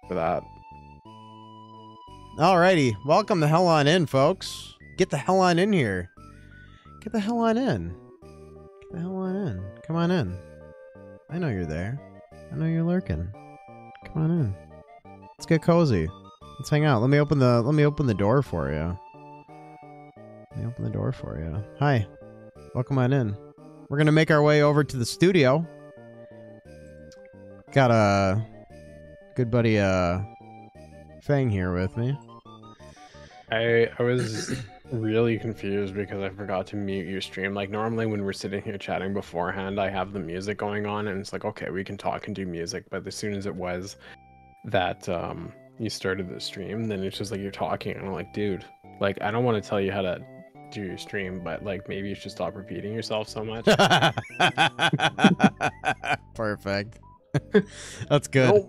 For that. Alrighty, welcome the hell on in, folks. Get the hell on in here. Get the hell on in. Get the hell on in. Come on in. I know you're there. I know you're lurking. Come on in. Let's get cozy. Let's hang out. Let me open the door for you. Let me open the door for you. Hi. Welcome on in. We're gonna make our way over to the studio. Got a good buddy Fang here with me. I was really confused because I forgot to mute your stream. Like normally when we're sitting here chatting beforehand, I have the music going on and it's like, okay, we can talk and do music. But as soon as it was that you started the stream, then it's just like you're talking and I'm like, dude, like I don't want to tell you how to do your stream, but like maybe you should stop repeating yourself so much. Perfect. That's good.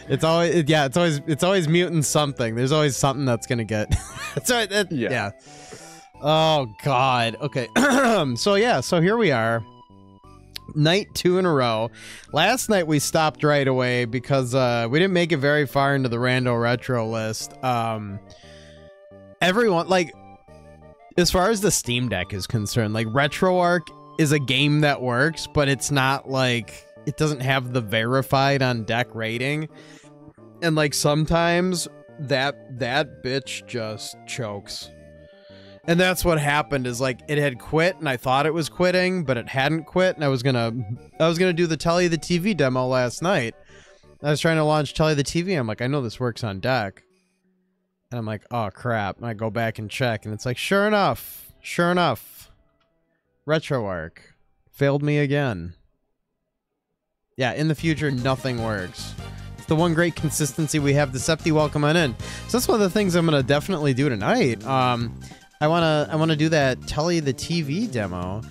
It's always muting something. There's always something that's gonna get. Yeah. Oh God. Okay. So here we are. Night 2 in a row. Last night we stopped right away because we didn't make it very far into the Rando Retro list. Everyone, like, as far as the Steam Deck is concerned, like RetroArch is a game that works, but it's not like, it doesn't have the verified on deck rating. And like sometimes that bitch just chokes. And that's what happened, is like it had quit and I thought it was quitting, but it hadn't quit, and I was gonna do the Telly the TV demo last night. I was trying to launch Telly the TV. I'm like, I know this works on deck. And I'm like, oh crap. And I go back and check and it's like, sure enough, RetroArch failed me again. Yeah, in the future, nothing works. It's the one great consistency we have. Decepti, welcome on in. So that's one of the things I'm gonna definitely do tonight. I wanna do that Telly the TV demo.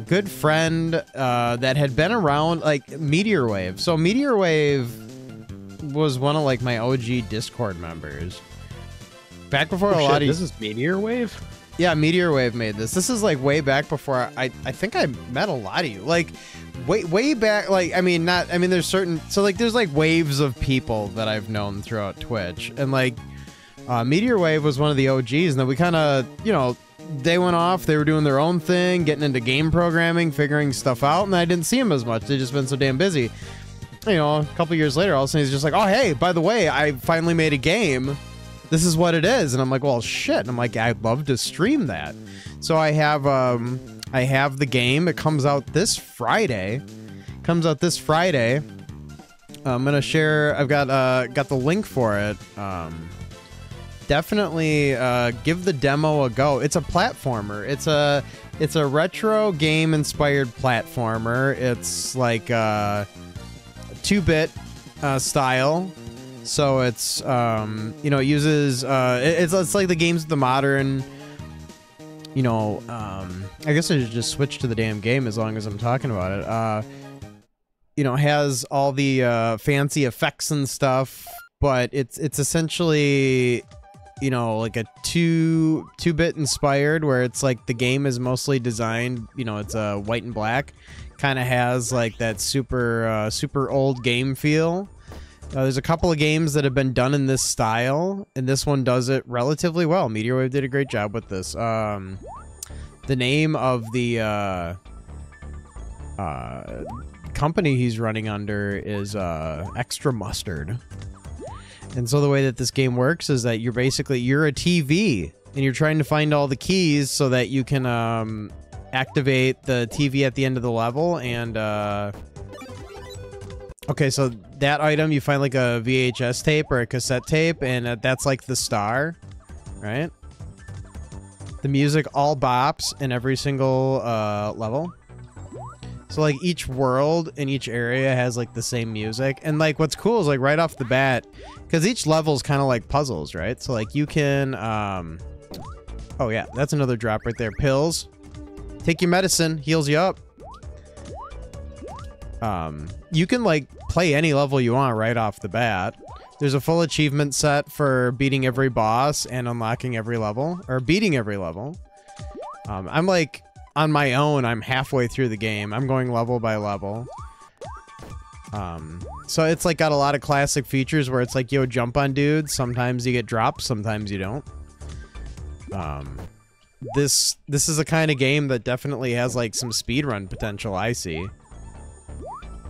Good friend that had been around, like Meteor Wave. So Meteor Wave was one of like my OG Discord members. Back before a lot of this is Meteor Wave? Yeah, Meteor Wave made this. This is like way back before I think I met a lot of you. Like way back, like there's certain, so like there's like waves of people that I've known throughout Twitch. And like Meteor Wave was one of the OGs, and then we kind of, you know, they went off, they were doing their own thing, getting into game programming, figuring stuff out, and I didn't see him as much. They've just been so damn busy. You know, a couple years later, all of a sudden he's just like, oh hey, by the way, I finally made a game. This is what it is. And I'm like, well, shit. And I'm like, I'd love to stream that. So I have the game. It comes out this Friday. I'm gonna share. I've got the link for it. Definitely give the demo a go. It's a platformer. It's a retro game inspired platformer. It's like 2-bit style. So it's, you know, it uses, it's like the games of the modern, you know, I guess I should just switch to the damn game as long as I'm talking about it. you know, has all the fancy effects and stuff, but it's essentially, you know, like a two-bit inspired, where it's like the game is mostly designed, you know, it's white and black, kind of has like that super old game feel. There's a couple of games that have been done in this style, and this one does it relatively well. Meteorwave did a great job with this. The name of the company he's running under is Extra Mustard. And so the way that this game works is that you're a TV, and you're trying to find all the keys so that you can activate the TV at the end of the level. And okay, so that item, you find like a VHS tape or a cassette tape, and that's like the star, right? The music all bops in every single level. So like each world in each area has like the same music. And like what's cool is like right off the bat, because each level is kind of like puzzles, right? So like you can, oh yeah, that's another drop right there. Pills. Take your medicine, heals you up. You can like play any level you want right off the bat. There's a full achievement set for beating every boss and unlocking every level, or beating every level. I'm like, on my own, I'm halfway through the game. I'm going level by level. So it's like got a lot of classic features where it's like, yo, jump on dudes. Sometimes you get dropped, sometimes you don't. This is a kind of game that definitely has like some speedrun potential, I see.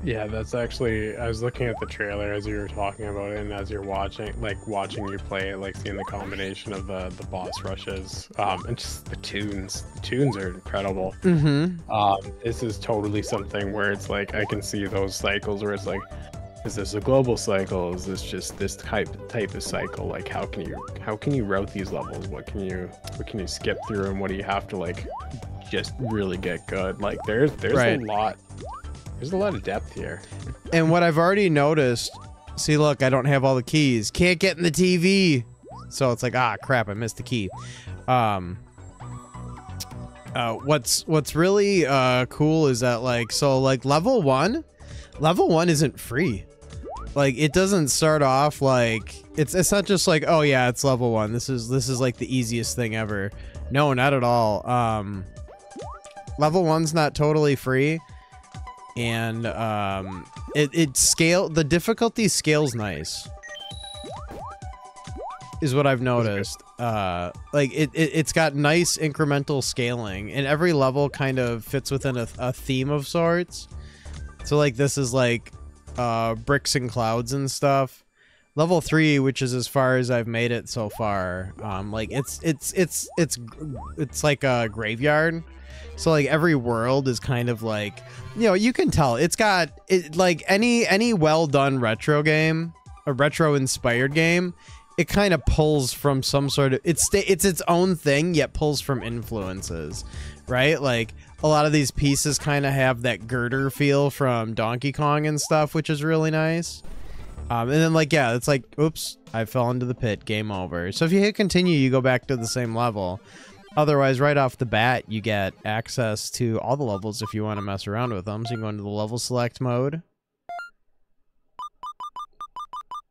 Yeah, that's actually, I was looking at the trailer as you were talking about it, and as you're watching you play it, like seeing the combination of the boss rushes, and just the tunes. The tunes are incredible. This is totally something where it's like, I can see those cycles where it's like, is this a global cycle? Is this just this type of cycle? Like, how can you route these levels? What can you skip through, and what do you have to like just really get good? Like, there's right. a lot. There's a lot of depth here. And what I've already noticed, see, look, I don't have all the keys. Can't get in the TV. So it's like, ah, crap, I missed the key. What's really cool is that like, so like level one isn't free. Like, it doesn't start off like, it's not just like, oh yeah, it's level one. This is like the easiest thing ever. No, not at all. Level one's not totally free. And the difficulty scales nice, is what I've noticed. Like it's got nice incremental scaling, and every level kind of fits within a theme of sorts. So like this is like bricks and clouds and stuff. Level 3, which is as far as I've made it so far, like it's like a graveyard. So like every world is kind of like, you know, you can tell it's got like any well done retro game, a retro inspired game, it kind of pulls from some sort of, it's its own thing, yet pulls from influences, right? Like a lot of these pieces kind of have that girder feel from Donkey Kong and stuff, which is really nice. And then like, yeah, it's like, oops, I fell into the pit, game over. So if you hit continue, you go back to the same level. Otherwise, right off the bat, you get access to all the levels if you want to mess around with them. So you can go into the level select mode.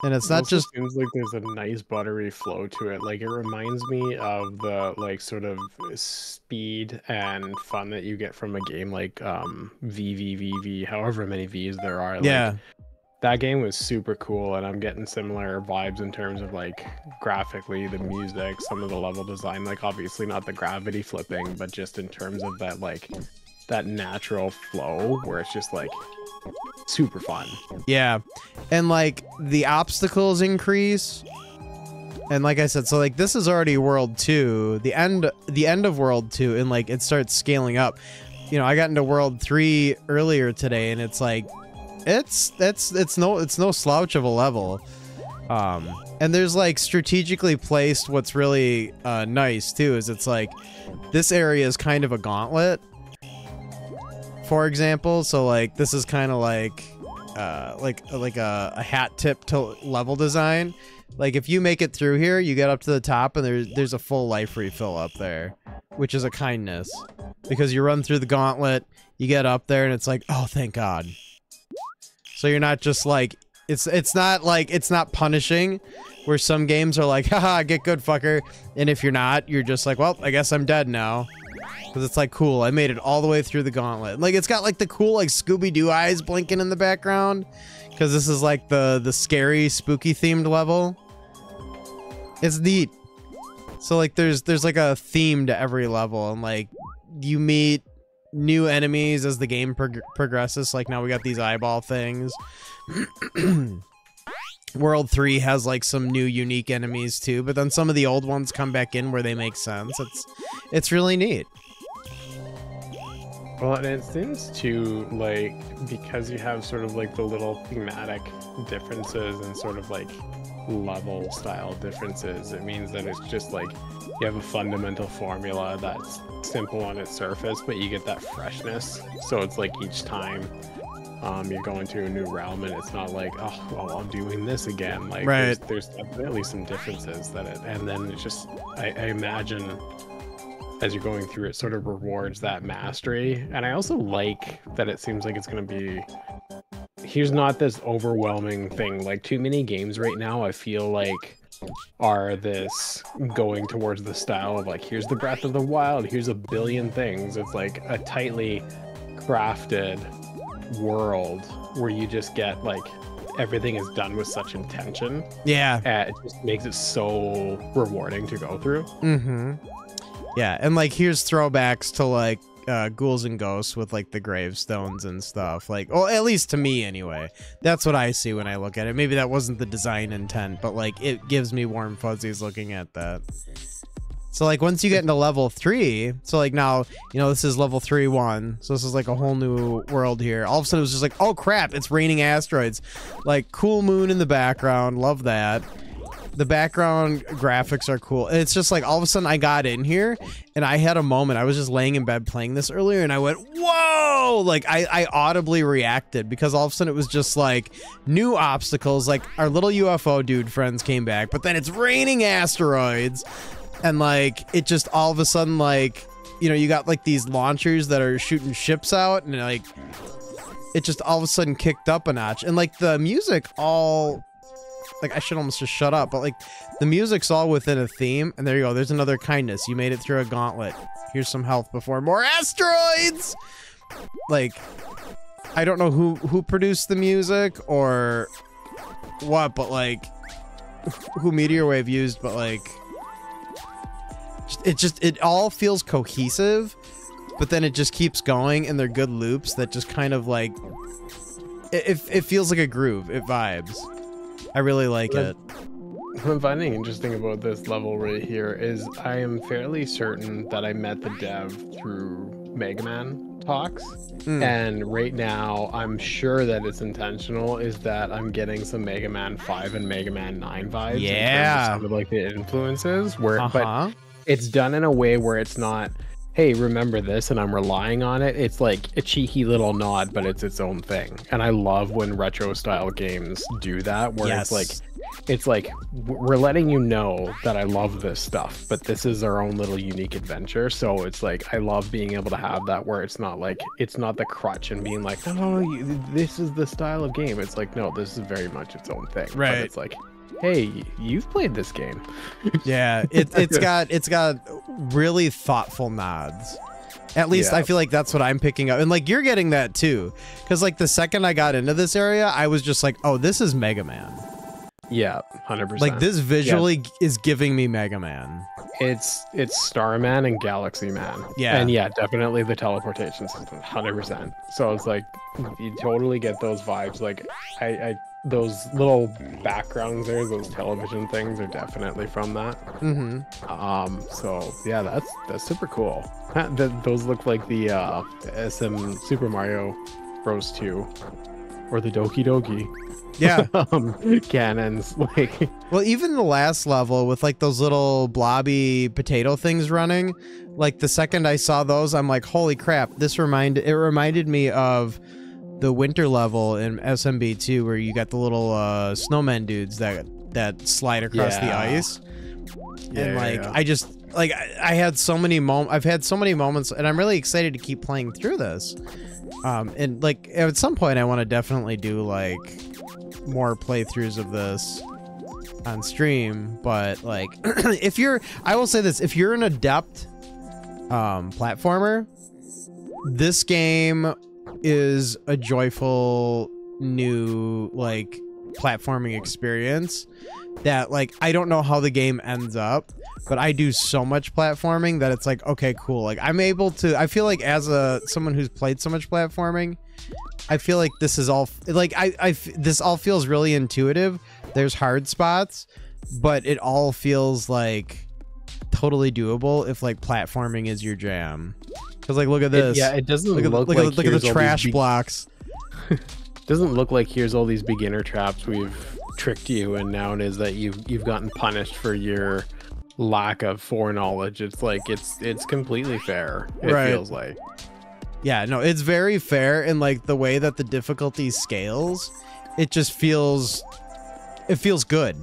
And it's not just... It seems like there's a nice buttery flow to it. Like, it reminds me of the, like, sort of speed and fun that you get from a game like VVVV, however many Vs there are. Like, yeah. That game was super cool, and I'm getting similar vibes in terms of like graphically, the music, some of the level design, like obviously not the gravity flipping, but just in terms of that like that natural flow where it's just like super fun. Yeah. And like the obstacles increase. And like I said, so like this is already world 2, the end of world 2, and like it starts scaling up. You know, I got into world 3 earlier today, and it's like it's no slouch of a level. And there's like strategically placed, what's really nice too is it's like this area is kind of a gauntlet, for example. So like this is kind of like a hat tip to level design. Like if you make it through here, you get up to the top and there's a full life refill up there, which is a kindness, because you run through the gauntlet, you get up there and it's like, oh, thank God. So you're not just like it's not punishing, where some games are like, haha, get good, fucker. And if you're not, you're just like, well, I guess I'm dead now. Because it's like, cool, I made it all the way through the gauntlet. Like, it's got like the cool like Scooby-Doo eyes blinking in the background. Because this is like the scary, spooky themed level. It's neat. So like there's like a theme to every level, and like you meet new enemies as the game progresses. Like now we got these eyeball things. World 3 has like some new unique enemies too, but then some of the old ones come back in where they make sense. It's really neat. Well, and it seems to, like, because you have sort of like the little thematic differences and sort of like level style differences, it means that it's just like you have a fundamental formula that's simple on its surface, but you get that freshness. So it's like each time you go into a new realm, and it's not like, oh, well, I'm doing this again. Like, right. there's definitely some differences that it, and then it's just, I imagine as you're going through, it sort of rewards that mastery. And I also like that it seems like it's going to be, here's not this overwhelming thing. Like, too many games right now, I feel like, are this going towards the style of like, here's the Breath of the Wild, here's a billion things. It's like a tightly crafted world where you just get like everything is done with such intention. Yeah. It just makes it so rewarding to go through. Mm-hmm. Yeah, and like here's throwbacks to like Ghouls and Ghosts with like the gravestones and stuff. Like, well, at least to me anyway. That's what I see when I look at it. Maybe that wasn't the design intent, but like it gives me warm fuzzies looking at that. So like once you get into level 3, so like now, you know, this is level 3-1. So this is like a whole new world here. All of a sudden it was just like, oh crap, it's raining asteroids. Like cool moon in the background, love that. The background graphics are cool. It's just like all of a sudden I got in here and I had a moment. I was just laying in bed playing this earlier and I went, whoa! Like I audibly reacted because all of a sudden it was just like new obstacles. Like our little UFO dude friends came back, but then it's raining asteroids. And like it just all of a sudden, like, you know, you got like these launchers that are shooting ships out, and like it just all of a sudden kicked up a notch. And like the music all, like, I should almost just shut up, but like the music's all within a theme. And there you go, there's another kindness. You made it through a gauntlet. Here's some health before more asteroids. Like, I don't know who produced the music or what, but like who Meteor Wave used, but like it all feels cohesive, but then it just keeps going, and they're good loops that just kind of like it feels like a groove. It vibes. I really like it. What I'm finding interesting about this level right here is I am fairly certain that I met the dev through Mega Man talks, and right now I'm sure that it's intentional, is that I'm getting some Mega Man 5 and Mega Man 9 vibes. Yeah, in terms of some of like the influences where but it's done in a way where it's not, hey, remember this and I'm relying on it. It's like a cheeky little nod, but it's its own thing. And I love when retro style games do that, where it's like we're letting you know that I love this stuff, but this is our own little unique adventure. So it's like I love being able to have that where it's not like, it's not the crutch and being like, no, this is the style of game. It's like, no, this is very much its own thing. Right. But it's like, hey, you've played this game. Yeah, it's got really thoughtful nods. At least I feel like that's what I'm picking up. And like you're getting that too. Because like the second I got into this area, I was just like, oh, this is Mega Man. Yeah, 100%. Like this visually is giving me Mega Man. It's Starman and Galaxy Man. Yeah. And yeah, definitely the teleportation system, 100%. So it's like you totally get those vibes. Like I those little backgrounds there, those television things are definitely from that. So yeah, that's super cool. Those look like the SM Super Mario Bros 2 or the Doki Doki. Yeah. Cannons. Like, well, even the last level with like those little blobby potato things running, like the second I saw those, I'm like, holy crap, it reminded me of the winter level in SMB2 where you got the little snowman dudes that slide across the ice. And like I just like I had so many I've had so many moments, and I'm really excited to keep playing through this And like at some point I want to definitely do like more playthroughs of this on stream, but like I will say this, if you're an adept platformer, this game is a joyful new like platforming experience that like I don't know how the game ends up, but I do so much platforming that it's like, okay, cool, like I'm able to, I feel like as someone who's played so much platforming, I feel like this is all like this all feels really intuitive. There's hard spots, but it all feels like totally doable if like platforming is your jam. Because like look at this. Yeah, it doesn't look at the trash blocks. Doesn't look like here's all these beginner traps we've tricked you, and now it is that you've gotten punished for your lack of foreknowledge. It's like it's completely fair. It feels like. Yeah, no, it's very fair, and like the way that the difficulty scales, it just feels good.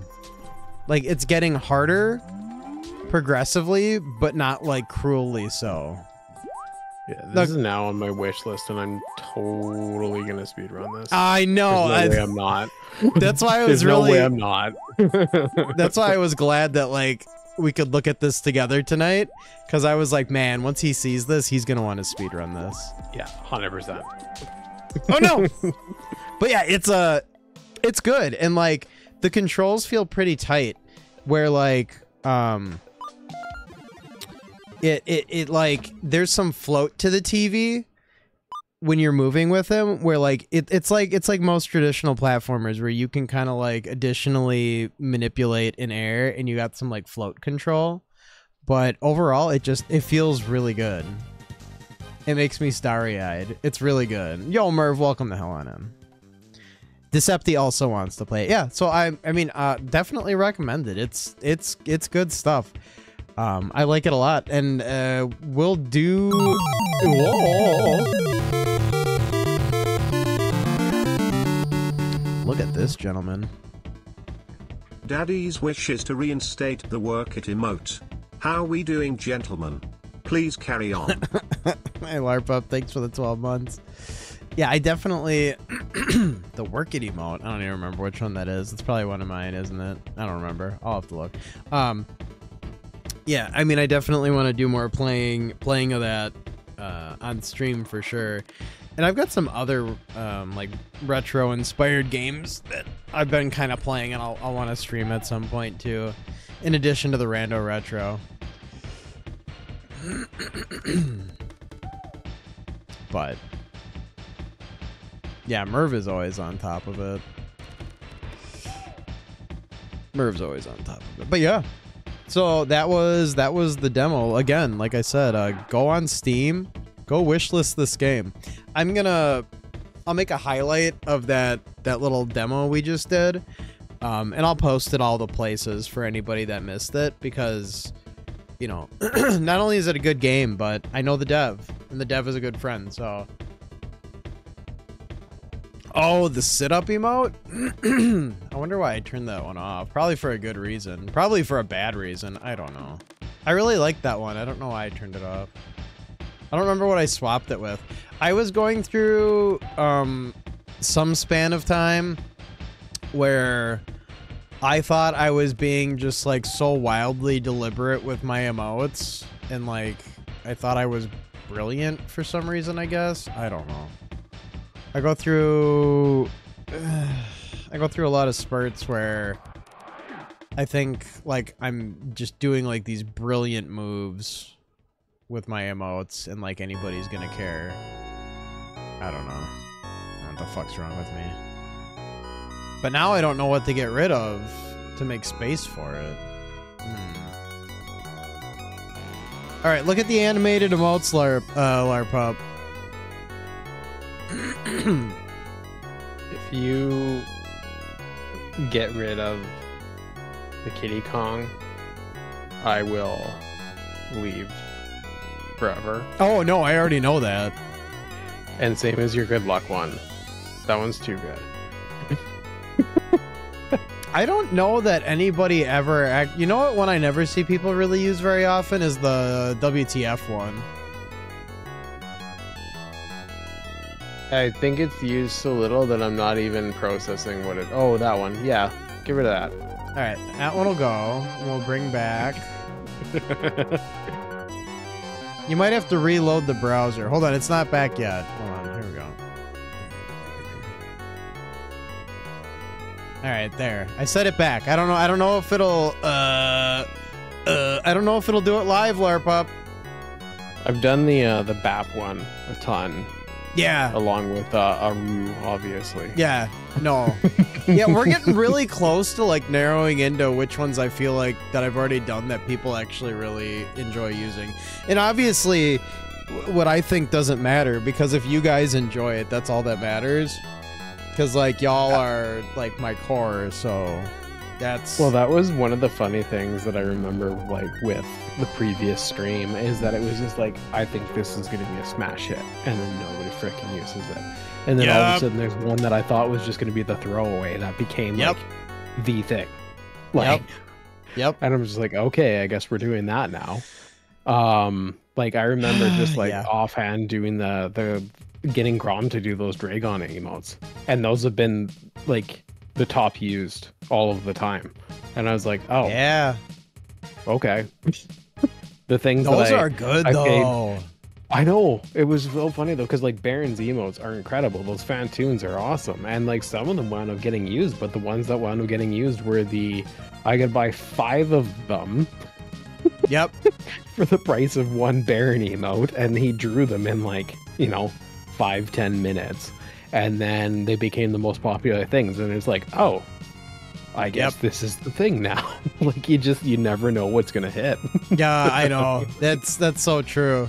Like it's getting harder progressively, but not like cruelly so. Yeah, this is now on my wish list, and I'm totally gonna speedrun this. I know. There's no way I'm not. That's why I was There's really. no way I'm not. That's why I was glad that like we could look at this together tonight, because I was like, man, once he sees this, he's gonna want to speedrun this. Yeah, 100%. Oh no! But yeah, it's good, and like the controls feel pretty tight, where like it like there's some float to the TV when you're moving with him, where like it's like most traditional platformers where you can kind of like additionally manipulate in air, and you got some like float control, but overall it feels really good. It makes me starry-eyed. It's really good. Yo Merv, welcome the hell on in. Decepti also wants to play it. Yeah, so I mean definitely recommend it. It's good stuff. I like it a lot, and we'll do. Whoa. Look at this, gentleman. Daddy's wish is to reinstate the work it emote. How we doing, gentlemen? Please carry on. Hey, LARP, thanks for the 12 months. Yeah, I definitely the work it emote. I don't even remember which one that is. It's probably one of mine, isn't it? I don't remember. I'll have to look. Yeah, I mean, I definitely want to do more playing of that on stream for sure. And I've got some other like retro inspired games that I've been kind of playing, and I'll want to stream at some point too, in addition to the Rando Retro. But yeah, Merv is always on top of it. Merv's always on top of it. But yeah. So that was the demo. Again, like I said, go on Steam, go wishlist this game. I'll make a highlight of that little demo we just did, and I'll post it all the places for anybody that missed it, because, you know, not only is it a good game, but I know the dev, and the dev is a good friend, so. Oh, the sit-up emote? I wonder why I turned that one off. Probably for a good reason. Probably for a bad reason. I don't know. I really like that one. I don't know why I turned it off. I don't remember what I swapped it with. I was going through some span of time where I thought I was being just like so wildly deliberate with my emotes, and like I thought I was brilliant for some reason, I guess. I don't know. I go through a lot of spurts where I think like I'm just doing like these brilliant moves with my emotes, and like anybody's gonna care. I don't know. I don't know what the fuck's wrong with me. But now I don't know what to get rid of to make space for it. Alright, look at the animated emotes, Larpup. If you get rid of the Kitty Kong, I will leave forever. Oh no, I already know that. And same as your good luck one. That one's too good. I don't know that anybody ever you know what one I never see people really use very often is the WTF one. I think it's used so little that I'm not even processing what it. Oh, that one. Yeah, get rid of that. All right, that one will go. We'll bring back. You might have to reload the browser. Hold on, it's not back yet. Hold on, here we go. All right, there. I set it back. I don't know. I don't know if it'll. I don't know if it'll do it live, LARP up. I've done the BAP one a ton. Yeah. Along with Aru, obviously. Yeah. No. Yeah, we're getting really close to like narrowing into which ones I feel like that I've already done that people actually really enjoy using. And obviously, what I think doesn't matter, because if you guys enjoy it, that's all that matters. Because like y'all are like my core, so that's... Well, that was one of the funny things that I remember like with the previous stream, is that it was just like, I think this is going to be a smash hit, and then nobody freaking uses it. And then all of a sudden there's one that I thought was just going to be the throwaway that became like the thing. Like, yep. And I'm just like, okay, I guess we're doing that now. Like I remember just like offhand doing the getting Grom to do those Dragon emotes, and those have been like the top used all of the time. And I was like, oh yeah, okay. The things those that are good though. I know, it was so funny though, because like Baron's emotes are incredible. Those fan tunes are awesome, and like some of them wound up getting used, but the ones that wound up getting used were the I could buy 5 of them. Yep. For the price of one Baron emote, and he drew them in like, you know, 5-10 minutes, and then they became the most popular things, and it's like, oh, I guess this is the thing now. Like you never know what's gonna hit. Yeah, I know. That's so true.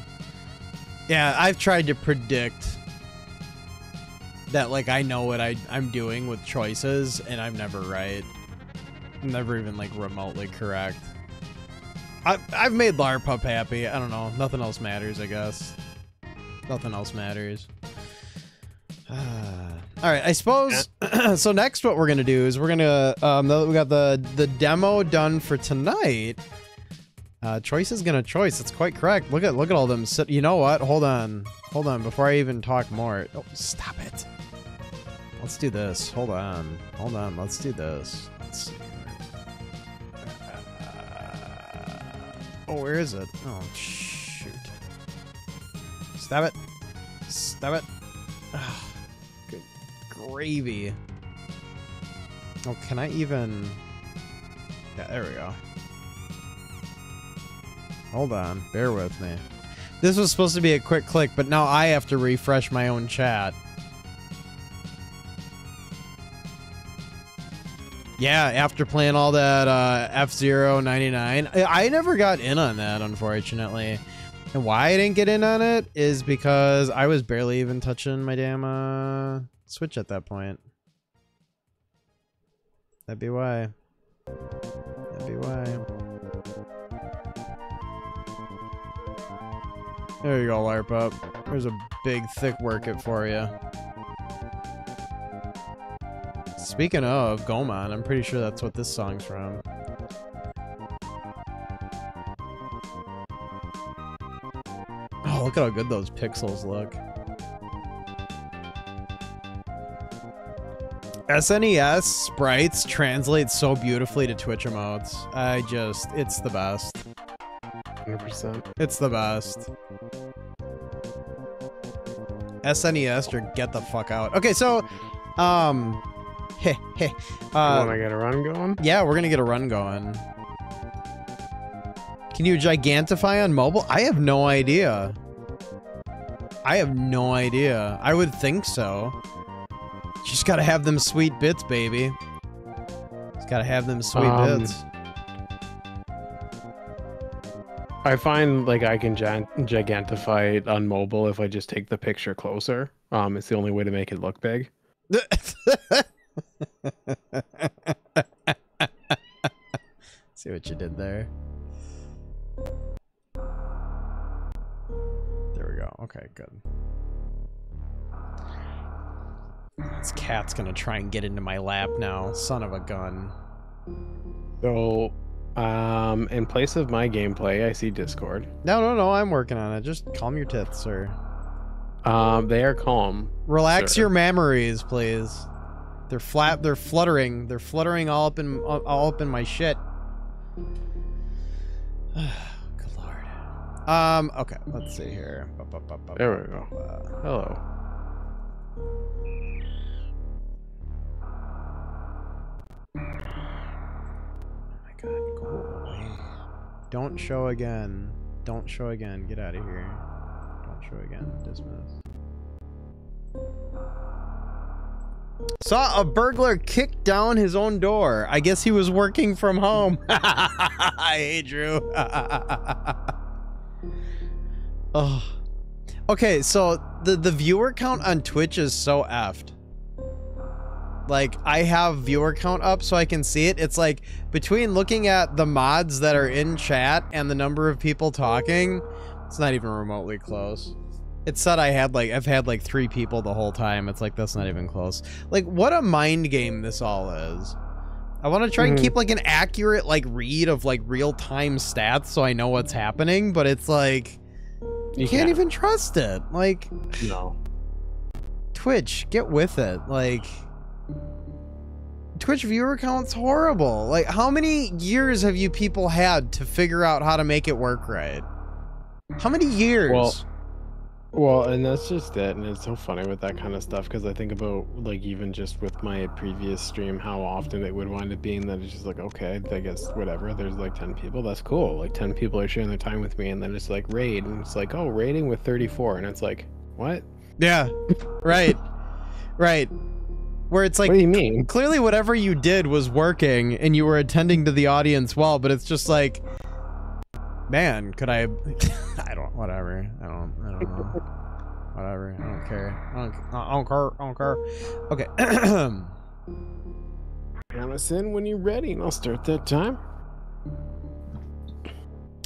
Yeah, I've tried to predict that, like, I know what I'm doing with choices, and I'm never right. I'm never even, like, remotely correct. I've made Larpup happy. I don't know. Nothing else matters, I guess. Nothing else matters. Alright, I suppose... So next what we're going to do is we're going to... now that we got the demo done for tonight... Choice is gonna choice. It's quite correct. Look at all them. You know what? Hold on. Before I even talk more. Oh, stop it. Let's do this. Hold on. Let's do this. Let's see. Oh, where is it? Oh, shoot. Stab it. Ugh, good gravy. Oh, can I even... Yeah, there we go. Hold on, bear with me. This was supposed to be a quick click, but now I have to refresh my own chat. Yeah, after playing all that F-Zero 99, I never got in on that, unfortunately. And why I didn't get in on it is because I was barely even touching my damn Switch at that point. That'd be why. There you go, LARP up. There's a big, thick work it for you. Speaking of Goemon, I'm pretty sure that's what this song's from. Oh, look at how good those pixels look. SNES sprites translate so beautifully to Twitch emotes. It's the best. 100%. It's the best. SNES or get the fuck out. Okay, so, You wanna get a run going? Yeah, we're gonna get a run going. Can you gigantify on mobile? I have no idea. I would think so. You just gotta have them sweet bits, baby. Just gotta have them sweet bits. I find like I can gigantify it on mobile if I just take the picture closer. It's the only way to make it look big. See what you did there. There we go. Okay, good. This cat's gonna try and get into my lap now. Son of a gun. So, in place of my gameplay, I see Discord. No, I'm working on it. Just calm your tits, sir. They are calm. Relax sir. your memories, please. They're flat. They're fluttering. They're fluttering all up in my shit. Good lord. Okay. Let's see here. There we go. Hello. Oh my god. Go away. Don't show again. Don't show again. Get out of here. Don't show again. Dismiss. Saw a burglar kick down his own door. I guess he was working from home. Hey, Drew. Oh. Okay, so the viewer count on Twitch is so effed. Like, I have viewer count up so I can see it. It's like, between looking at the mods that are in chat and the number of people talking, it's not even remotely close. It said I've had like 3 people the whole time. It's like, that's not even close. Like, what a mind game this all is. I want to try and keep like an accurate like read of like real-time stats so I know what's happening, but it's like, you can't even trust it. Like, no. Twitch, get with it. Like, Twitch viewer count's horrible. Like, how many years have you people had to figure out how to make it work right? How many years? Well, and that's just it, and it's so funny with that kind of stuff, because I think about, like, even just with my previous stream, how often it would wind up being that it's just like, okay, I guess, whatever, there's like 10 people, that's cool, like 10 people are sharing their time with me, and then it's like, raid, and it's like, oh, raiding with 34, and it's like, what? Yeah, right, right. Where it's like, what do you mean? Clearly whatever you did was working, and you were attending to the audience well, but it's just like, man, could I whatever. I don't know. Whatever. I don't care. I don't care. Okay. Count us in when you're ready, and I'll start that time.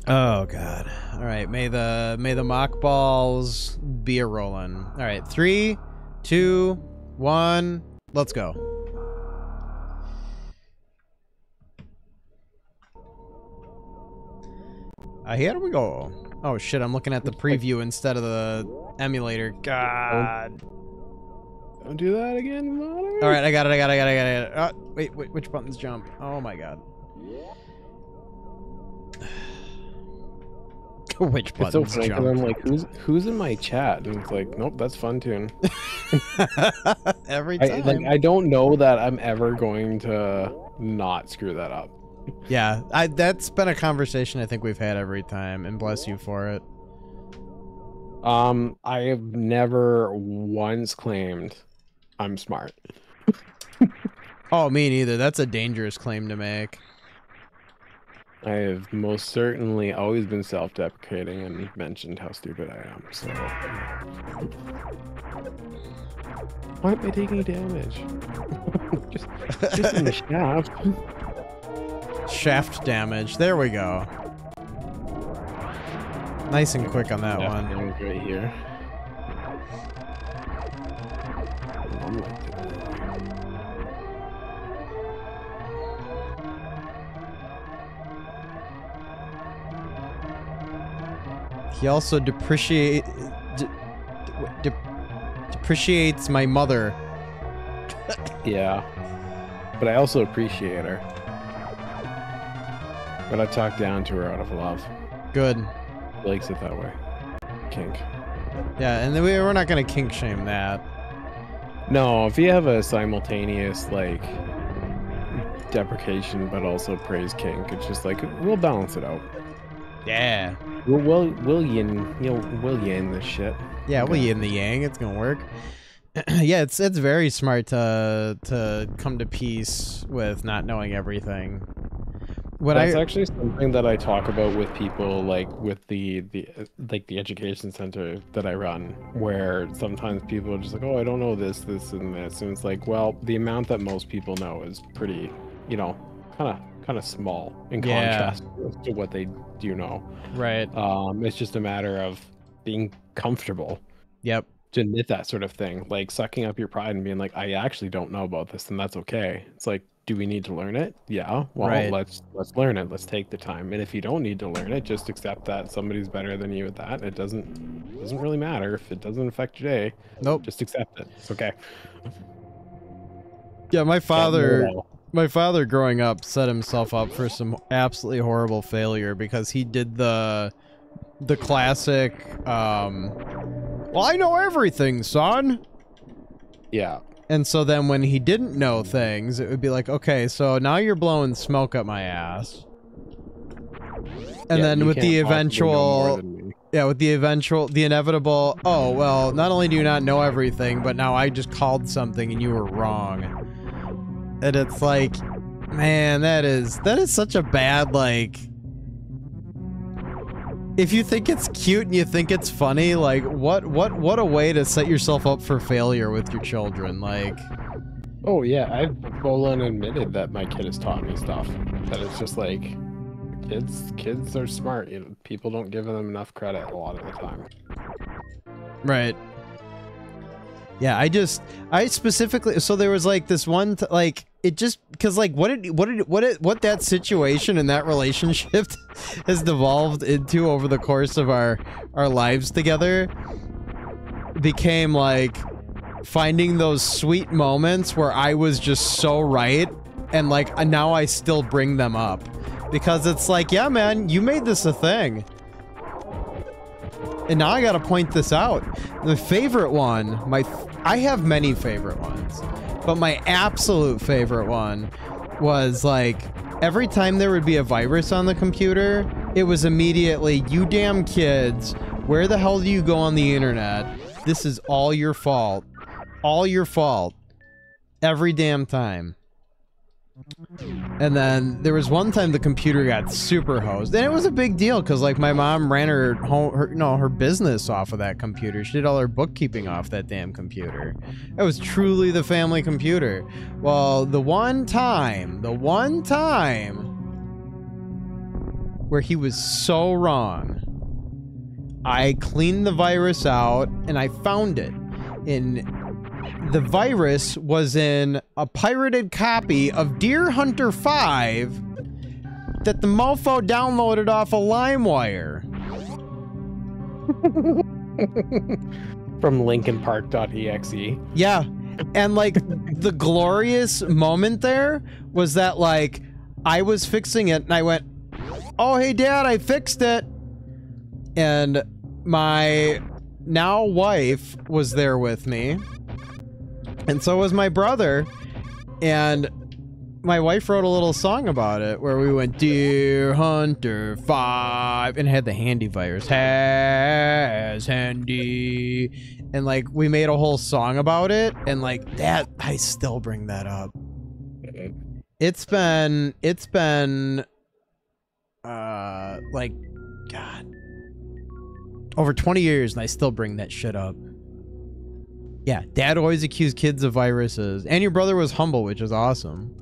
Oh god. All right. May the mock balls be a rolling. All right. 3, 2, 1. Let's go. Here we go. Oh shit, I'm looking at the preview instead of the emulator. God. Don't do that again, Molly. Alright, I got it. Oh, wait, which buttons jump? Oh my god. Which buttons it's so funny, jump? I'm like, who's in my chat? And it's like, nope, that's Fun Tune. Every time. I don't know that I'm ever going to not screw that up. Yeah, that's been a conversation I think we've had every time, and bless you for it. I have never once claimed I'm smart. Oh, me neither. That's a dangerous claim to make. I have most certainly always been self-deprecating and mentioned how stupid I am, so... Why am I taking damage? just in the shaft. Shaft damage. There we go. Nice and quick on that one. Right here. He also depreciates my mother. Yeah. But I also appreciate her. But I talk down to her out of love. Good. She likes it that way. Kink. Yeah, and then we're not gonna kink shame that. No, if you have a simultaneous, like, deprecation but also praise kink, it's just like, we'll balance it out. Yeah. We'll yin this shit. Yeah, we'll yin the yang. It's gonna work. Yeah, it's very smart to come to peace with not knowing everything. That's actually something that I talk about with people, like with the education center that I run, where sometimes people are just like, oh, I don't know this, and this, and it's like, well, the amount that most people know is pretty, kind of small in contrast to what they do know. Right. It's just a matter of being comfortable. Yep. To admit that sort of thing, like sucking up your pride and being like, I actually don't know about this, and that's okay. It's like, Do we need to learn it? Yeah. Well, Right. let's learn it. Let's take the time. And if you don't need to learn it, just accept that somebody's better than you at that. It doesn't really matter if it doesn't affect your day. Nope. Just accept it. It's okay. Yeah, my Can't know it all. father growing up set himself up for some absolutely horrible failure because he did the classic well, I know everything, son. Yeah. And so then when he didn't know things, it would be like, okay, so now you're blowing smoke up my ass. And then with the eventual, the inevitable, oh, well, not only do you not know everything, but now I just called something and you were wrong. And it's like, man, that is such a bad, like, if you think it's cute and you think it's funny, like, what a way to set yourself up for failure with your children, like. Oh yeah, I've full on admitted that my kid has taught me stuff. That it's just like, kids are smart. You know, people don't give them enough credit a lot of the time. Right. Yeah, I specifically, so there was like this one, like, it just, cause like, what that situation and that relationship has devolved into over the course of our lives together became like finding those sweet moments where I was just so right, and like, now I still bring them up. Because it's like, yeah, man, you made this a thing. And now I gotta point this out. The favorite one, I have many favorite ones, but my absolute favorite one was like, every time there would be a virus on the computer, it was immediately, you damn kids, where the hell do you go on the internet? This is all your fault. All your fault. Every damn time. And then there was one time the computer got super hosed, and it was a big deal because like my mom ran her business off of that computer. She did all her bookkeeping off that damn computer. It was truly the family computer. Well, the one time where he was so wrong, I cleaned the virus out and I found it the virus was in a pirated copy of Deer Hunter 5 that the mofo downloaded off of LimeWire. From LinkinPark.exe. Yeah. And like the glorious moment there was that like I was fixing it and I went, oh, hey dad, I fixed it. And my now wife was there with me. And so was my brother, and my wife wrote a little song about it where we went, Deer Hunter 5, and had the handy virus, has handy, and like we made a whole song about it, and like that, I still bring that up. It's been like, God, over 20 years, and I still bring that shit up. Yeah, dad always accused kids of viruses. And your brother was humble, which is awesome.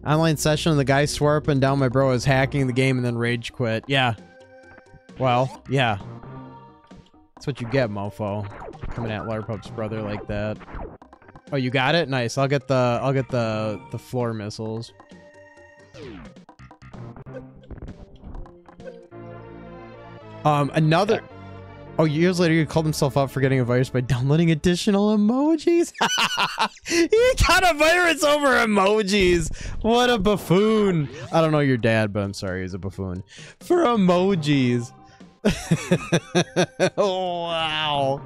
Online session, the guy swore up and down my bro was hacking the game and then rage quit. Yeah. Well, yeah. That's what you get, mofo. Coming at Larpup's brother like that. Oh, you got it? Nice. I'll get the floor missiles. Another... Oh, years later, he called himself out for getting a virus by downloading additional emojis? He got a virus over emojis! What a buffoon! I don't know your dad, but I'm sorry, he's a buffoon. For emojis! Oh, wow.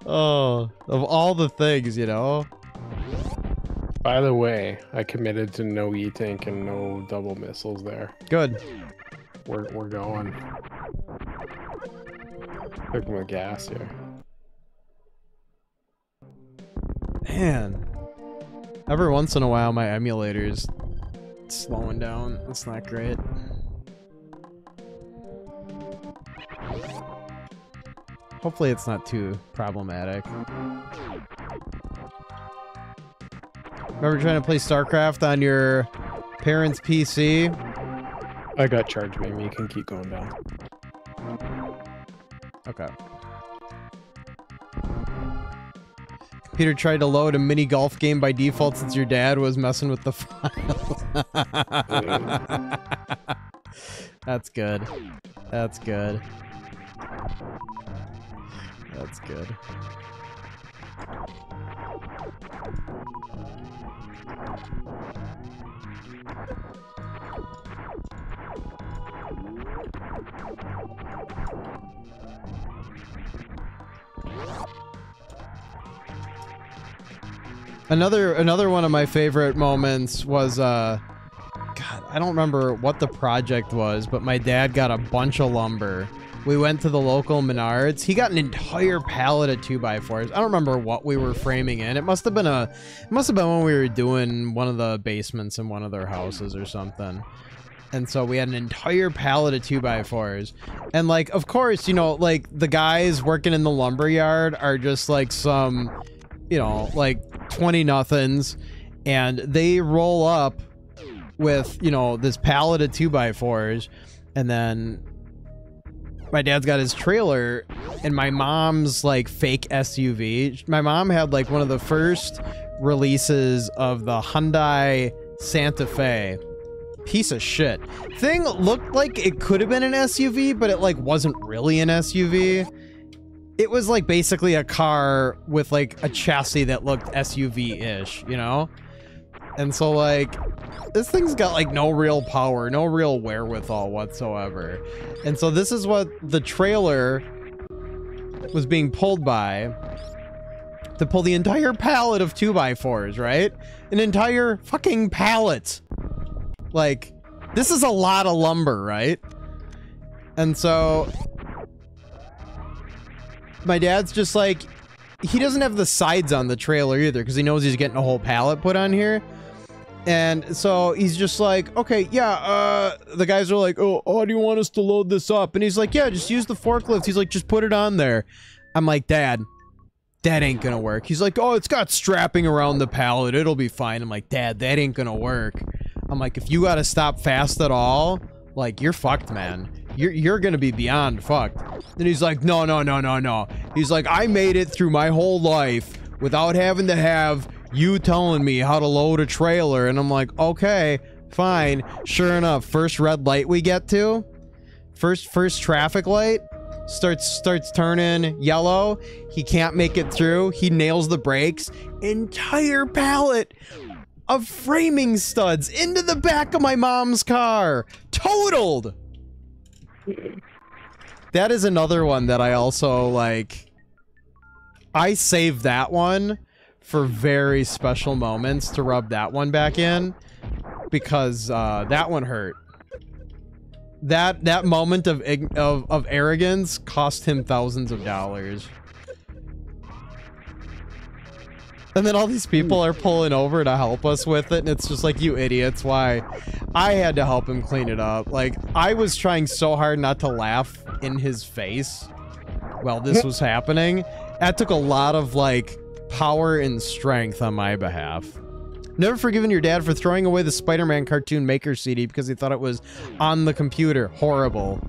Oh, of all the things, you know? By the way, I committed to no E-Tank and no double missiles there. Good. We're going. Took my gas here. Man. Every once in a while, my emulator's slowing down. That's not great. Hopefully it's not too problematic. Remember trying to play StarCraft on your parents' PC? I got charged, maybe you can keep going down. Okay. Peter tried to load a mini golf game by default since your dad was messing with the files. That's good. That's good. That's good. Another one of my favorite moments was God, I don't remember what the project was, but my dad got a bunch of lumber. We went to the local Menards. He got an entire pallet of 2x4s. I don't remember what we were framing in. It must have been when we were doing one of the basements in one of their houses or something. And so we had an entire pallet of 2x4s. And like, of course, you know, like the guys working in the lumber yard are just like some, you know, like 20-nothings, and they roll up with, you know, this pallet of 2x4s, and then my dad's got his trailer and my mom's like fake SUV. My mom had like one of the first releases of the Hyundai Santa Fe. Piece of shit. Thing looked like it could have been an SUV, but it like wasn't really an SUV. It was like basically a car with like a chassis that looked SUV-ish, you know? And so like, this thing's got like no real power, no real wherewithal whatsoever. And so this is what the trailer was being pulled by to pull the entire pallet of 2x4s, right? An entire fucking pallet. Like, this is a lot of lumber, right? And so my dad's just like, he doesn't have the sides on the trailer either because he knows he's getting a whole pallet put on here. And so he's just like, okay, yeah, the guys are like, oh, how do you want us to load this up? And he's like, yeah, just use the forklift. He's like, just put it on there. I'm like, Dad, that ain't gonna work. He's like, oh, it's got strapping around the pallet. It'll be fine. I'm like, Dad, that ain't gonna work. I'm like, if you gotta stop fast at all, like, you're fucked, man. You're gonna be beyond fucked. And he's like, no, no, no, no, no. He's like, I made it through my whole life without having to have you telling me how to load a trailer. And I'm like, okay, fine. Sure enough, first red light we get to, first traffic light, starts turning yellow. He can't make it through. He nails the brakes. Entire pallet of framing studs into the back of my mom's car. Totaled. That is another one that I also like. I saved that one for very special moments to rub that one back in, because that one hurt. That moment of arrogance cost him thousands of dollars. And then all these people are pulling over to help us with it, and it's just like, you idiots, why? I had to help him clean it up. Like, I was trying so hard not to laugh in his face while this was happening. That took a lot of, like, power and strength on my behalf. Never forgiven your dad for throwing away the Spider-Man cartoon Maker CD because he thought it was on the computer. Horrible.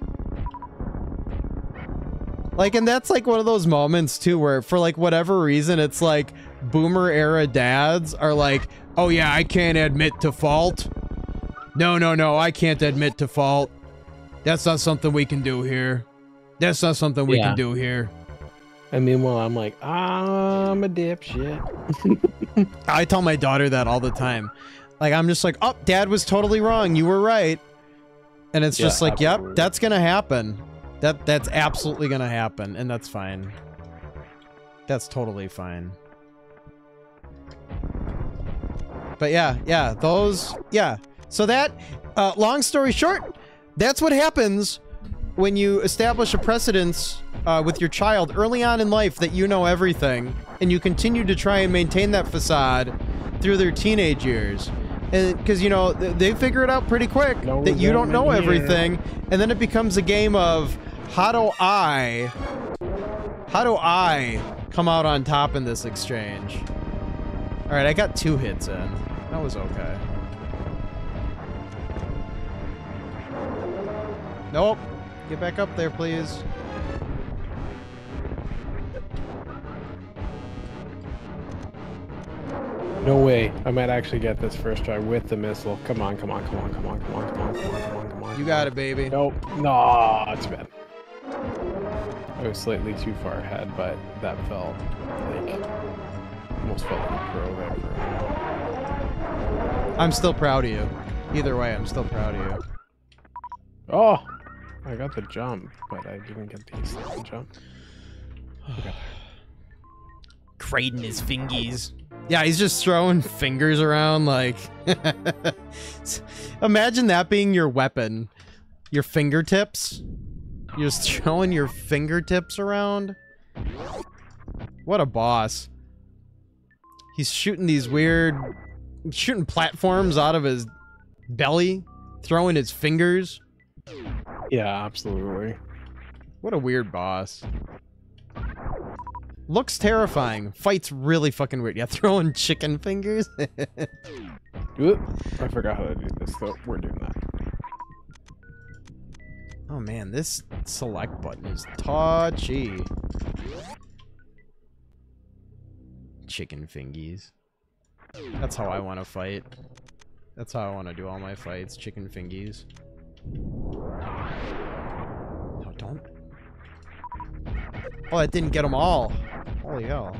Like, and that's like one of those moments too where for like whatever reason it's like boomer era dads are like, oh yeah, I can't admit to fault. No, no, no, I can't admit to fault. That's not something we can do here. That's not something we can do here. And meanwhile, I'm like, I'm a dipshit. I tell my daughter that all the time. Like, I'm just like, oh, Dad was totally wrong. You were right. And it's just like, absolutely. Yep, that's gonna happen. That's absolutely gonna happen, and that's fine. That's totally fine. But yeah, those, yeah. So that, long story short, that's what happens when you establish a precedence with your child early on in life that you know everything, and you continue to try and maintain that facade through their teenage years. And because, you know, they figure it out pretty quick that you don't know everything, and then it becomes a game of how do I come out on top in this exchange? All right, I got 2 hits in. That was okay. Nope. Get back up there, please. No way. I might actually get this first try with the missile. Come on, come on, come on, come on, come on, come on, come on, come on, come on. You got it, baby. Nope. No, it's bad. I was slightly too far ahead, but that felt like almost felt like a pro there for a minute. I'm still proud of you. Either way, I'm still proud of you. Oh, I got the jump, but I didn't get the second jump. Okay. Crading his fingies. Yeah, he's just throwing fingers around like... Imagine that being your weapon. Your fingertips. You're just throwing your fingertips around. What a boss. He's shooting these weird... shooting platforms out of his belly. Throwing his fingers. Yeah, absolutely. What a weird boss. Looks terrifying. Fights really fucking weird. Yeah, throwing chicken fingers. Oop, I forgot how to do this, so we're doing that. Oh man, this select button is touchy. Chicken fingies. That's how I want to fight. That's how I want to do all my fights. Chicken fingies. No, don't. Oh, that didn't get them all. Holy hell.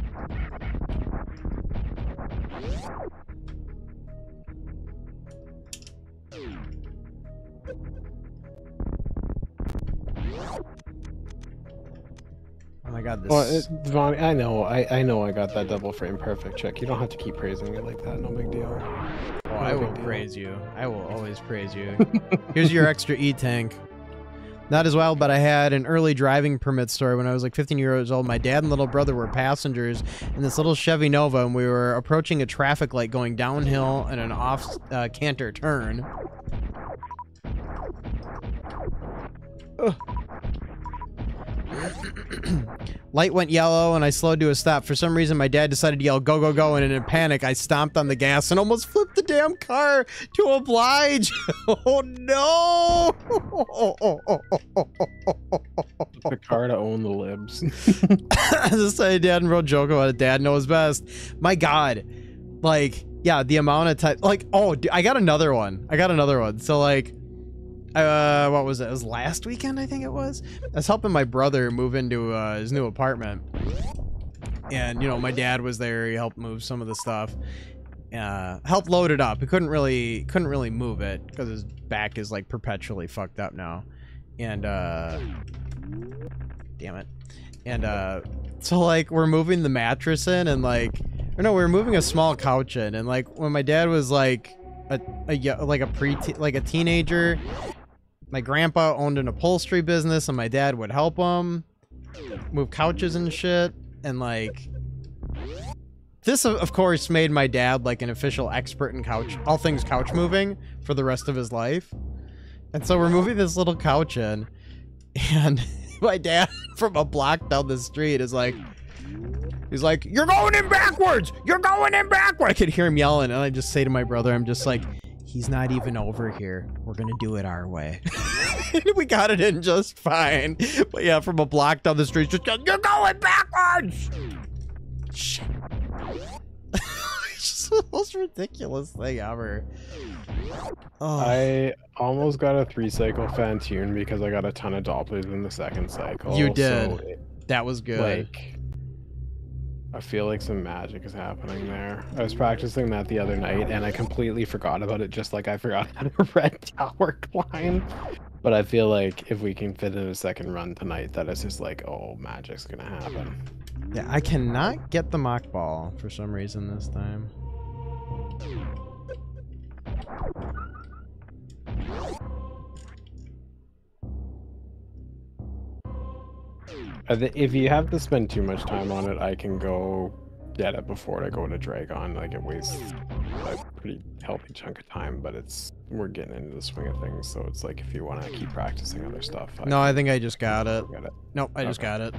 Oh my god, this... Well, Devon, I know I got that double frame perfect check. You don't have to keep praising me like that, no big deal. Oh, I will praise you. I will always praise you. Here's your extra E-tank. Not as wild, but I had an early driving permit story when I was like 15 years old. My dad and little brother were passengers in this little Chevy Nova, and we were approaching a traffic light going downhill in an off-canter turn. Light went yellow and I slowed to a stop. For some reason, my dad decided to yell, "Go, go, go," and in a panic, I stomped on the gas and almost flipped the damn car to oblige. Oh, no! The car to own the libs. This my dad and wrote joke about it. Dad knows best. My God. Like, yeah, the amount of time. Like, oh, dude, I got another one. So, like, what was it? It was last weekend, I think it was. I was helping my brother move into his new apartment, and you know, my dad was there. He helped move some of the stuff, helped load it up. He couldn't really move it because his back is like perpetually fucked up now, and damn it, and so like we're moving the mattress in, and like, or no, we were moving a small couch in, and like when my dad was like a teenager. My grandpa owned an upholstery business, and my dad would help him move couches and shit. And like, this of course made my dad like an official expert in all things couch moving for the rest of his life. And so we're moving this little couch in, and my dad from a block down the street is like, he's like, "You're going in backwards! You're going in backwards!" I could hear him yelling, and I just say to my brother, I'm just like, "He's not even over here. We're gonna do it our way." We got it in just fine. But yeah, from a block down the street, just going, "You're going backwards!" Shit. It's just the most ridiculous thing ever. Oh. I almost got a 3-cycle fan tune because I got a ton of Dopplers in the second cycle. You did. So That was good. Like, I feel like some magic is happening there. I was practicing that the other night, and I completely forgot about it, just like I forgot how to red tower climb. But I feel like if we can fit in a second run tonight, that is just like, oh, magic's gonna happen. Yeah, I cannot get the mock ball for some reason this time. If you have to spend too much time on it, I can go get it before I go to Dragon. Like, it wastes a pretty healthy chunk of time, but we're getting into the swing of things, so it's like if you want to keep practicing other stuff. No, I think I just got it. Get it. Nope, I just got it.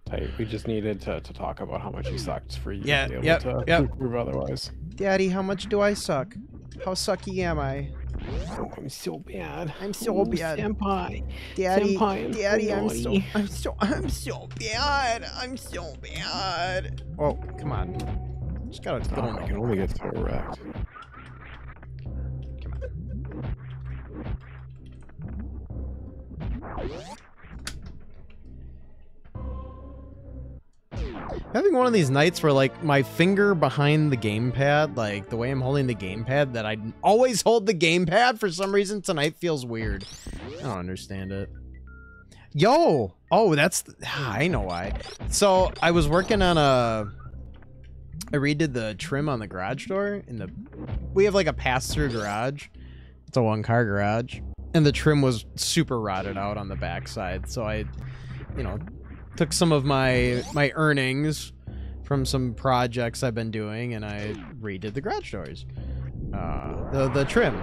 Tight. We just needed to talk about how much he sucked for you Yeah, to be able to improve otherwise. Daddy, how much do I suck? How sucky am I? Oh, I'm so bad. I'm so bad. Senpai. Daddy, Senpai, Daddy, I'm so naughty. bad. I'm so bad. Oh, come on. Just gotta Oh, I can only get so wrecked. Having one of these nights where, like, my finger behind the gamepad, like, the way I'm holding the gamepad, that I always hold the gamepad for some reason tonight feels weird. I don't understand it. Yo! Oh, that's... I know why. So, I was working on I redid the trim on the garage door. We have, like, a pass-through garage. It's a one-car garage. And the trim was super rotted out on the backside. So I, you know, took some of my earnings from some projects I've been doing, and I redid the garage doors. The trim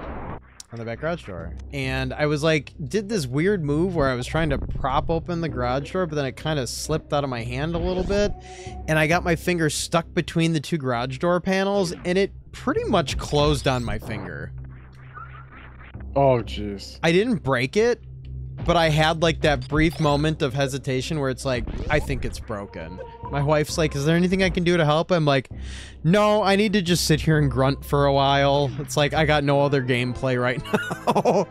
on the back garage door. And I was like, did this weird move where I was trying to prop open the garage door, but then it kind of slipped out of my hand a little bit. And I got my finger stuck between the two garage door panels, and it pretty much closed on my finger. Oh, jeez. I didn't break it, but I had like that brief moment of hesitation where it's like, I think it's broken. My wife's like, is there anything I can do to help? I'm like, no, I need to just sit here and grunt for a while. It's like, I got no other gameplay right now.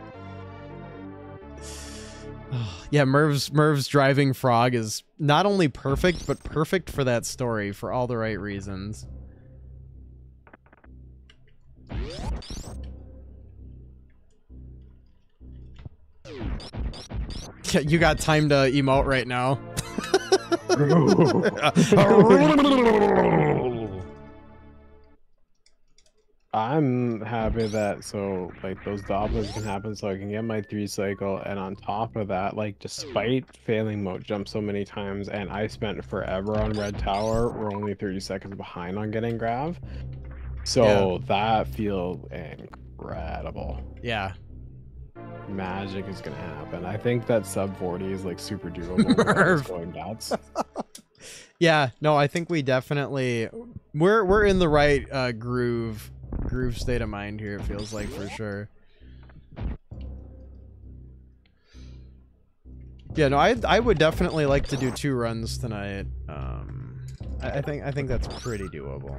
Yeah, Merv's driving frog is not only perfect, but perfect for that story for all the right reasons. You got time to emote right now. I'm happy that like those doppelers can happen so I can get my 3 cycle, and on top of that, like despite failing moat jump so many times and I spent forever on red tower, we're only 30 seconds behind on getting grav. So yeah, that feels incredible. Yeah. Magic is gonna happen. I think that sub 40 is like super doable. Going nuts. Yeah, no, I think we definitely we're in the right groove state of mind here, it feels like, for sure. Yeah, no, I would definitely like to do 2 runs tonight. I think that's pretty doable.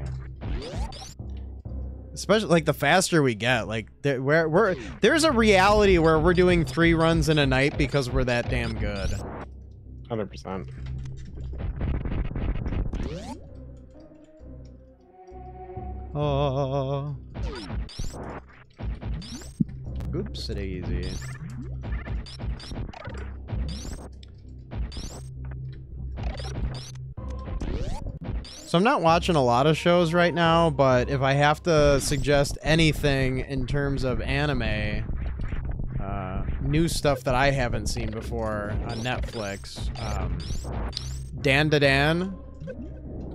Especially, like, the faster we get, like, there's a reality where we're doing 3 runs in a night because we're that damn good. 100%. Oh. Oops, easy. So I'm not watching a lot of shows right now, but if I have to suggest anything in terms of anime, new stuff that I haven't seen before on Netflix, Dan Da Dan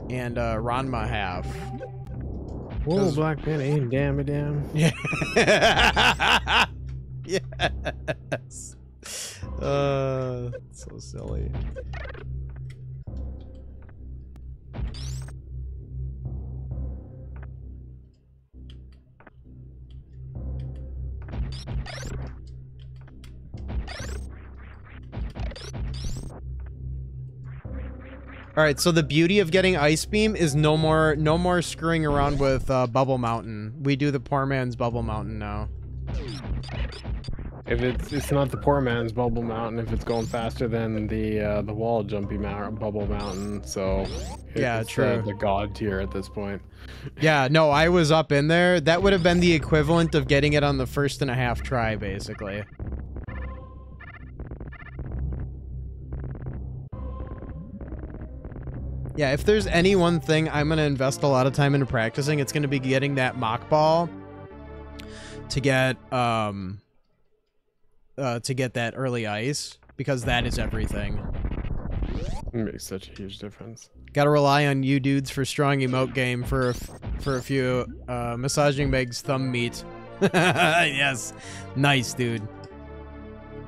and Ranma Half. Whoa, Black Panther, damn it, damn. Yeah. Yes. So silly. All right, so the beauty of getting Ice Beam is no more screwing around with Bubble Mountain. We do the poor man's Bubble Mountain now. If it's not the poor man's Bubble Mountain, if it's going faster than the wall jumpy Bubble Mountain, so yeah, true. The god tier at this point. Yeah, no, I was up in there. That would have been the equivalent of getting it on the 1.5 try, basically. Yeah, if there's any one thing I'm going to invest a lot of time into practicing, it's going to be getting that mock ball to get that early ice, because that is everything. It makes such a huge difference. Got to rely on you dudes for strong emote game for a few massaging Meg's thumb meat. Yes. Nice, dude.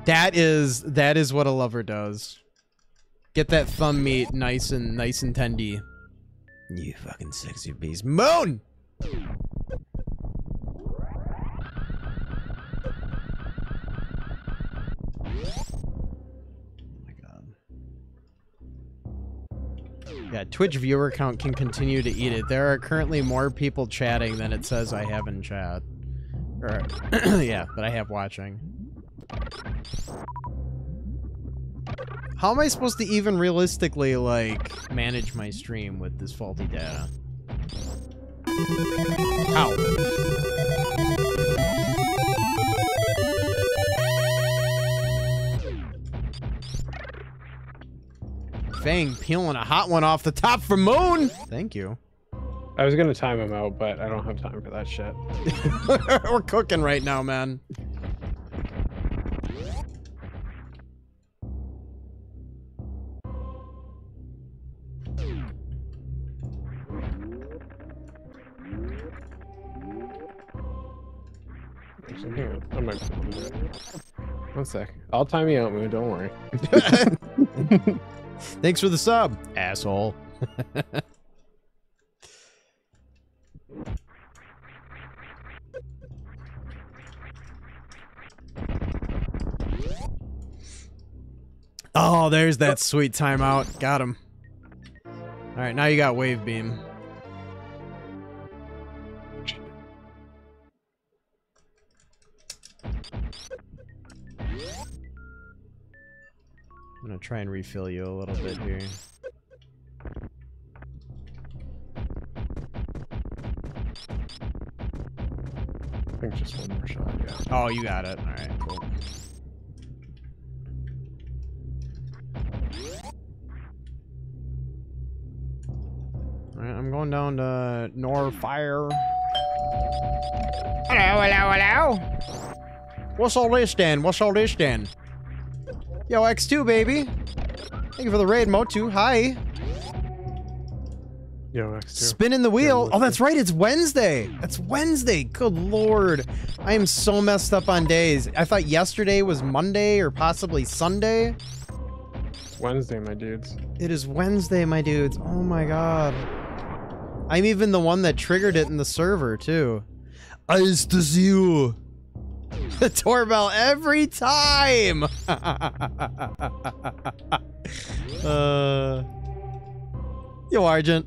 That is what a lover does. Get that thumb meat nice and tendy. You fucking sexy beast. Moon! Oh my god. Yeah, Twitch viewer count can continue to eat it. There are currently more people chatting than it says I have in chat. Or, yeah, that I have watching. How am I supposed to even realistically, like, manage my stream with this faulty data? How? Fang peeling a hot one off the top for Moon! Thank you. I was gonna time him out, but I don't have time for that shit. We're cooking right now, man. Actually, hang on. I might. One sec. I'll time you out, Moon. Don't worry. Thanks for the sub, asshole. Oh, there's that sweet timeout. Got him. All right, now you got wave beam. I'm gonna try and refill you a little bit here. I think just one more shot, yeah. Oh, you got it. All right, cool. All right, I'm going down to Norfire. Hello, hello, hello. What's all this then? What's all this then? Yo, X2, baby. Thank you for the raid, Motu. Hi. Yo, X2. Spinning the wheel. Oh, that's right. It's Wednesday. That's Wednesday. Good lord. I am so messed up on days. I thought yesterday was Monday or possibly Sunday. It's Wednesday, my dudes. It is Wednesday, my dudes. Oh my god. I'm even the one that triggered it in the server, too. Ice to you. The doorbell every time. Yo, Argent.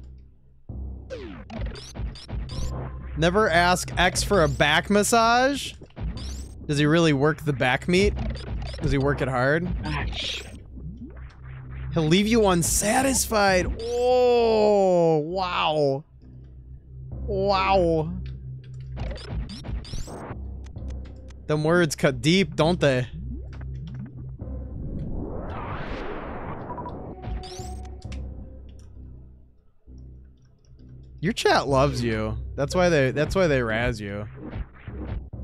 Never ask X for a back massage. Does he really work the back meat? Does he work it hard? Ah, shit. He'll leave you unsatisfied. Oh, wow. Wow. Them words cut deep, don't they? Your chat loves you. That's why they razz you.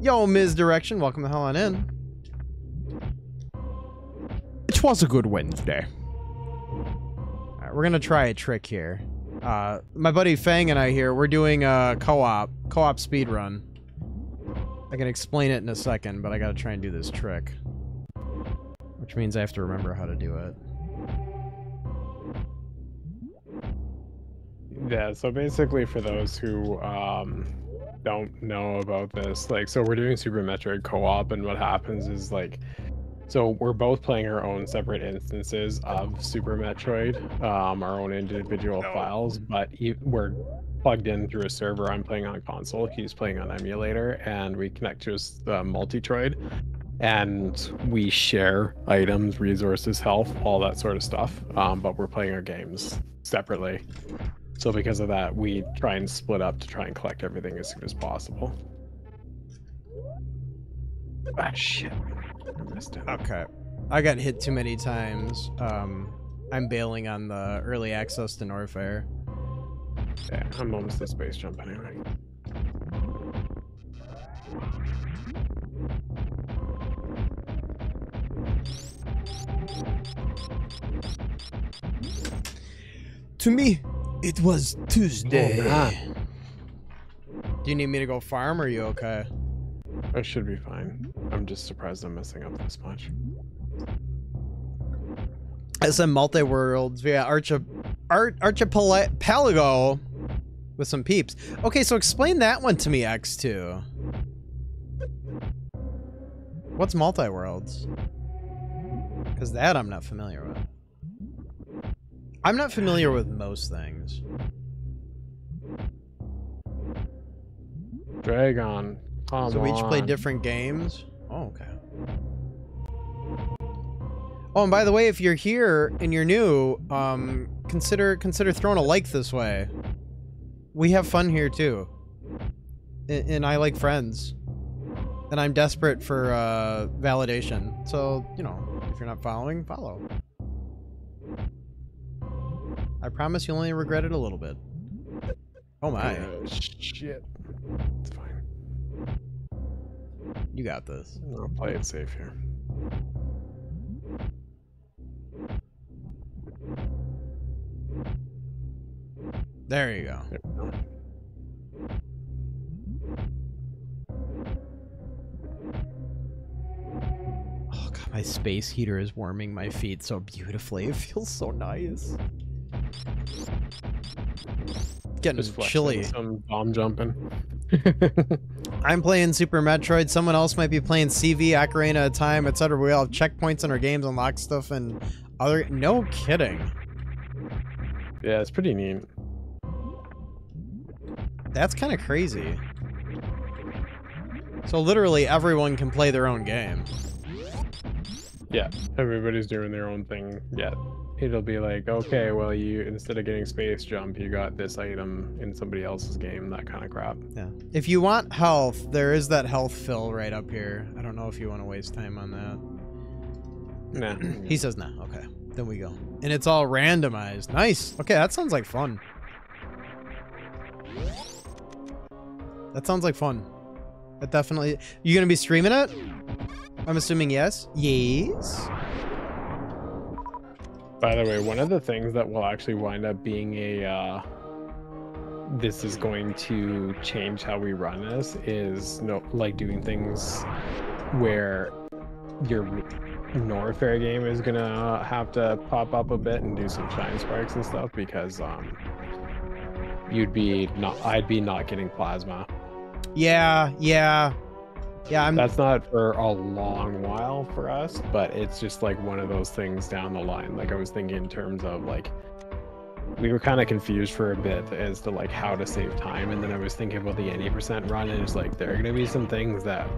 Yo, Ms. Direction, welcome the hell on in. It was a good Wednesday. Alright, we're gonna try a trick here. My buddy Fang and I here, we're doing a co-op speed run. I can explain it in a second, but I gotta try and do this trick. Which means I have to remember how to do it. Yeah, so basically for those who don't know about this, like, so we're doing Super Metroid co-op, and what happens is, like, so we're both playing our own separate instances of Super Metroid, our own individual files, but we're plugged in through a server. I'm playing on console, he's playing on emulator, and we connect to the multi-troid, and we share items, resources, health, all that sort of stuff, but we're playing our games separately. So because of that, we try and split up to try and collect everything as soon as possible. Ah, shit. I missed it. Okay. I got hit too many times. I'm bailing on the early access to Norfair. Yeah, I'm almost at space jump anyway. To me, it was Tuesday. Oh, do you need me to go farm, or are you okay? I should be fine. I'm just surprised I'm messing up this much. SM Multi-Worlds via Archipelago with some peeps. Okay, so explain that one to me, X2. What's Multi-Worlds? Because that I'm not familiar with. I'm not familiar with most things. Dragon. Come So we each play on. different games? Oh, okay. Oh, and by the way, if you're here and you're new, consider throwing a like this way. We have fun here too. And I like friends. And I'm desperate for validation. So, you know, if you're not following, follow. I promise you'll only regret it a little bit. Oh my. Shit. It's fine. You got this. I'll play it safe here. There you go. There we go. Oh god, my space heater is warming my feet so beautifully. It feels so nice. Getting Just flexing chilly. some bomb jumping. I'm playing Super Metroid. Someone else might be playing CV, Ocarina of Time, etc. We all have checkpoints in our games, unlock stuff, and other. No kidding. Yeah, it's pretty neat. That's kind of crazy. So literally everyone can play their own game. Yeah, everybody's doing their own thing. Yeah, it'll be like, okay, well, you instead of getting space jump, you got this item in somebody else's game, that kind of crap. Yeah. If you want health, there is that health fill right up here. I don't know if you want to waste time on that. Nah. He says no. Okay, then we go. And it's all randomized. Nice. Okay, that sounds like fun. That sounds like fun. That definitely. You gonna be streaming it? I'm assuming yes. Yes. By the way, one of the things that will actually wind up being a this is going to change how we run this is like doing things where your Norfair game is gonna have to pop up a bit and do some shine sparks and stuff because I'd be not getting plasma. Yeah. That's not for a long while for us, but it's just like one of those things down the line. Like I was thinking in terms of like we were kind of confused for a bit as to like how to save time, and then I was thinking about the 80% run, and it's like there are gonna be some things that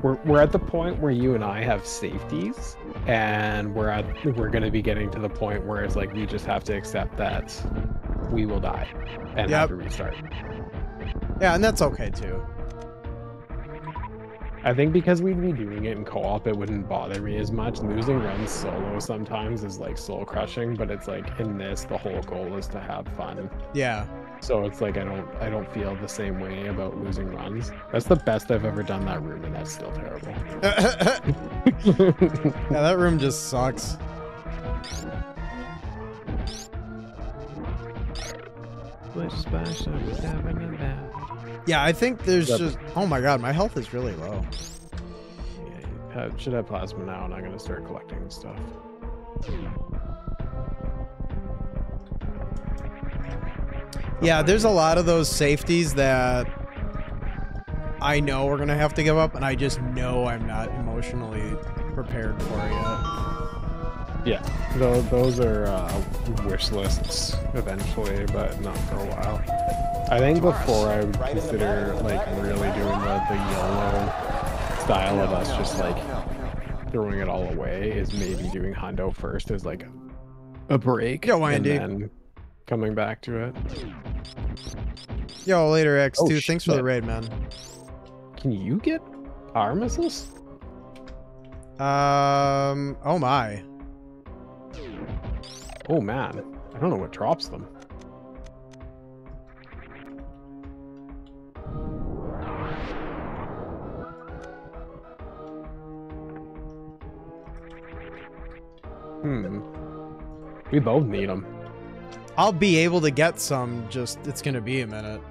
we're at the point where you and I have safeties, and we're gonna be getting to the point where it's like we just have to accept that we will die and have to restart. Yeah, and that's okay too. I think because we'd be doing it in co-op, it wouldn't bother me as much. Losing runs solo sometimes is like soul crushing, but it's like in this, the whole goal is to have fun. Yeah. So it's like I don't feel the same way about losing runs. That's the best I've ever done that room, and that's still terrible. Yeah, that room just sucks. Yeah, I think there's just... Oh my god, my health is really low. Yeah, you should have plasma now, and I'm gonna start collecting stuff. Yeah, there's a lot of those safeties that I know we're gonna have to give up, and I just know I'm not emotionally prepared for yet. Yeah, those are wish lists eventually, but not for a while. I think before I would consider like really doing the YOLO style of us just like throwing it all away is maybe doing Hundo first as like a break. Yo, and Andy. then coming back to it. Yo, later, X2. Oh, Thanks for the shit. raid, man. Can you get power missiles? Oh my. Oh man, I don't know what drops them. We both need them. I'll be able to get some, just it's gonna be a minute.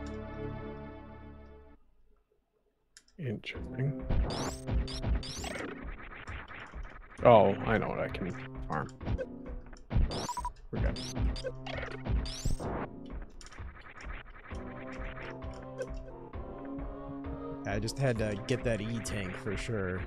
Interesting. Oh, I know what I can farm. We're good. I just had to get that E-tank for sure.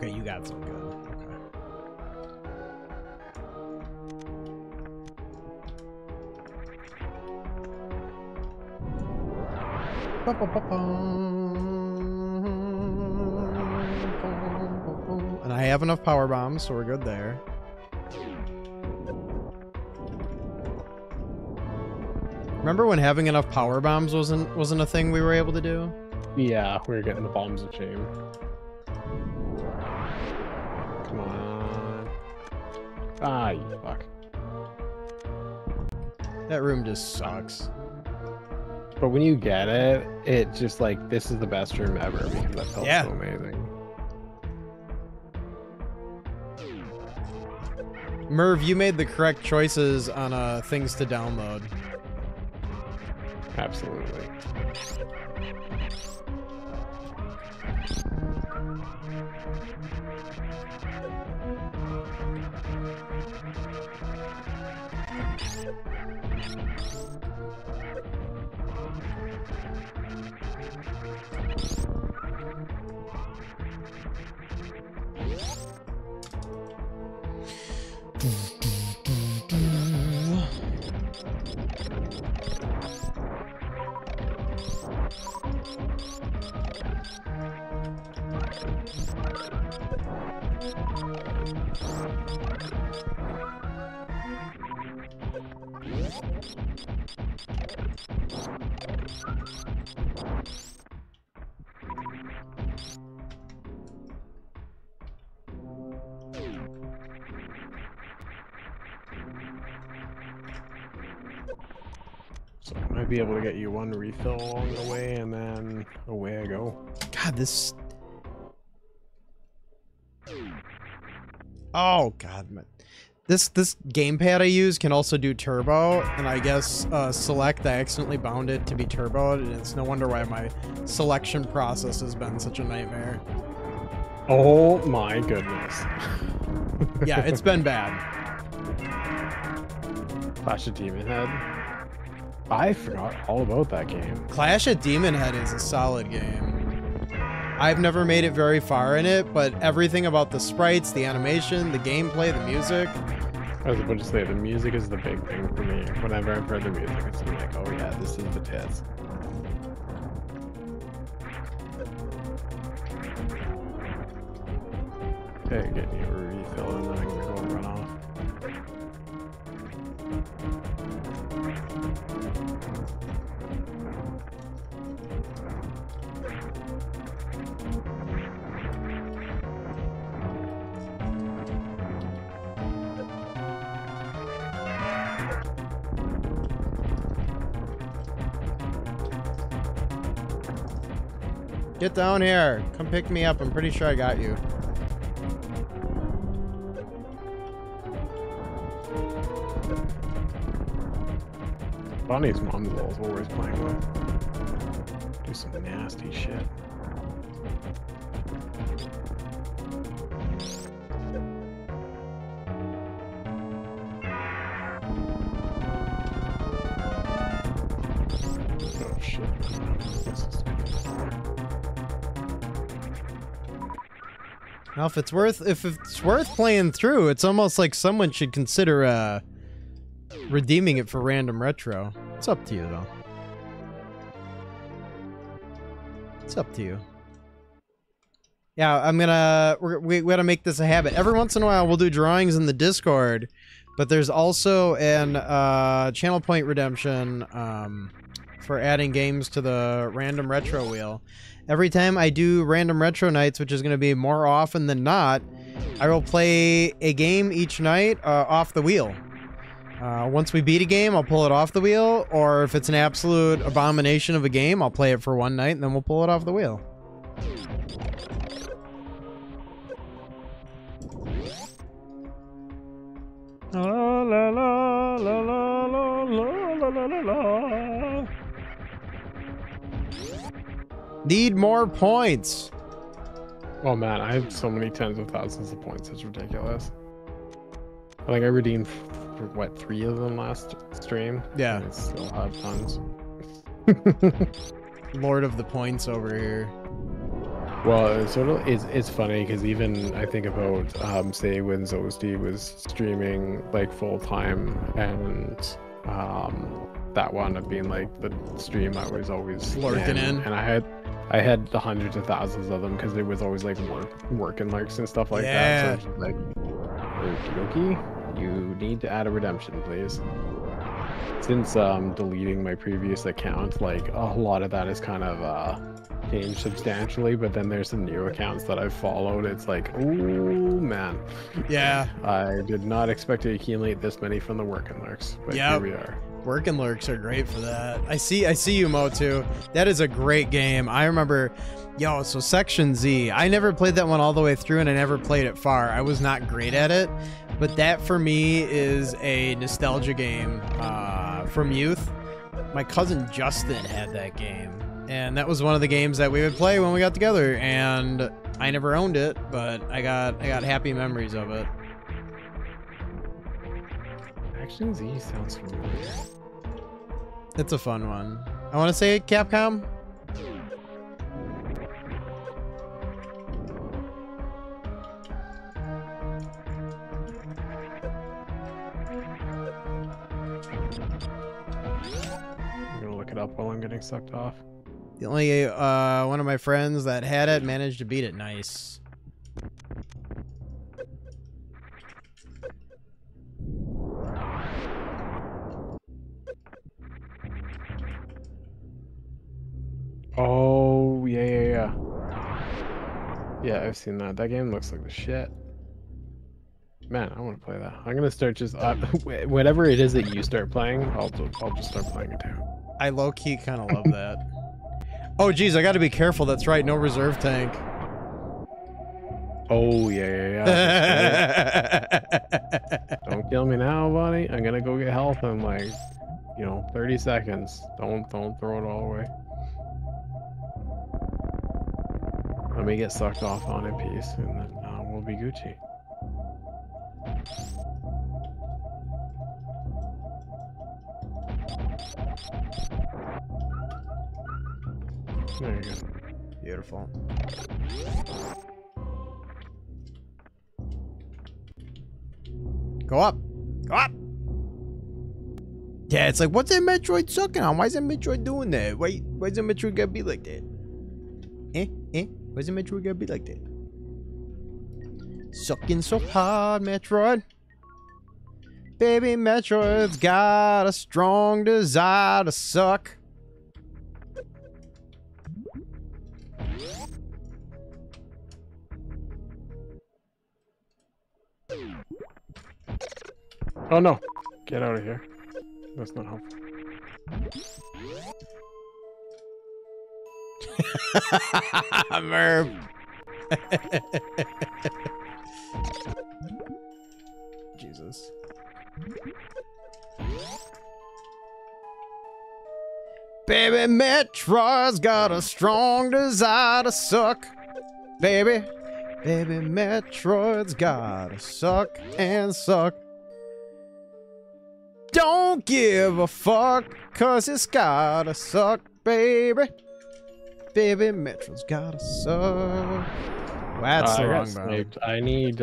Okay, you got some good. And I have enough power bombs, so we're good there. Remember when having enough power bombs wasn't a thing we were able to do? Yeah, we were getting the bombs of shame. Come on. Ah, you fuck. That room just sucks. But when you get it, it's just like, this is the best room ever because that felt so amazing. Merv, you made the correct choices on things to download. Absolutely. So I might be able to get you one refill along the way, and then away I go. God, this... Oh, God. This gamepad I use can also do turbo, and I guess select, I accidentally bound it to be turboed, and it's no wonder why my selection process has been such a nightmare. Oh my goodness. Yeah, it's been bad. Clash of Demon Head. I forgot all about that game. Clash of Demon Head is a solid game. I've never made it very far in it, but everything about the sprites, the animation, the gameplay, the music. I was about to say, the music is the big thing for me. Whenever I've heard the music, it's like, oh yeah, this is the tits. Okay, getting you a refill and then I'm gonna go and run off. Get down here. Come pick me up. I'm pretty sure I got you. Bonnie's mom's always playing with. Do some nasty shit. Oh shit. Now, if it's worth playing through, it's almost like someone should consider redeeming it for random retro. It's up to you, though. It's up to you. Yeah, we gotta make this a habit. Every once in a while, we'll do drawings in the Discord, but there's also an channel point redemption for adding games to the random retro wheel. Every time I do random retro nights, which is going to be more often than not, I will play a game each night off the wheel. Once we beat a game, I'll pull it off the wheel, or if it's an absolute abomination of a game, I'll play it for one night and then we'll pull it off the wheel. La la la la la la la la la. Need more points. Oh man, I have so many tens of thousands of points. It's ridiculous. I think I redeemed for what, 3 of them last stream? Yeah. And I still have tons. Lord of the points over here. Well, it's funny because even I think about say when Zosty was streaming like full time, and that wound up being like the stream I was always Lurking in. and I had the hundreds of thousands of them because it was always like working lurks and stuff like that. So Yeah. I was just like, okie dokie, you need to add a redemption, please. Since deleting my previous account, like a lot of that is kind of changed substantially, but then there's some new accounts that I've followed. It's like, oh man, Yeah. I did not expect to accumulate this many from the working lurks, but Yep. here we are. Working lurks are great for that. I see you, Mo, too. That is a great game. I remember, so Section Z. I never played that one all the way through, and I never played it far. I was not great at it, but that for me is a nostalgia game from youth. My cousin Justin had that game, and that was one of the games that we would play when we got together. And I never owned it, but I got happy memories of it. Action Z sounds familiar. It's a fun one. I want to say Capcom. I'm gonna look it up while I'm getting sucked off. The only one of my friends that had it managed to beat it nice. Oh yeah. Yeah, I've seen that. That game looks like the shit. Man, I want to play that. I'm gonna start just whatever it is that you start playing, I'll just start playing it too. I low-key kind of love that. Oh, geez, I got to be careful. That's right, no reserve tank. Oh yeah. Don't kill me now, buddy. I'm gonna go get health in like, 30 seconds. Don't throw it all away. Let me get sucked off on in peace, and then we'll be Gucci. There you go. Beautiful. Go up. Go up. Yeah, it's like, what's that Metroid sucking on? Why is that Metroid doing that? Why is that Metroid gotta be like that? Why is that Metroid gotta be like that? Sucking so hard, Metroid. Baby, Metroid's got a strong desire to suck. Oh no! Get out of here. That's not helpful. Merv. Jesus. Baby, Metroid's got a strong desire to suck. Baby, Metroid's gotta suck and suck. Don't give a fuck, cause it's gotta suck, baby. Baby, Metroid's gotta suck. Well, that's the wrong button. I need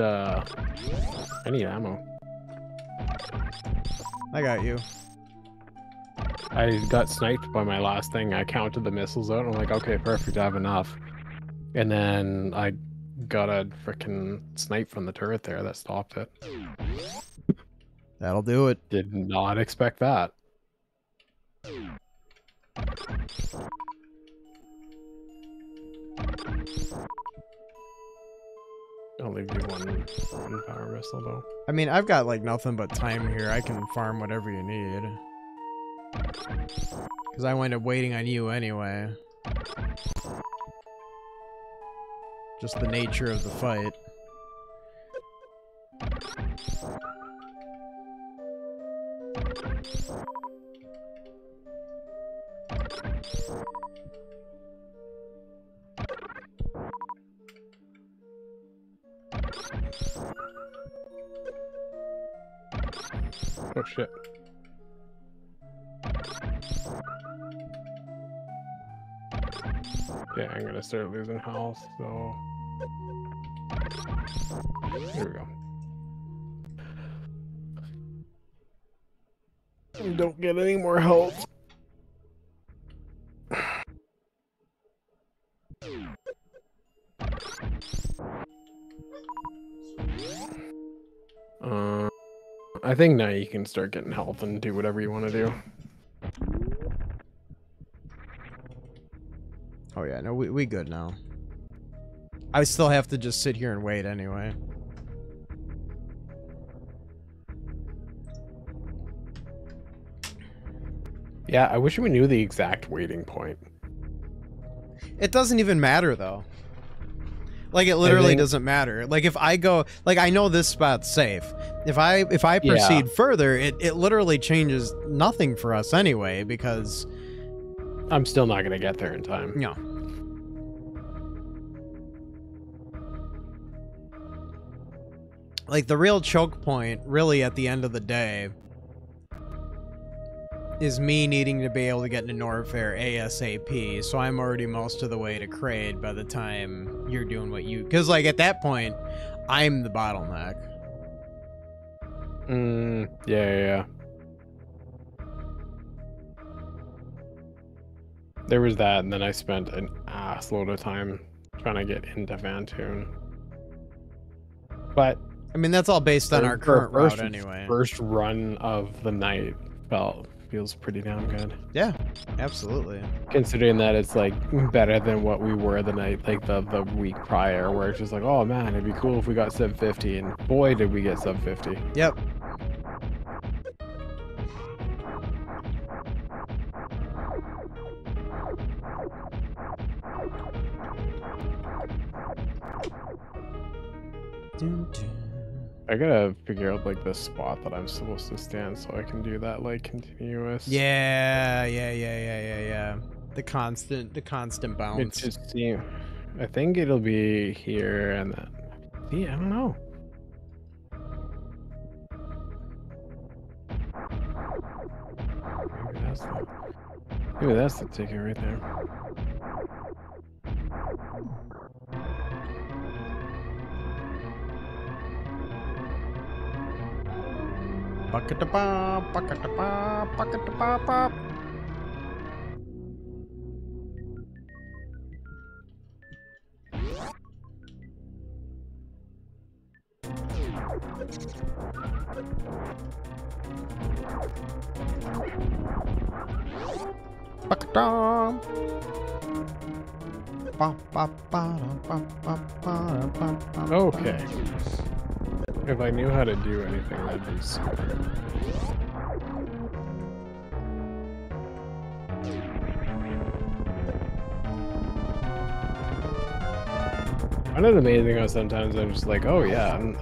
ammo. I got you. I got sniped by my last thing. I counted the missiles out, and I'm like, okay, perfect, I have enough. And then I got a freaking snipe from the turret there that stopped it. That'll do it. Did not expect that. I'll leave you one power missile though. I mean, I've got like nothing but time here. I can farm whatever you need. Because I wind up waiting on you anyway. Just the nature of the fight. Oh shit. Yeah, I'm gonna start losing health, so here we go. Don't get any more health. I think now you can start getting health and do whatever you want to do. Oh yeah, no, we good now. I still have to just sit here and wait anyway. Yeah, I wish we knew the exact waiting point. It doesn't even matter though. Like it literally doesn't matter. Like if I go, like I know this spot's safe. If I proceed further, it literally changes nothing for us anyway because I'm still not gonna get there in time. No. Like the real choke point, really at the end of the day, is me needing to be able to get into Norfair ASAP, so I'm already most of the way to Kraid by the time you're doing what you... Because, like, at that point, I'm the bottleneck. Yeah. There was that, and then I spent an ass load of time trying to get into Vantoon. But... I mean, that's all based on our current route anyway. First run of the night feels pretty damn good. Yeah, absolutely. Considering that it's like better than what we were the night, like the week prior, where it's just like, oh man, it'd be cool if we got sub 50, and boy did we get sub 50. Yep. I gotta figure out like the spot that I'm supposed to stand so I can do that like continuous. Yeah. The constant bounce. It just seems, I think it'll be here and then. See, I don't know. Maybe that's the ticket right there. Bucket-a-bop, bucket-a-bop, bucket-a-bop-bop. Bucket-a-bop. Okay. If I knew how to do anything, that'd be super. I find it amazing how sometimes I'm just like, oh yeah, I'm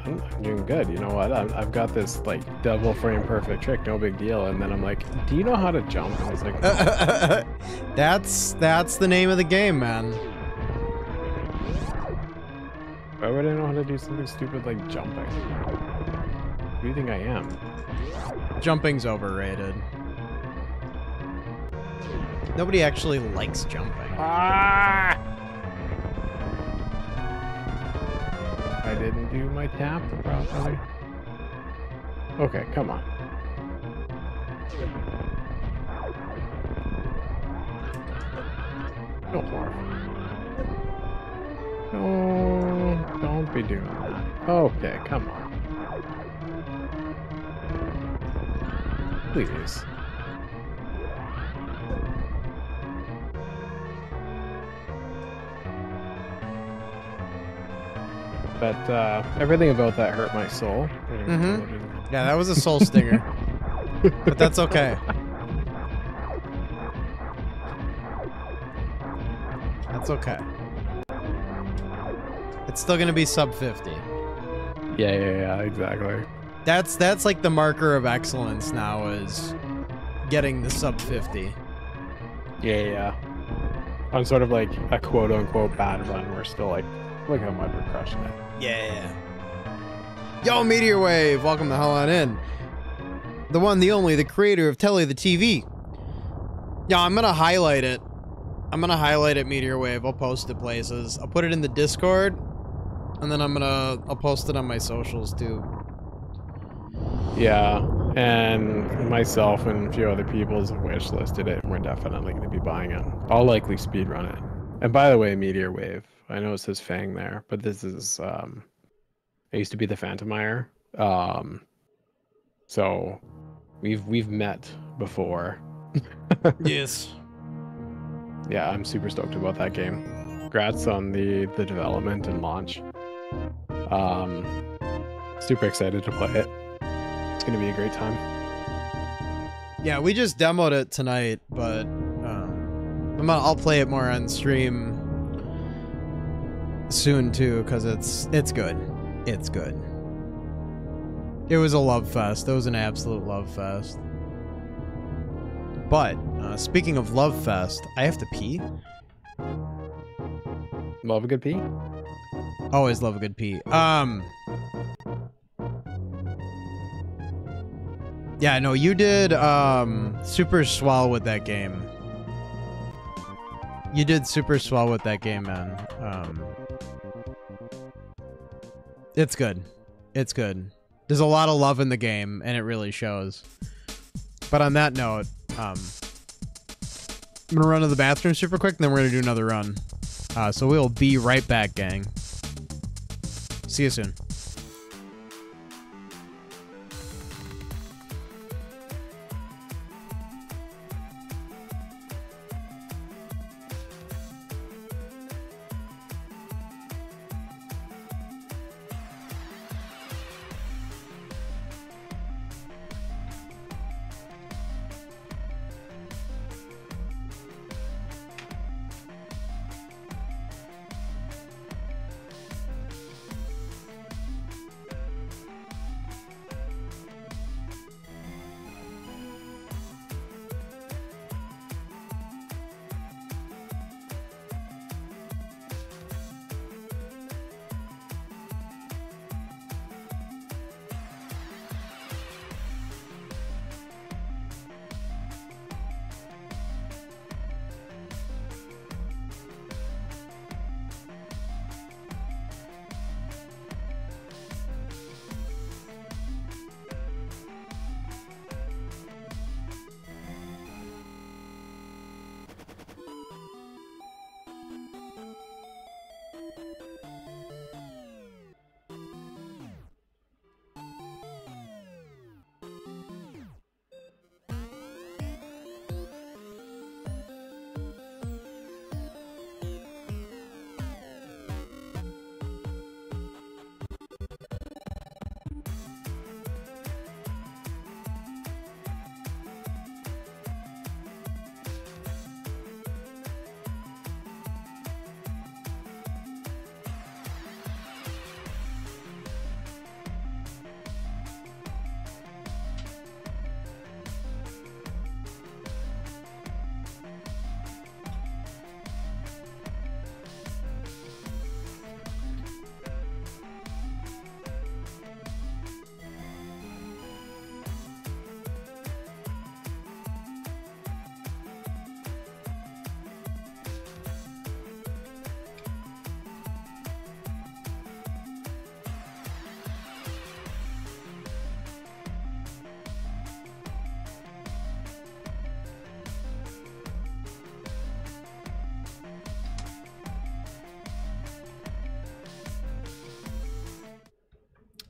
doing good. You know what? I've got this like double frame perfect trick, no big deal. And then I'm like, do you know how to jump? And I was like, no. That's the name of the game, man. Why would I know how to do something stupid like jumping? Who do you think I am? Jumping's overrated. Nobody actually likes jumping. Ah! I didn't do my tap properly. Okay, come on. No more. No, don't be doing that. Okay, come on. Please. But everything about that hurt my soul. Mm-hmm. Yeah, that was a soul stinger. But that's okay. That's okay. It's still gonna be sub 50. Yeah, exactly. That's like the marker of excellence now, is getting the sub 50. Yeah. On sort of like a quote unquote bad run, we're still like, look how much we're crushing it. Yeah. Yo, Meteor Wave, welcome the hell on in. The one, the only, the creator of Telly the TV. Yeah, I'm gonna highlight it I'm gonna highlight it Meteor Wave. I'll post it places. I'll put it in the Discord, and then I'll post it on my socials too. Yeah, and myself and a few other people have wish listed it, and we're definitely going to be buying it. I'll likely speedrun it. And by the way, Meteor Wave, I know it says Fang there, but this is I used to be the Phantomire. So we've met before. Yes. Yeah, I'm super stoked about that game. Congrats on the development and launch. Super excited to play it. It's gonna be a great time. Yeah, we just demoed it tonight, but I'll play it more on stream soon too, because it's good. It's good. It was a love fest. It was an absolute love fest. But speaking of love fest, I have to pee. Love a good pee? Always love a good pee. Yeah, no, you did super swell with that game. You did super swell with that game, man. It's good. It's good. There's a lot of love in the game, and it really shows. But on that note, I'm gonna run to the bathroom super quick, and then we're gonna do another run. So we'll be right back, gang. See you soon.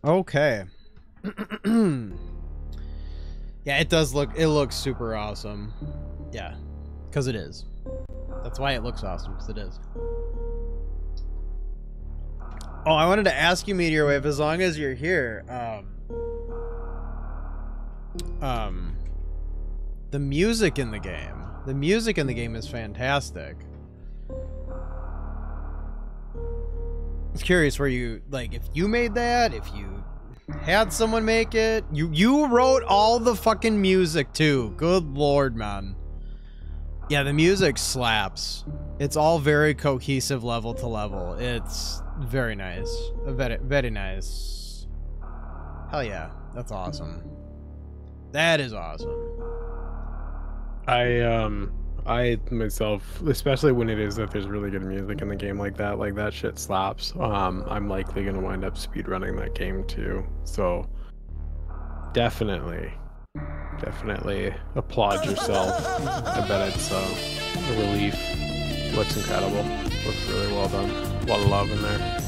Okay. Yeah, it does look, it looks super awesome. Yeah, because it is. That's why it looks awesome, because it is. Oh, I wanted to ask you, Meteor Wave, as long as you're here, the music in the game. The music in the game is fantastic. I was curious where you, like, if you made that, if you had someone make it. You wrote all the fucking music too. Good lord, man. Yeah, the music slaps. It's all very cohesive level to level. It's very nice. Very, very nice. Hell yeah. That's awesome. That is awesome. I I myself, especially when it is that there's really good music in the game like that shit slaps. I'm likely gonna wind up speedrunning that game too. So definitely, definitely applaud yourself. I bet it's a relief. Looks incredible. Looks really well done. A lot of love in there.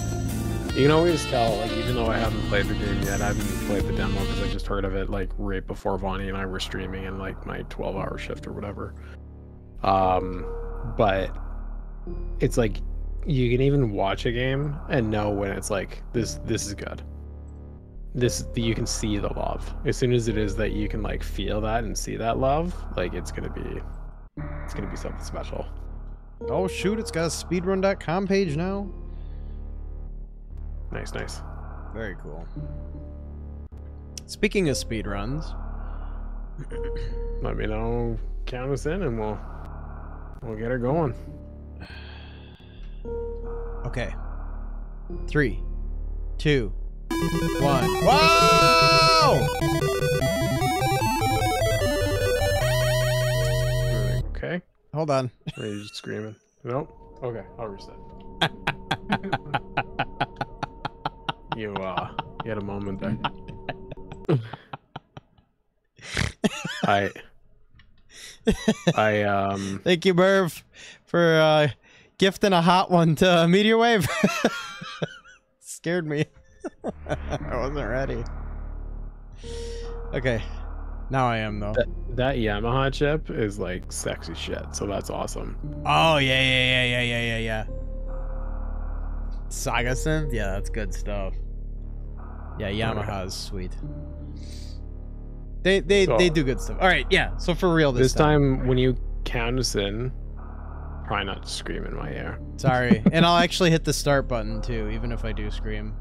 You can always tell, like, even though I haven't played the game yet, I haven't played the demo because I just heard of it like right before Vonnie and I were streaming in like my 12-hour shift or whatever. But it's like you can even watch a game and know when it's like this is good. You can see the love. As soon as it is that you can like feel that and see that love, like it's gonna be something special. Oh shoot, it's got a speedrun.com page now. Nice, nice. Very cool. Speaking of speedruns, Let me know, count us in and we'll get her going. okay. 3, 2, 1. Whoa! Okay. Hold on. Are you just screaming? Nope. Okay, I'll reset. You had a moment there. I Thank you, Merv, for gifting a hot one to Meteor Wave. Scared me. I wasn't ready. Okay. Now I am, though. that Yamaha chip is like sexy shit, so that's awesome. Oh, yeah. Saga synth? Yeah, that's good stuff. Yeah, Yamaha is sweet. They do good stuff. All right, yeah. So for real This time when you count us in, try not to scream in my ear. Sorry. And I'll actually hit the start button too, even if I do scream.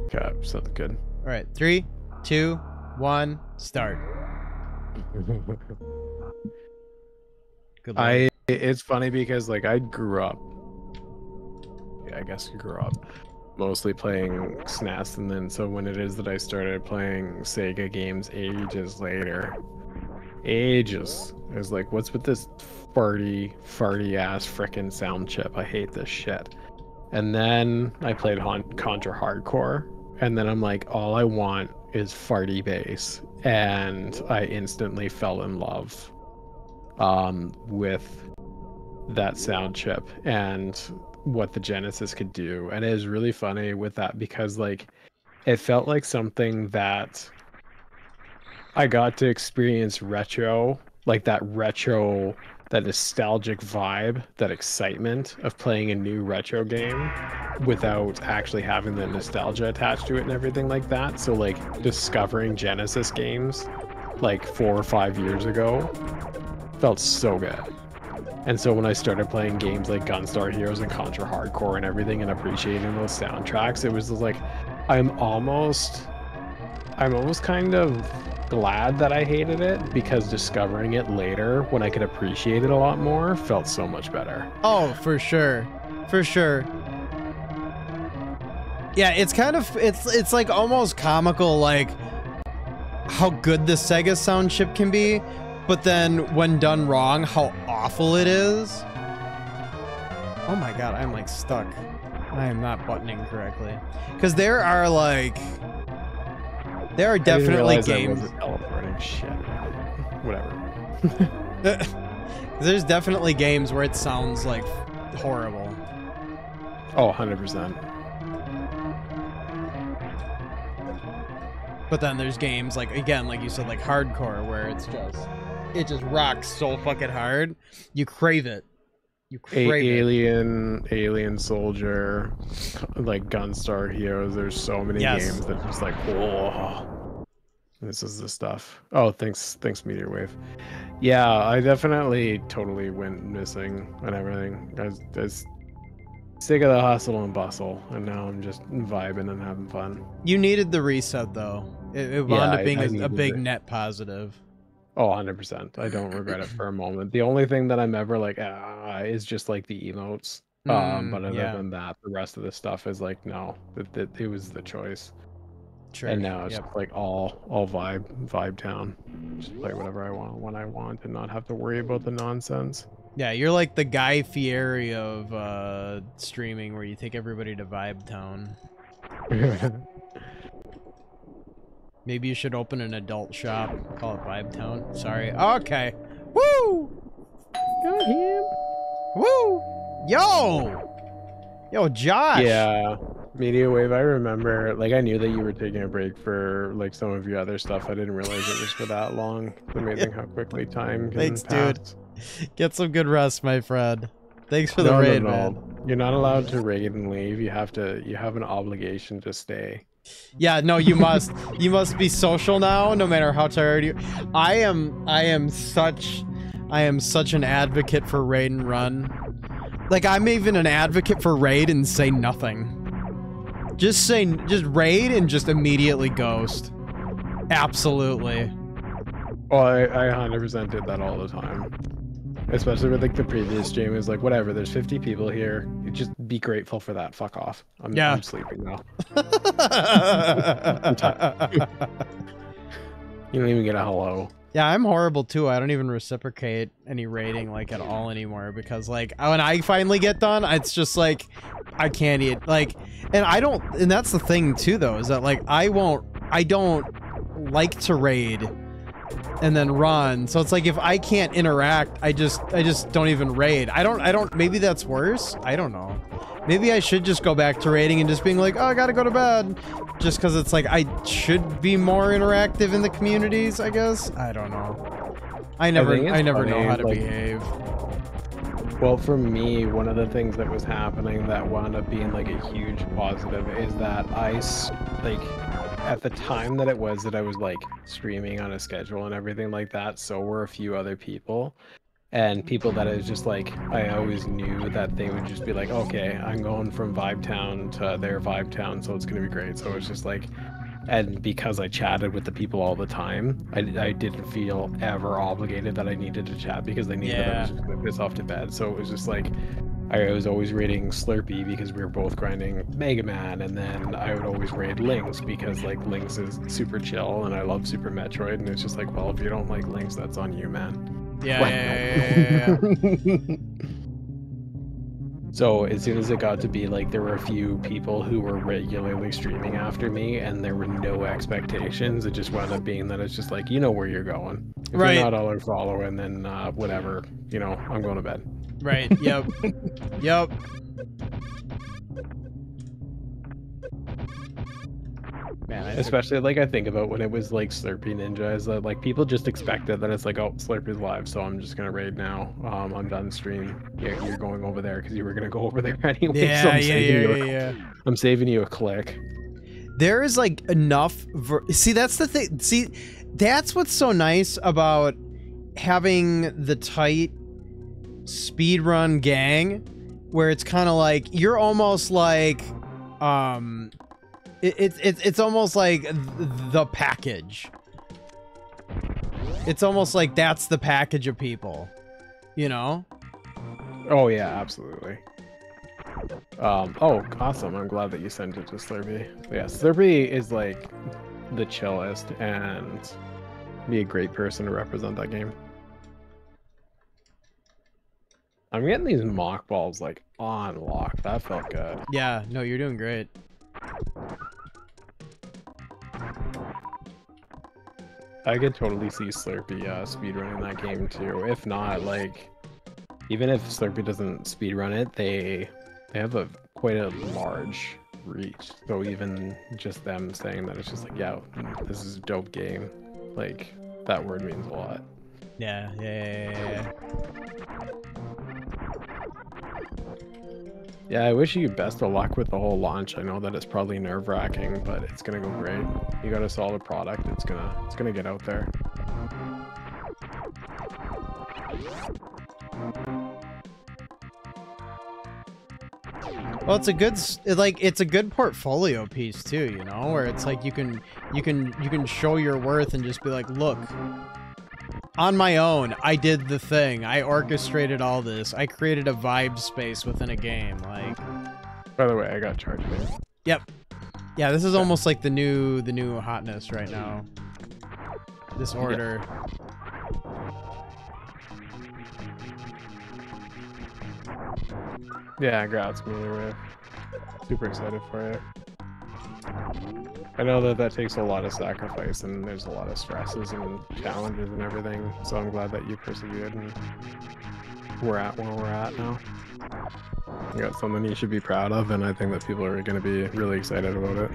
Okay, sounds good. All right, 3, 2, 1, start. Good luck. It's funny because like I grew up. Yeah, I guess I grew up mostly playing SNES, and then so when it is that I started playing Sega games ages later, it was like, what's with this farty ass frickin' sound chip? I hate this shit. And then I played Contra Hardcore, and then I'm like, all I want is farty bass, and I instantly fell in love with that sound chip and what the Genesis could do. And it is really funny with that because like it felt like something that I got to experience retro, like that nostalgic vibe, that excitement of playing a new retro game without actually having the nostalgia attached to it and everything like that. So like discovering Genesis games like 4 or 5 years ago felt so good. And so when I started playing games like Gunstar Heroes and Contra Hardcore and everything and appreciating those soundtracks, it was just like I'm almost kind of glad that I hated it, because discovering it later when I could appreciate it a lot more felt so much better. Oh, for sure. For sure. Yeah, it's kind of it's like almost comical, like how good the Sega sound chip can be, but then when done wrong, how awful it is. Oh my god, I'm like stuck. I am not buttoning correctly. Because there are definitely games. Teleporting shit. Whatever. There's definitely games where it sounds like horrible. Oh, 100%. But then there's games like, again, like you said, like hardcore, where it just rocks so fucking hard. You crave it. You crave it. Alien Soldier, like Gunstar Heroes. There's so many games that just like, whoa, this is the stuff. Oh, thanks Meteor Wave. Yeah, I definitely totally went missing and everything. I was sick of the hustle and bustle, and now I'm just vibing and having fun. You needed the reset though. It wound up being a big net positive. Oh, 100%. I don't regret it for a moment. The only thing that I'm ever like, is just like the emotes. But other than that, the rest of the stuff is like, no, it was the choice. True. And now it's just like all vibe down. Just play whatever I want when I want and not have to worry about the nonsense. Yeah, you're like the Guy Fieri of streaming, where you take everybody to Vibe Town. Maybe you should open an adult shop, call it Vibe Town. Sorry. Okay. Woo! Got him. Woo! Yo! Yo, Josh! Yeah. Media Wave, I remember, like, I knew that you were taking a break for, like, some of your other stuff. I didn't realize it was for that long. It's amazing how quickly time can Thanks, pass. dude. Get some good rest, my friend. Thanks for the raid, man. You're not allowed to raid and leave. You have an obligation to stay. Yeah, no, you must. You must be social now, no matter how tired you. I am such an advocate for raid and run. Like, I'm even an advocate for raid and say nothing. Just raid and just immediately ghost. Absolutely. Oh, I 100% did that all the time. Especially with, like, the previous stream. Is like, whatever, there's 50 people here. You just be grateful for that. Fuck off. I'm sleeping now. I'm tired. You don't even get a hello. Yeah, I'm horrible too. I don't even reciprocate any rating, like, at all anymore, because, like, when I finally get done, it's just like I can't eat, like, and that's the thing too, though, is that, like, I don't like to raid and then run. So it's like, if I can't interact, I just don't even raid. I don't maybe that's worse. I don't know. Maybe I should just go back to raiding and just being like, oh, I gotta go to bed. Just because it's like, I should be more interactive in the communities, I guess. I don't know. I never know how to behave. Well, for me, one of the things that was happening that wound up being, like, a huge positive is that at the time that it was that I was, like, streaming on a schedule and everything like that, so were a few other people. And people that is just like, I always knew that they would just be like, okay, I'm going from Vibe Town to their Vibe Town, so it's going to be great. So it's just like, and because I chatted with the people all the time, I didn't feel ever obligated that I needed to chat because they knew that I was just going to piss off to bed. So it was just like, I was always raiding Slurpee because we were both grinding Mega Man, and then I would always raid Lynx because, like, Lynx is super chill and I love Super Metroid, and it's just like, well, if you don't like Lynx, that's on you, man. Yeah. So as soon as it got to be like, there were a few people who were regularly streaming after me and there were no expectations, it just wound up being that it's just like, you know where you're going. If right. You're not all or following, then whatever, you know, I'm going to bed. Right. Yep. Yep. Man, especially, like, I think about when it was like Slurpee Ninja, is that, like, people just expected that it's like, oh, Slurpee's live, so I'm just gonna raid now. I'm done stream. Yeah, you're going over there because you were gonna go over there anyway. Yeah, so I'm saving you a click. There is, like, enough. See, that's the thing. See, that's what's so nice about having the tight speedrun gang, where it's kind of like you're almost like, it's almost like the package. It's almost like that's the package of people, you know? Oh yeah, absolutely. Oh, awesome. I'm glad that you sent it to Slurpee. But yeah, Slurpee is, like, the chillest and be a great person to represent that game. I'm getting these mock balls, like, on lock. That felt good. Yeah, no, you're doing great. I could totally see Slurpee speedrunning that game too. If not, like, even if Slurpee doesn't speedrun it, they have quite a large reach. So even just them saying that, it's just like, yeah, this is a dope game. Like, that word means a lot. Yeah. Yeah, I wish you best of luck with the whole launch. I know that it's probably nerve-wracking, but it's gonna go great. You got a solid product. It's gonna get out there. Well, it's a good portfolio piece too, you know, where it's like you can show your worth and just be like, look, on my own, I did the thing. I orchestrated all this. I created a vibe space within a game. Like, by the way, I got charged. Yep. Yeah, this is almost like the new hotness right now. This order. Yeah, congrats, Meteor. Super excited for you. I know that that takes a lot of sacrifice and there's a lot of stresses and challenges and everything, so I'm glad that you persevered and we're at where we're at now. You got something you should be proud of, and I think that people are going to be really excited about it.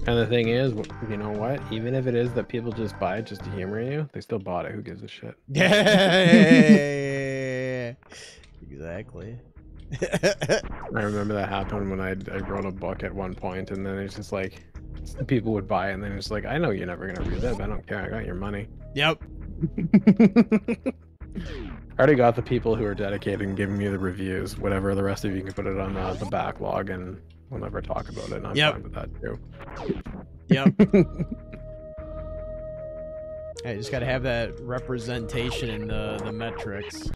And the thing is, you know what? Even if it is that people just buy it just to humor you, they still bought it. Who gives a shit? Yeah, exactly. I remember that happened when I wrote a book at one point, and then it's just like people would buy it, and then it's like, I know you're never gonna read it. I don't care. I got your money. Yep. I already got the people who are dedicated and giving me the reviews. Whatever, the rest of you can put it on the backlog, and we'll never talk about it. And I'm fine with that too. Yep. Hey, just gotta have that representation in the metrics.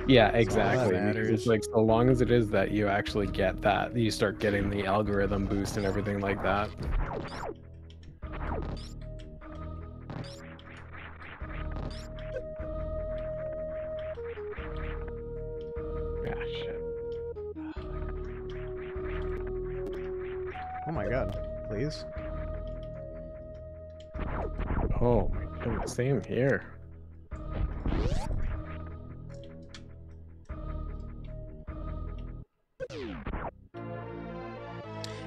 Yeah, exactly. Matters. It's like, so long as it is that you actually get that, you start getting the algorithm boost and everything like that. Yeah, shit. Oh my god, please. Oh my goodness, same here.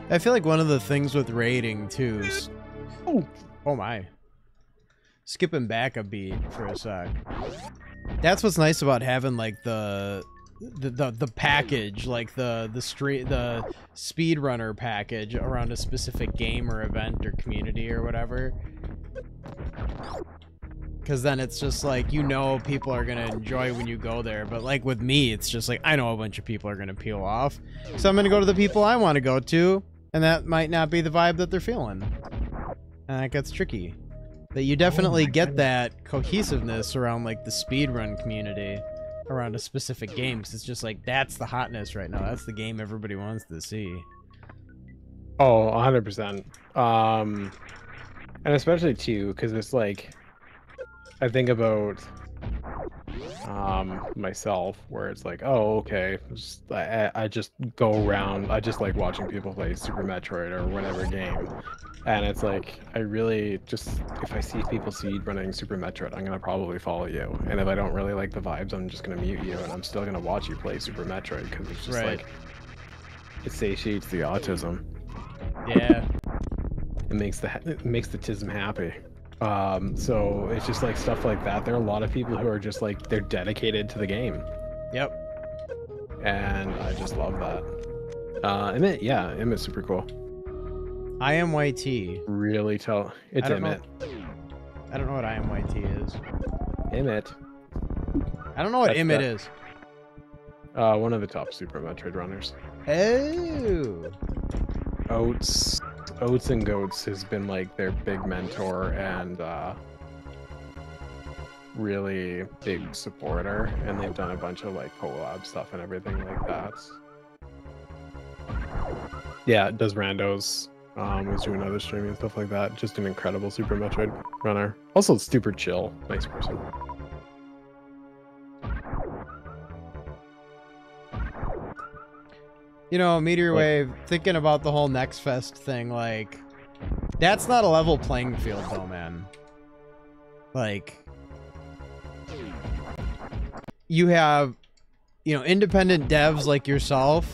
I feel like one of the things with rating too is... Oh my. Skipping back a beat for a sec. That's what's nice about having like the package, like the speedrunner package around a specific game or event or community or whatever. Because then it's just like, you know, people are gonna enjoy when you go there. But like with me, it's just like, I know a bunch of people are gonna peel off, so I'm gonna go to the people I want to go to, and that might not be the vibe that they're feeling, and that gets tricky. But you definitely get that cohesiveness around like the speedrun community around a specific game, because it's just like, that's the hotness right now. That's the game everybody wants to see. Oh, 100%. And especially too, because it's like, I think about myself, where it's like, oh, okay, I just go around, I just like watching people play Super Metroid or whatever game, and it's like, I really just, if I see people speedrunning Super Metroid, I'm gonna probably follow you, and if I don't really like the vibes, I'm just gonna mute you, and I'm still gonna watch you play Super Metroid, because it's just like, it satiates the autism. Yeah. It makes the tism happy. So it's just like stuff like that. There are a lot of people who are just like, they're dedicated to the game. Yep. And I just love that. Emmett, yeah, Emmett's super cool. IMYT. Really tell, it's Emmett. I don't know what IMYT is. Emmett. I don't know what Emmett is. One of the top Super Metroid runners. Oh. Oats and Goats has been like their big mentor and really big supporter, and they've done a bunch of like collab stuff and everything like that. Yeah, it does randos. Was doing other streaming and stuff like that. Just an incredible Super Metroid runner. Also super chill, nice person. You know, Meteor Wave, thinking about the whole Next Fest thing, like, that's not a level playing field, though, man. Like, you have, you know, independent devs like yourself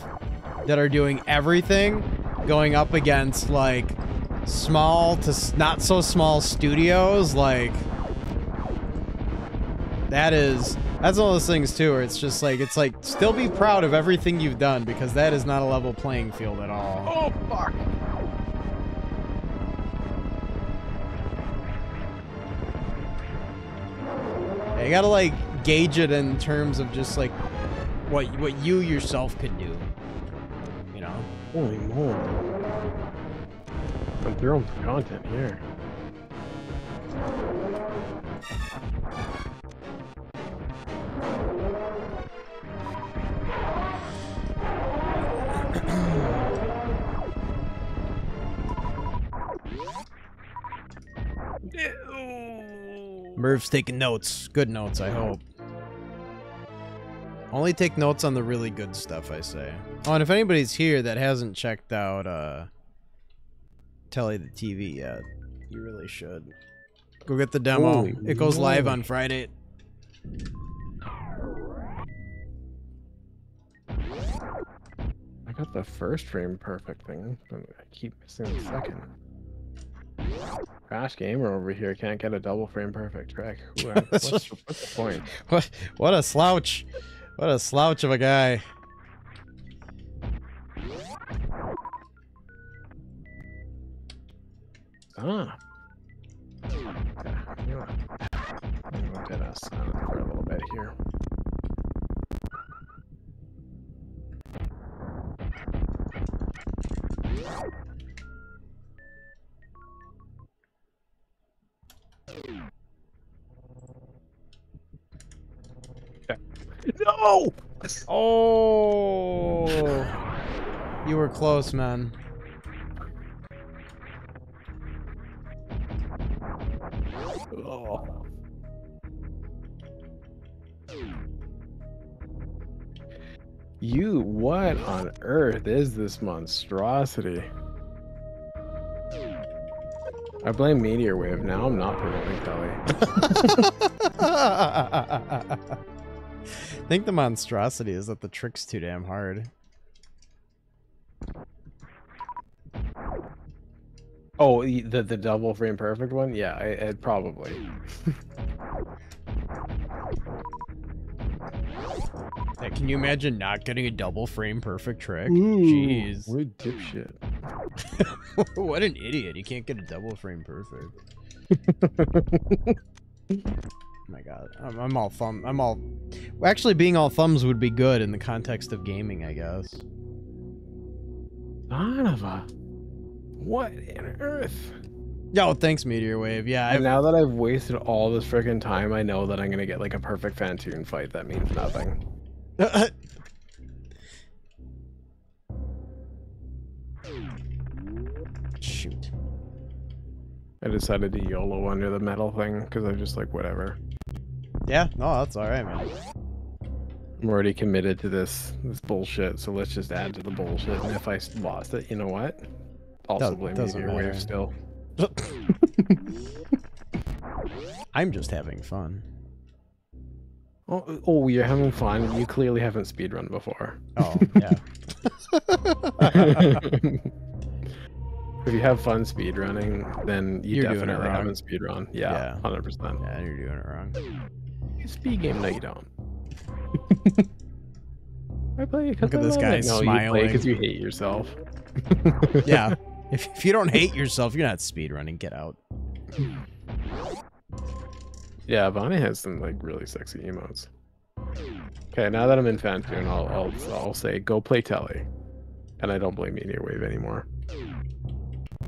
that are doing everything, going up against, like, small to not so small studios, like, that's one of those things too, where it's just like, it's like, still be proud of everything you've done, because that is not a level playing field at all. Oh, fuck. Yeah, you gotta like gauge it in terms of just like what you yourself could do, you know? Holy moly. I'm throwing some content here. Merv's taking notes. Good notes, I hope. Only take notes on the really good stuff, I say. Oh, and if anybody's here that hasn't checked out Telly the TV yet, you really should. Go get the demo. Holy it goes live moly. on Friday. I got the first frame perfect thing, but I keep missing the second. Crash Gamer over here can't get a double frame perfect track. What's the point? What a slouch. What a slouch of a guy. Ah. Okay, I'm gonna look at us for a little bit here. No! Oh! You were close, man. Oh. What on earth is this monstrosity? I blame Meteor Wave. Now I'm not promoting Telly. I think the monstrosity is that the trick's too damn hard. Oh, the double frame perfect one? Yeah, it probably. Hey, can you imagine not getting a double frame perfect trick? Ooh, Jeez. what a dipshit. What an idiot. You can't get a double frame perfect. Oh my god. I'm all thumb. Well, actually, being all thumbs would be good in the context of gaming, I guess. Son of a... What on earth? Yo, thanks, Meteor Wave. Yeah, And now that I've wasted all this freaking time, I know that I'm gonna get like a perfect Fantoon fight that means nothing. Shoot. I decided to YOLO under the metal thing because I was just like, whatever. Yeah, no, that's alright, man. I'm already committed to this bullshit, so let's just add to the bullshit. And if I lost it, you know what? Also blame doesn't Meteor matter. Wave still. I'm just having fun. Oh, you're having fun. You clearly haven't speedrun before. Oh, yeah. If you have fun speedrunning, then you You're doing it definitely wrong. haven't speedrun. Yeah, 100%. Yeah, you're doing it wrong. Speed game, no, you don't. I play because Look at this guy no, smiling. you play because you hate yourself. Yeah. If you don't hate yourself, you're not speedrunning. Get out. Yeah, Bonnie has some like really sexy emotes. Okay, now that I'm in Fantoon, I'll say go play Telly, and I don't blame Meteor Wave anymore.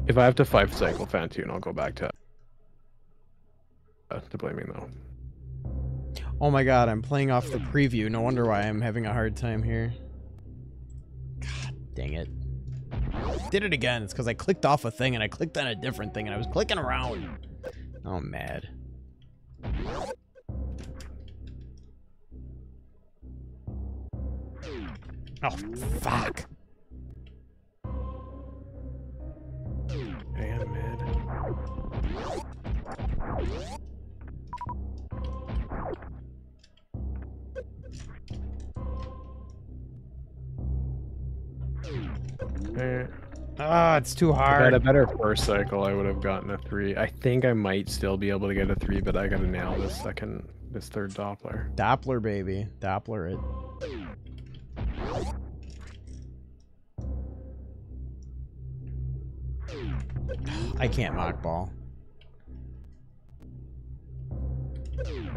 If I have to 5-cycle Fantoon, I'll go back to blaming though. Oh my god, I'm playing off the preview. No wonder why I'm having a hard time here. God dang it. Did it again. It's because I clicked off a thing and I clicked on a different thing and I was clicking around. Oh, I'm mad. Oh, fuck. Damn, man. Ah, it's too If I hard. had a better first cycle, I would have gotten a 3. I think I might still be able to get a 3, but I gotta nail this third Doppler. Doppler, baby. Doppler it. I can't mock ball.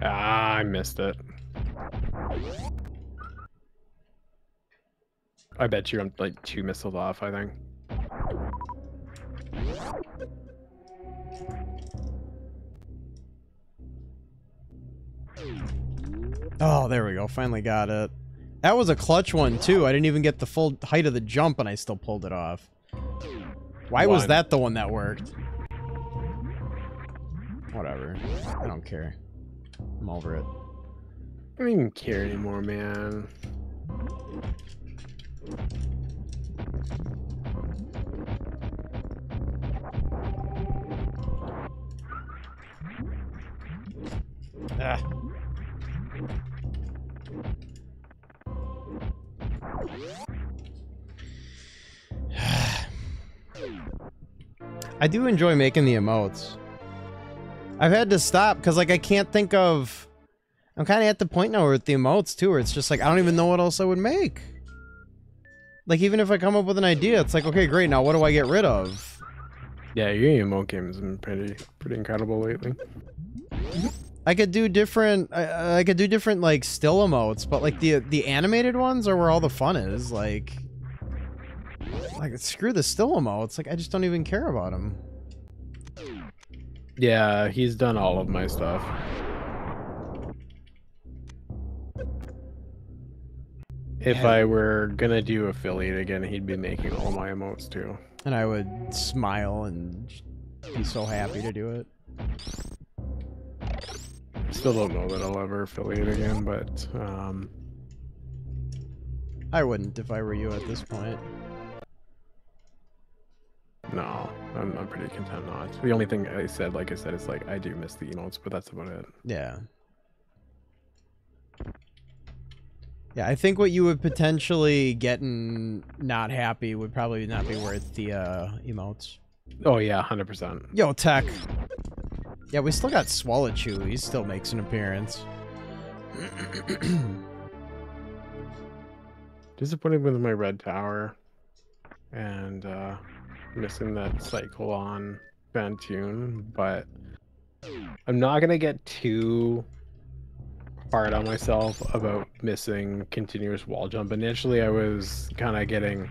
Ah, I missed it. I bet you I'm like 2 missiles off, I think. Oh, there we go. Finally got it. That was a clutch one, too. I didn't even get the full height of the jump, and I still pulled it off. Why was that the one that worked? Whatever. I don't care. I'm over it. I don't even care anymore, man. Ah. I do enjoy making the emotes. I've had to stop because, like, I can't think of... I'm kind of at the point now with the emotes, too, where it's just like, I don't even know what else I would make. Like, even if I come up with an idea, it's like, okay, great, now what do I get rid of? Yeah, your emote game has been pretty incredible lately. I could do different, I could do different, like, still emotes, but, like, the animated ones are where all the fun is, like, screw the still emotes, like, I just don't even care about them. Yeah, he's done all of my stuff. If I were gonna do affiliate again, he'd be making all my emotes too. And I would smile and be so happy to do it. Still don't know that I'll ever affiliate again, but I wouldn't if I were you at this point. no, I'm pretty content not. The only thing I said, like I said, is like I do miss the emotes, but that's about it. Yeah. Yeah, I think what you would potentially get and not happy would probably not be worth the emotes. Oh yeah, 100%. Yo, Tech. Yeah, we still got Swallow-Chew. He still makes an appearance. Disappointed with my red tower and missing that cycle on Bantoon, but I'm not gonna get too hard on myself about missing continuous wall jump. Initially I was kind of getting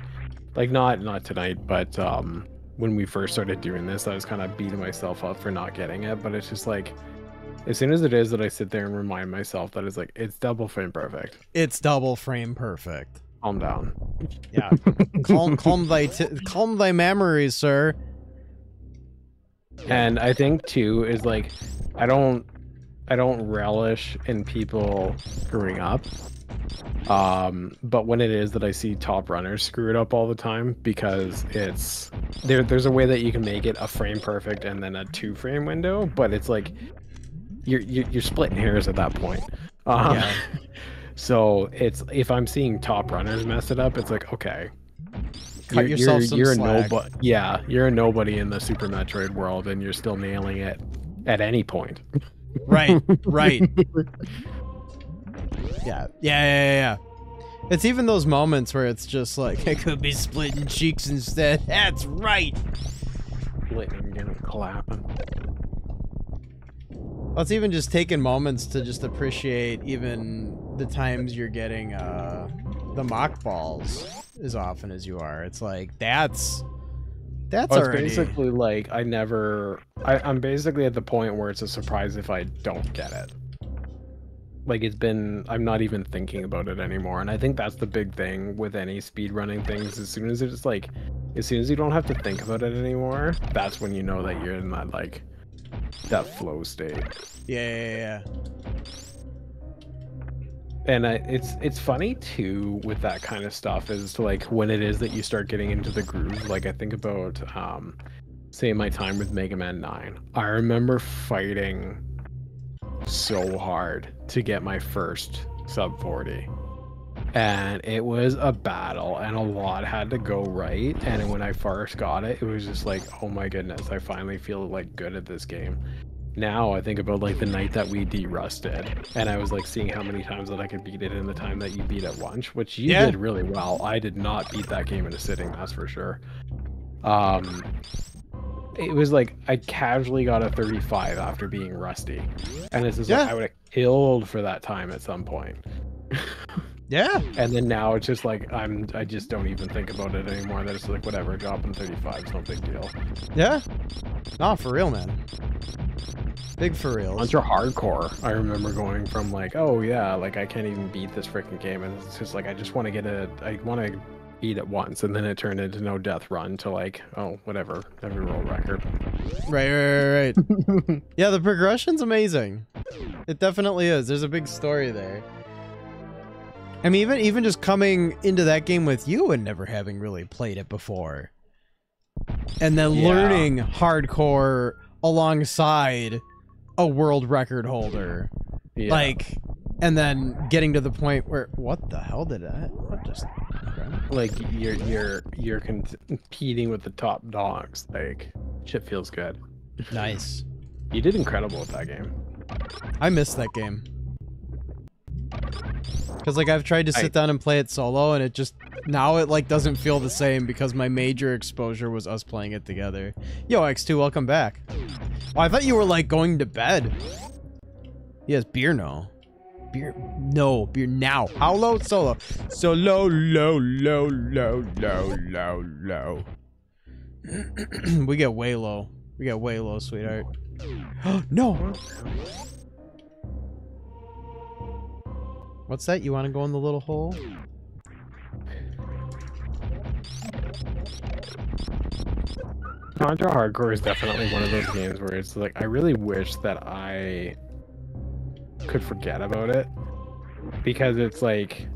like not tonight, but when we first started doing this, I was kind of beating myself up for not getting it, but it's just like as soon as it is that I sit there and remind myself that it's like it's double frame perfect. It's double frame perfect. Calm down. Yeah. calm thy memories, sir. And I think too is like I don't relish in people screwing up. But when it is that I see top runners screw it up all the time, because it's there's a way that you can make it a frame perfect and then a 2-frame window, but it's like you're splitting hairs at that point. Yeah. So it's if I'm seeing top runners mess it up, it's like okay, Cut yourself some you're slack. a nobody. Yeah, you're a nobody in the Super Metroid world, and you're still nailing it at any point. Right. Yeah. It's even those moments where it's just like, I could be splitting cheeks instead. That's right. Splitting and clapping. Well, it's even just taking moments to just appreciate even the times you're getting the mock balls as often as you are. It's like, that's It's already... basically like I'm basically at the point where it's a surprise if I don't get it. Like I'm not even thinking about it anymore, and I think that's the big thing with any speedrunning things. As soon as you don't have to think about it anymore, that's when you know that you're in that flow state. Yeah. And it's funny too with that kind of stuff is to like when it is that you start getting into the groove. Like I think about say my time with Mega Man 9. I remember fighting so hard to get my first sub 40, and it was a battle and a lot had to go right. And when I first got it, it was just like, oh my goodness, I finally feel like good at this game. Now I think about like the night that we de-rusted, and I was like seeing how many times that I could beat it in the time that you beat it once, which you did really well. I did not beat that game in a sitting, that's for sure. It was like I casually got a 35 after being rusty, and it's just like I would have killed for that time at some point. Yeah. And then now it's just like I just don't even think about it anymore. That it's like whatever, dropping 35 is no big deal. Yeah. No, for real, man. Big for real. Once you're hardcore, I remember going from like, oh yeah, like I can't even beat this freaking game, and it's just like I just want to beat it once, and then it turned into no death run to like, oh, whatever, every world record. Right. Yeah, the progression's amazing. It definitely is. There's a big story there. I mean, even just coming into that game with you and never having really played it before, and then learning hardcore alongside a world record holder, like, and then getting to the point where, what the hell did I? What just? Okay. Like you're competing with the top dogs. Like, shit feels good. Nice. You did incredible with that game. I missed that game. Because, like, I've tried to sit down and play it solo, and it just... Now it, like, doesn't feel the same because my major exposure was us playing it together. Yo, X2, welcome back. Oh, I thought you were, like, going to bed. Yes, beer no. Beer... No, beer now. How low? Solo. So low, low, low, low, low, low, low. We get way low. We get way low, sweetheart. No! What's that? You want to go in the little hole? Contra Hardcore is definitely one of those games where it's like, I really wish that I could forget about it, because it's like,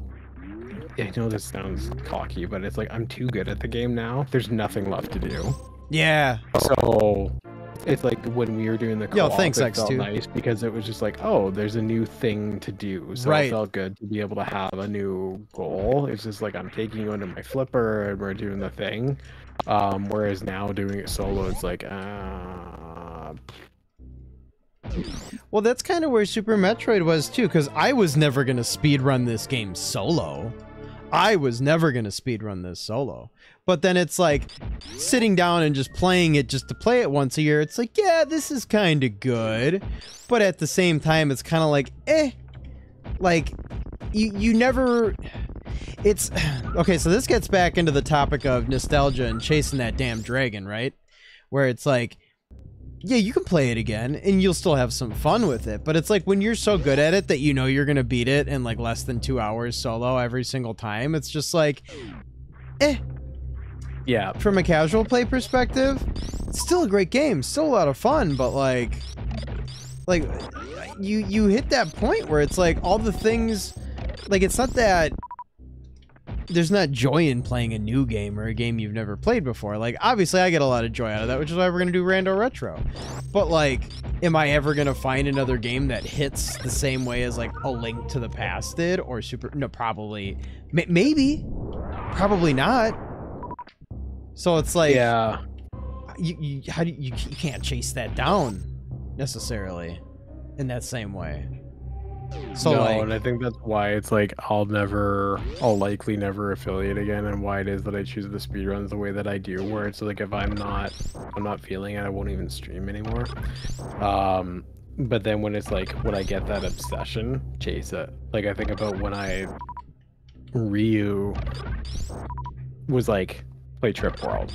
I know this sounds cocky, but it's like, I'm too good at the game now. There's nothing left to do. Yeah. So it's like when we were doing the co-op, thanks, it felt X2. nice because it was just like, oh, there's a new thing to do. So Right. it felt good to be able to have a new goal. It's just like, I'm taking you under my flipper and we're doing the thing. Whereas now doing it solo, it's like, Well, that's kind of where Super Metroid was too, because I was never going to speedrun this game solo. I was never going to speedrun this solo. But then it's like, sitting down and just playing it just to play it once a year, it's like, yeah, this is kind of good. But at the same time, it's kind of like, eh. Like, you never... It's... Okay, so this gets back into the topic of nostalgia and chasing that damn dragon, right? Where it's like, yeah, you can play it again, and you'll still have some fun with it, but it's like when you're so good at it that you know you're gonna beat it in like less than 2 hours solo every single time, it's just like, eh. yeah. From a casual play perspective, it's still a great game, still a lot of fun, but like you hit that point where it's like all the things, like it's not that there's not joy in playing a new game or a game you've never played before. Like, obviously I get a lot of joy out of that, which is why we're going to do Rando Retro. But like, am I ever going to find another game that hits the same way as like A Link to the Past did, or Super... No, probably. Maybe. Probably not. So it's like... Yeah. You can't chase that down, necessarily, in that same way. So no, like, and I think that's why it's like I'll likely never affiliate again, and why it is that I choose the speedruns the way that I do, where it's like if I'm not feeling it, I won't even stream anymore. But then when it's like, when I get that obsession, chase it. Like I think about when Ryu was like, play Trip World.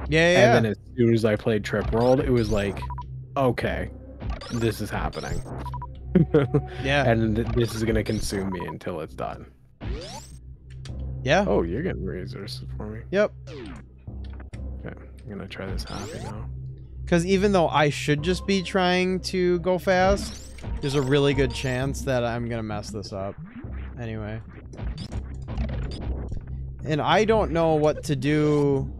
yeah. And then as soon as I played Trip World, it was like, okay, this is happening. Yeah. And this is gonna consume me until it's done. Yeah. Oh, you're getting razors for me. Yep. Okay, I'm gonna try this happy now. Because even though I should just be trying to go fast, there's a really good chance that I'm gonna mess this up. Anyway. And I don't know what to do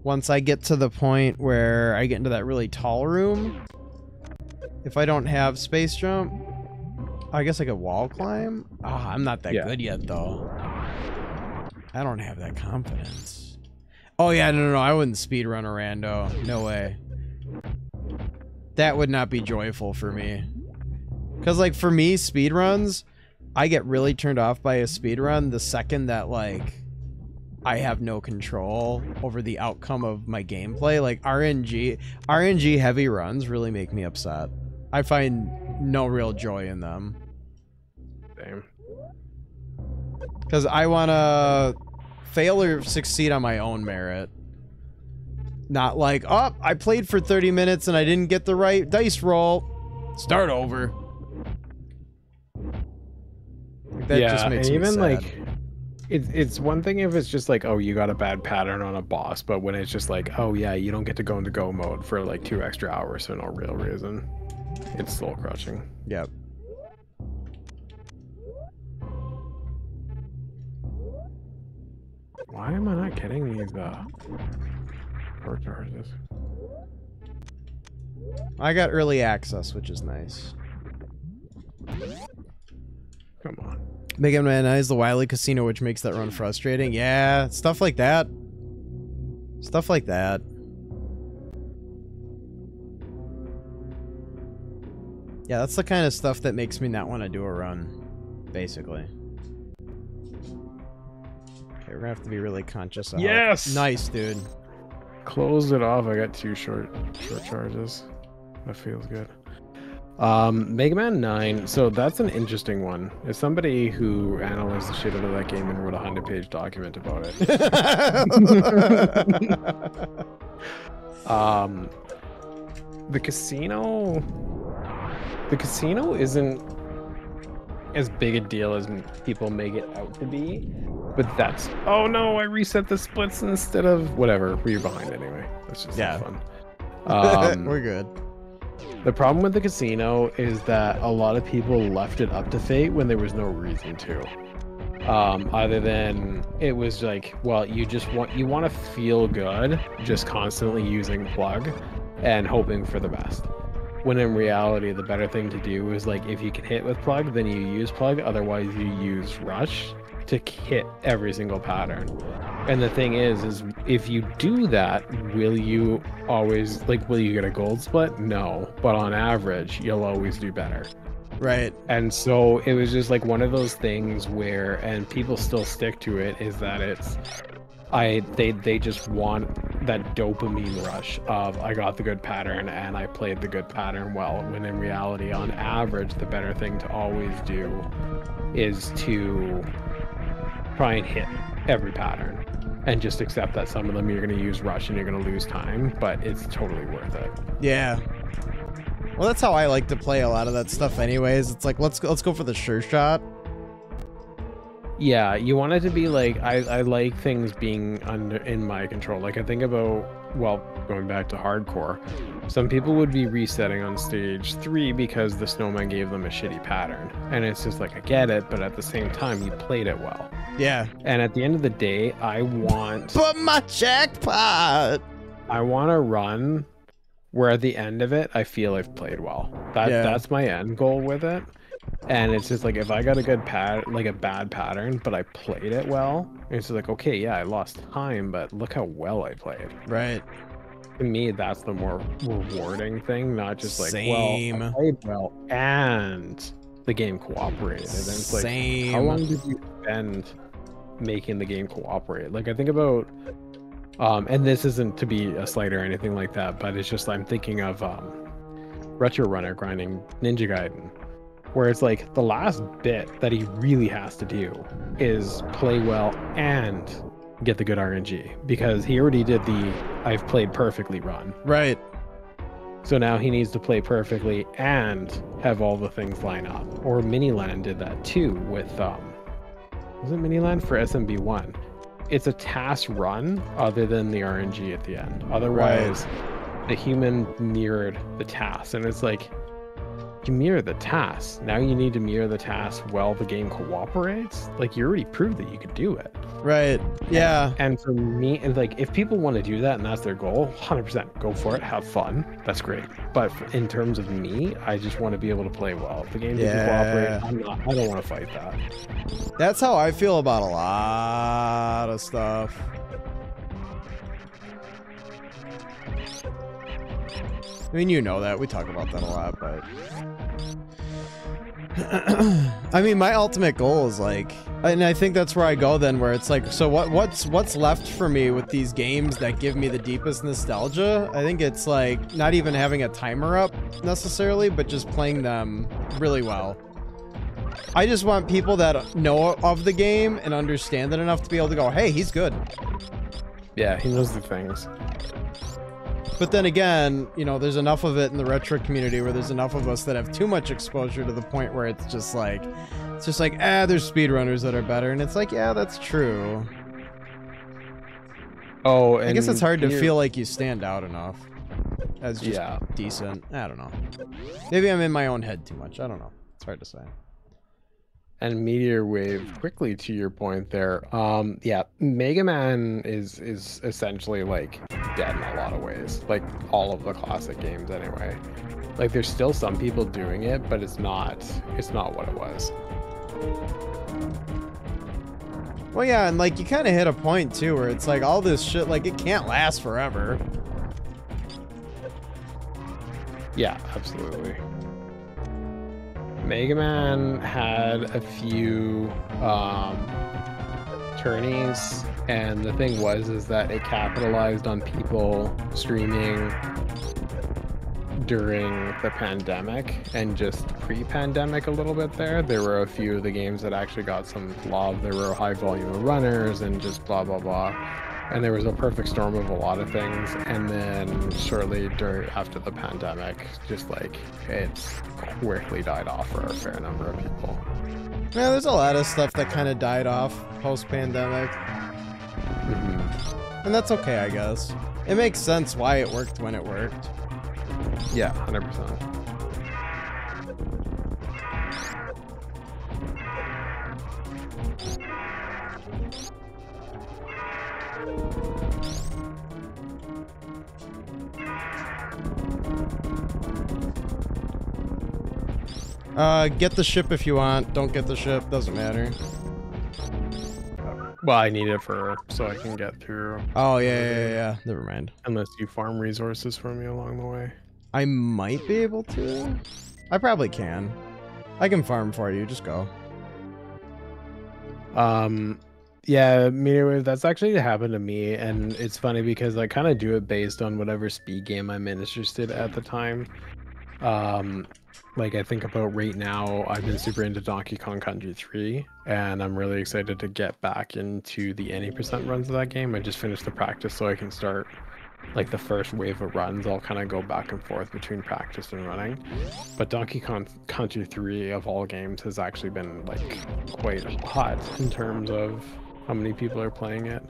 once I get to the point where I get into that really tall room. If I don't have space jump, I guess I could wall climb. Ah, I'm not that good yet, though. I don't have that confidence. Oh, yeah, no, I wouldn't speedrun a rando. No way. That would not be joyful for me. Because, like, for me, speedruns, I get really turned off by a speedrun the second that, like, I have no control over the outcome of my gameplay. Like, RNG heavy runs really make me upset. I find no real joy in them. Same. Because I want to fail or succeed on my own merit. Not like, oh, I played for 30 minutes and I didn't get the right dice roll. Start over. Like, that just makes me even sad. like, It's one thing if it's just like, oh, you got a bad pattern on a boss, but when it's just like, oh yeah, you don't get to go into go mode for like 2 extra hours for no real reason, it's soul crushing. Yep. Why am I not getting these perk charges? I got early access, which is nice. Come on. Mega Man is the Wily Casino, which makes that run frustrating. Yeah, stuff like that. Stuff like that. Yeah, that's the kind of stuff that makes me not want to do a run, basically. Okay, we're gonna have to be really conscious of Yes! Nice, dude. Close it off. I got 2 short charges. That feels good. Mega Man 9, so that's an interesting one. As somebody who analyzed the shit out of that game and wrote a 100-page document about it. The casino isn't as big a deal as people make it out to be, but that's, oh no, I reset the splits instead of whatever. We're behind anyway. That's just fun. We're good. The problem with the casino is that a lot of people left it up to fate when there was no reason to. Other than it was like, well, you want to feel good just constantly using plug and hoping for the best. When in reality, the better thing to do is like, if you can hit with plug, then you use plug. Otherwise, you use rush to hit every single pattern. And the thing is if you do that, will you always, like, will you get a gold split? No. But on average, you'll always do better. Right. And so it was just like one of those things where, and people still stick to it, is that it's, they just want that dopamine rush of, I got the good pattern and I played the good pattern well, when in reality, on average, the better thing to always do is to try and hit every pattern and just accept that some of them you're going to use rush and you're going to lose time, but it's totally worth it. Yeah. Well, that's how I like to play a lot of that stuff anyways. It's like, let's go for the sure shot. Yeah, you want it to be like, I like things being in my control. Like, I think about, well, going back to hardcore, some people would be resetting on stage 3 because the snowman gave them a shitty pattern. And it's just like, I get it, but at the same time, you played it well. Yeah. And at the end of the day, I want... But my jackpot! I want to run where at the end of it, I feel I've played well. That's my end goal with it. And it's just like, if I got a good a bad pattern, but I played it well, it's like, okay, yeah, I lost time, but look how well I played. Right. To me, that's the more rewarding thing, not just like, Same. well, I played well and the game cooperated. And it's like, Same. how long did you spend making the game cooperate? Like, I think about, and this isn't to be a slight or anything like that, but it's just, I'm thinking of Retro Runner grinding Ninja Gaiden, where it's like the last bit that he really has to do is play well and get the good RNG, because he already did the I've played perfectly run. Right. So now he needs to play perfectly and have all the things line up. Or Miniland did that too with was it Miniland for SMB1? It's a task run other than the RNG at the end. Otherwise, the human mirrored the task, and it's like, you mirror the task. Now you need to mirror the task while the game cooperates. Like, you already proved that you could do it. Right. Yeah. And for me, and like, if people want to do that and that's their goal, 100% go for it. Have fun. That's great. But in terms of me, I just want to be able to play well. If the game doesn't cooperate, I don't want to fight that. That's how I feel about a lot of stuff. I mean, you know that. We talk about that a lot, but... I mean, my ultimate goal is like... And I think that's where I go then, where it's like, so what's left for me with these games that give me the deepest nostalgia? I think it's like, not even having a timer up, necessarily, but just playing them really well. I just want people that know of the game and understand it enough to be able to go, hey, he's good. Yeah, he knows the things. But then again, you know, there's enough of it in the retro community where there's enough of us that have too much exposure to the point where it's just like, there's speedrunners that are better, and it's like, yeah, that's true. Oh, and I guess it's hard to feel like you stand out enough as just Yeah. decent. I don't know. Maybe I'm in my own head too much. I don't know. It's hard to say. And Meteor Wave, quickly to your point there, yeah, Mega Man is essentially like dead in a lot of ways, like all of the classic games anyway. Like there's still some people doing it, but it's not what it was. Well, yeah, and like you kind of hit a point too where it's like all this shit, like it can't last forever. Yeah, absolutely. Mega Man had a few tourneys, and the thing is that it capitalized on people streaming during the pandemic and just pre-pandemic a little bit there. There were a few of the games that actually got some love. There were a high volume of runners and just blah, blah, blah. And there was a perfect storm of a lot of things. And then shortly after the pandemic, just like it's quickly died off for a fair number of people. Yeah, there's a lot of stuff that kind of died off post-pandemic. And that's okay, I guess. It makes sense why it worked when it worked. Yeah, 100%. Get the ship if you want. Don't get the ship. Doesn't matter. Well, I need it so I can get through. Oh, yeah. Never mind. Unless you farm resources for me along the way. I might be able to. I probably can. I can farm for you. Just go. Yeah, Meteor Wave, that's actually happened to me, and it's funny because I kind of do it based on whatever speed game I'm interested at the time. Like I think about right now, I've been super into Donkey Kong Country 3, and I'm really excited to get back into the any percent runs of that game. I just finished the practice so I can start like the first wave of runs. I'll kind of go back and forth between practice and running. But Donkey Kong Country 3 of all games has actually been like quite hot in terms of how many people are playing it.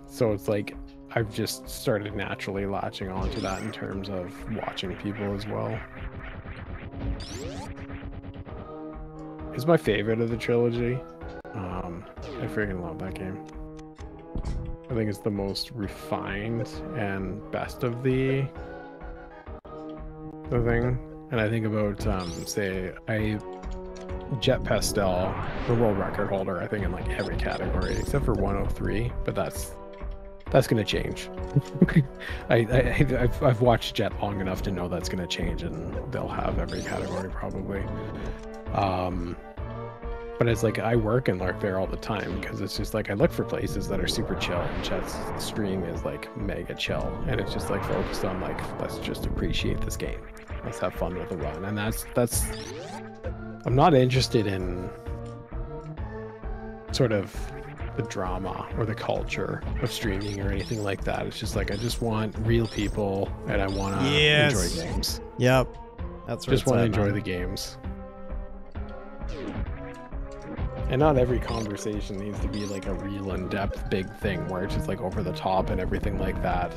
So it's like I've just started naturally latching onto that in terms of watching people as well. It's my favorite of the trilogy. I freaking love that game. I think it's the most refined and best of the thing. And I think about say Jet Pastel, the world record holder, I think in like every category except for 103, but that's gonna change. I've watched Jet long enough to know that's gonna change, and they'll have every category probably. But it's like I work and lurk there all the time because it's just like I look for places that are super chill, and Jet's stream is like mega chill, and it's just like focused on like let's just appreciate this game, let's have fun with the run, and that's I'm not interested in sort of the drama or the culture of streaming or anything like that. It's just like I just want real people, and I want to enjoy games. Yep, that's what just want to enjoy the games. And not every conversation needs to be like a real in-depth big thing where it's just like over the top and everything like that.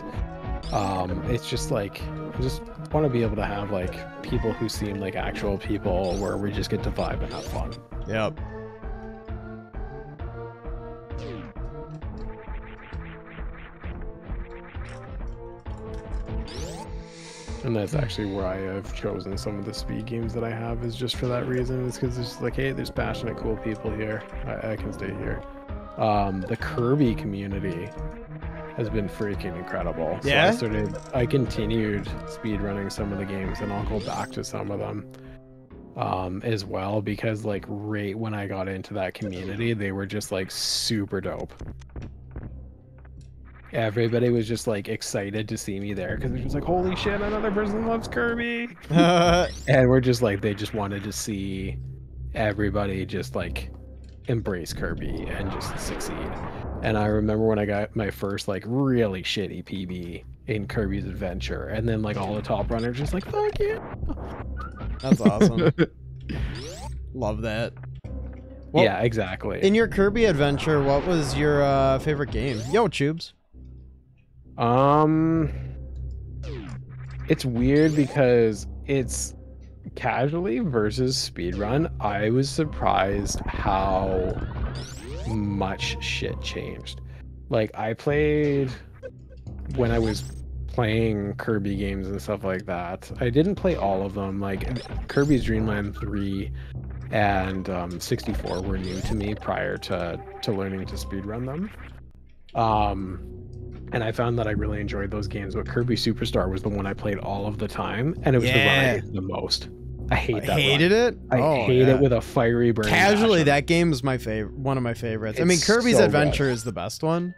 It's just like I just want to be able to have like people who seem like actual people where we just get to vibe and have fun. Yep. And that's actually where I have chosen some of the speed games that I have, is just for that reason. It's because it's like, hey, there's passionate, cool people here. I can stay here. The Kirby community has been freaking incredible. Yeah? So I continued speedrunning some of the games, and I'll go back to some of them as well, because like right when I got into that community, they were just like super dope. Everybody was just like excited to see me there because it was like, holy shit, another person loves Kirby. And we're just like, they just wanted to see everybody just like embrace Kirby and just succeed. And I remember when I got my first like really shitty PB in Kirby's Adventure, and then like all the top runners just like fuck you. That's awesome. Love that. Well, yeah, exactly. In your Kirby adventure, what was your favorite game? Yo, Tubes. It's weird because it's casually versus speedrun. I was surprised how much shit changed. Like I played when I was playing Kirby games and stuff like that. I didn't play all of them. Like Kirby's Dream Land 3 and 64 were new to me prior to learning to speedrun them. And I found that I really enjoyed those games, but Kirby Superstar was the one I played all of the time, and it was the one I hated the most. I hate that hated run. it? I hate it with a fiery burn. Casually, passion. that game is my favorite, one of my favorites. I mean, It's Kirby's so Adventure good. is the best one.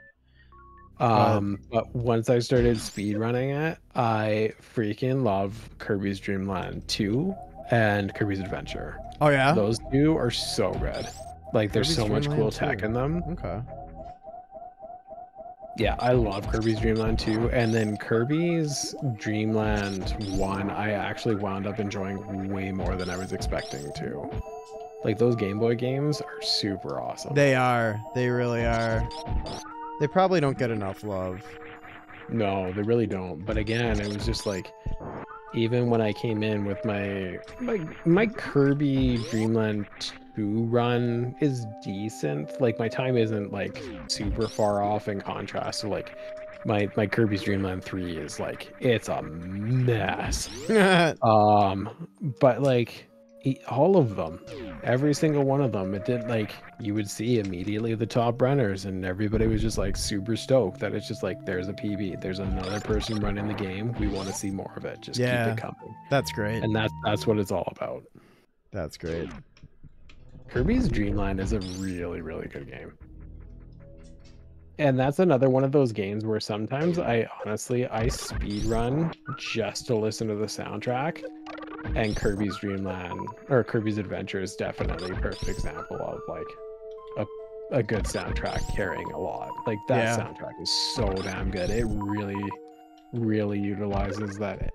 But once I started speedrunning it, I freaking love Kirby's Dream Land 2 and Kirby's Adventure. Oh yeah? Those two are so good. Like there's Kirby's so much Dream cool Land tech 2. in them. Okay. Yeah, I love Kirby's Dream Land 2, and then Kirby's Dream Land 1, I actually wound up enjoying way more than I was expecting to. Like, those Game Boy games are super awesome. They are. They really are. They probably don't get enough love. No, they really don't. But again, it was just like, even when I came in with my Kirby Dreamland 2 run is decent. Like my time isn't like super far off in contrast to like my Kirby's Dreamland 3 is like it's a mess. But like all of them, every single one of them, it did like you would see immediately the top runners and everybody was just like super stoked that it's just like there's a PB, there's another person running the game, we want to see more of it, just keep it coming. That's great. And that's what it's all about. That's great. Kirby's Dream Land is a really, really good game. And that's another one of those games where sometimes I speedrun just to listen to the soundtrack. And Kirby's Dream Land or Kirby's Adventure is definitely a perfect example of like a good soundtrack carrying a lot. Like that soundtrack is so damn good. It really, really utilizes that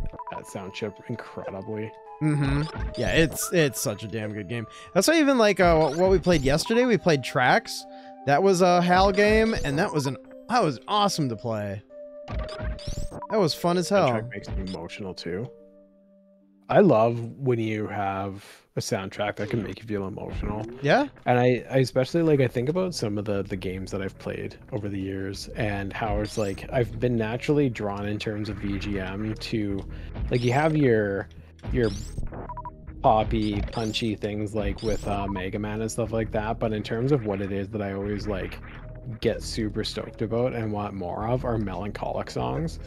sound chip incredibly. Yeah, it's such a damn good game. That's why even like what we played yesterday, we played Tracks. That was a HAL game, and that was awesome to play. That was fun as hell. Soundtrack makes me emotional too. I love when you have a soundtrack that can make you feel emotional. Yeah. And I especially like I think about some of the games that I've played over the years and how it's like I've been naturally drawn in terms of VGM to like you have your poppy, punchy things like with Mega Man and stuff like that, but in terms of what it is that I always like get super stoked about and want more of are melancholic songs.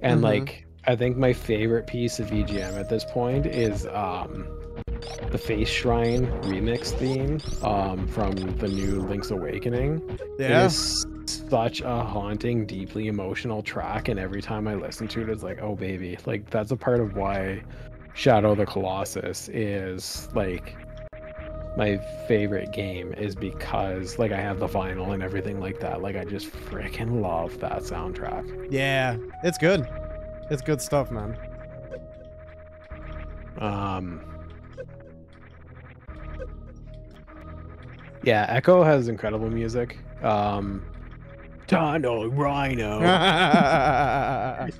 And like I think my favorite piece of VGM at this point is the Face Shrine remix theme from the new Link's Awakening. Yeah. It is such a haunting, deeply emotional track, and every time I listen to it, it's like, oh baby. Like that's a part of why Shadow of the Colossus is like my favorite game, is because like I have the vinyl and everything like that. Like I just freaking love that soundtrack. Yeah, it's good. It's good stuff, man. Yeah, Echo has incredible music. Tunnel Rhino.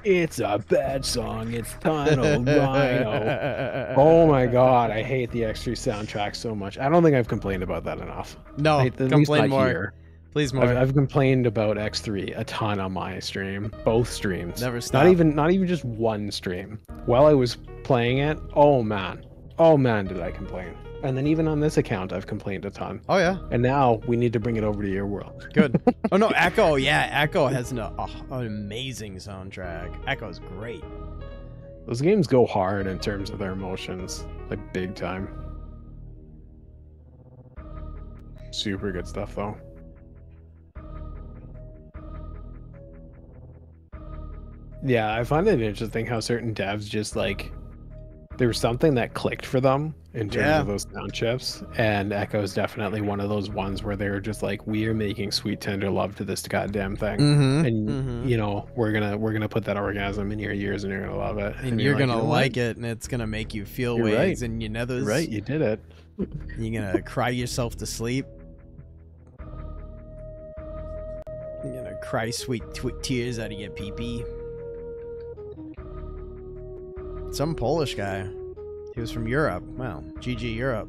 It's a bad song. It's Tunnel Rhino. Oh my god, I hate the X3 soundtrack so much. I don't think I've complained about that enough. No, complain more. Here. Please more. I've complained about X3 a ton on my stream, both streams. Never stop. Not even just one stream. While I was playing it, oh man, did I complain. And then even on this account, I've complained a ton. Oh yeah. And now we need to bring it over to your world. Good. Oh no, Echo. Yeah, Echo has an amazing soundtrack. Echo's great. Those games go hard in terms of their emotions, like big time. Super good stuff though. Yeah, I find it interesting how certain devs just like there was something that clicked for them in terms Yeah. of those sound chips, and Echo is definitely one of those ones where they were just like, we are making sweet tender love to this goddamn thing, and you know, we're gonna put that orgasm in your ears, and you're gonna love it, And you're like, gonna you know like what? it, and it's gonna make you feel You're ways, right. and you know You're right, you did it. You're gonna cry yourself to sleep. You're gonna cry sweet tears out of your pee-pee. Some Polish guy. He was from Europe. Wow. GG Europe.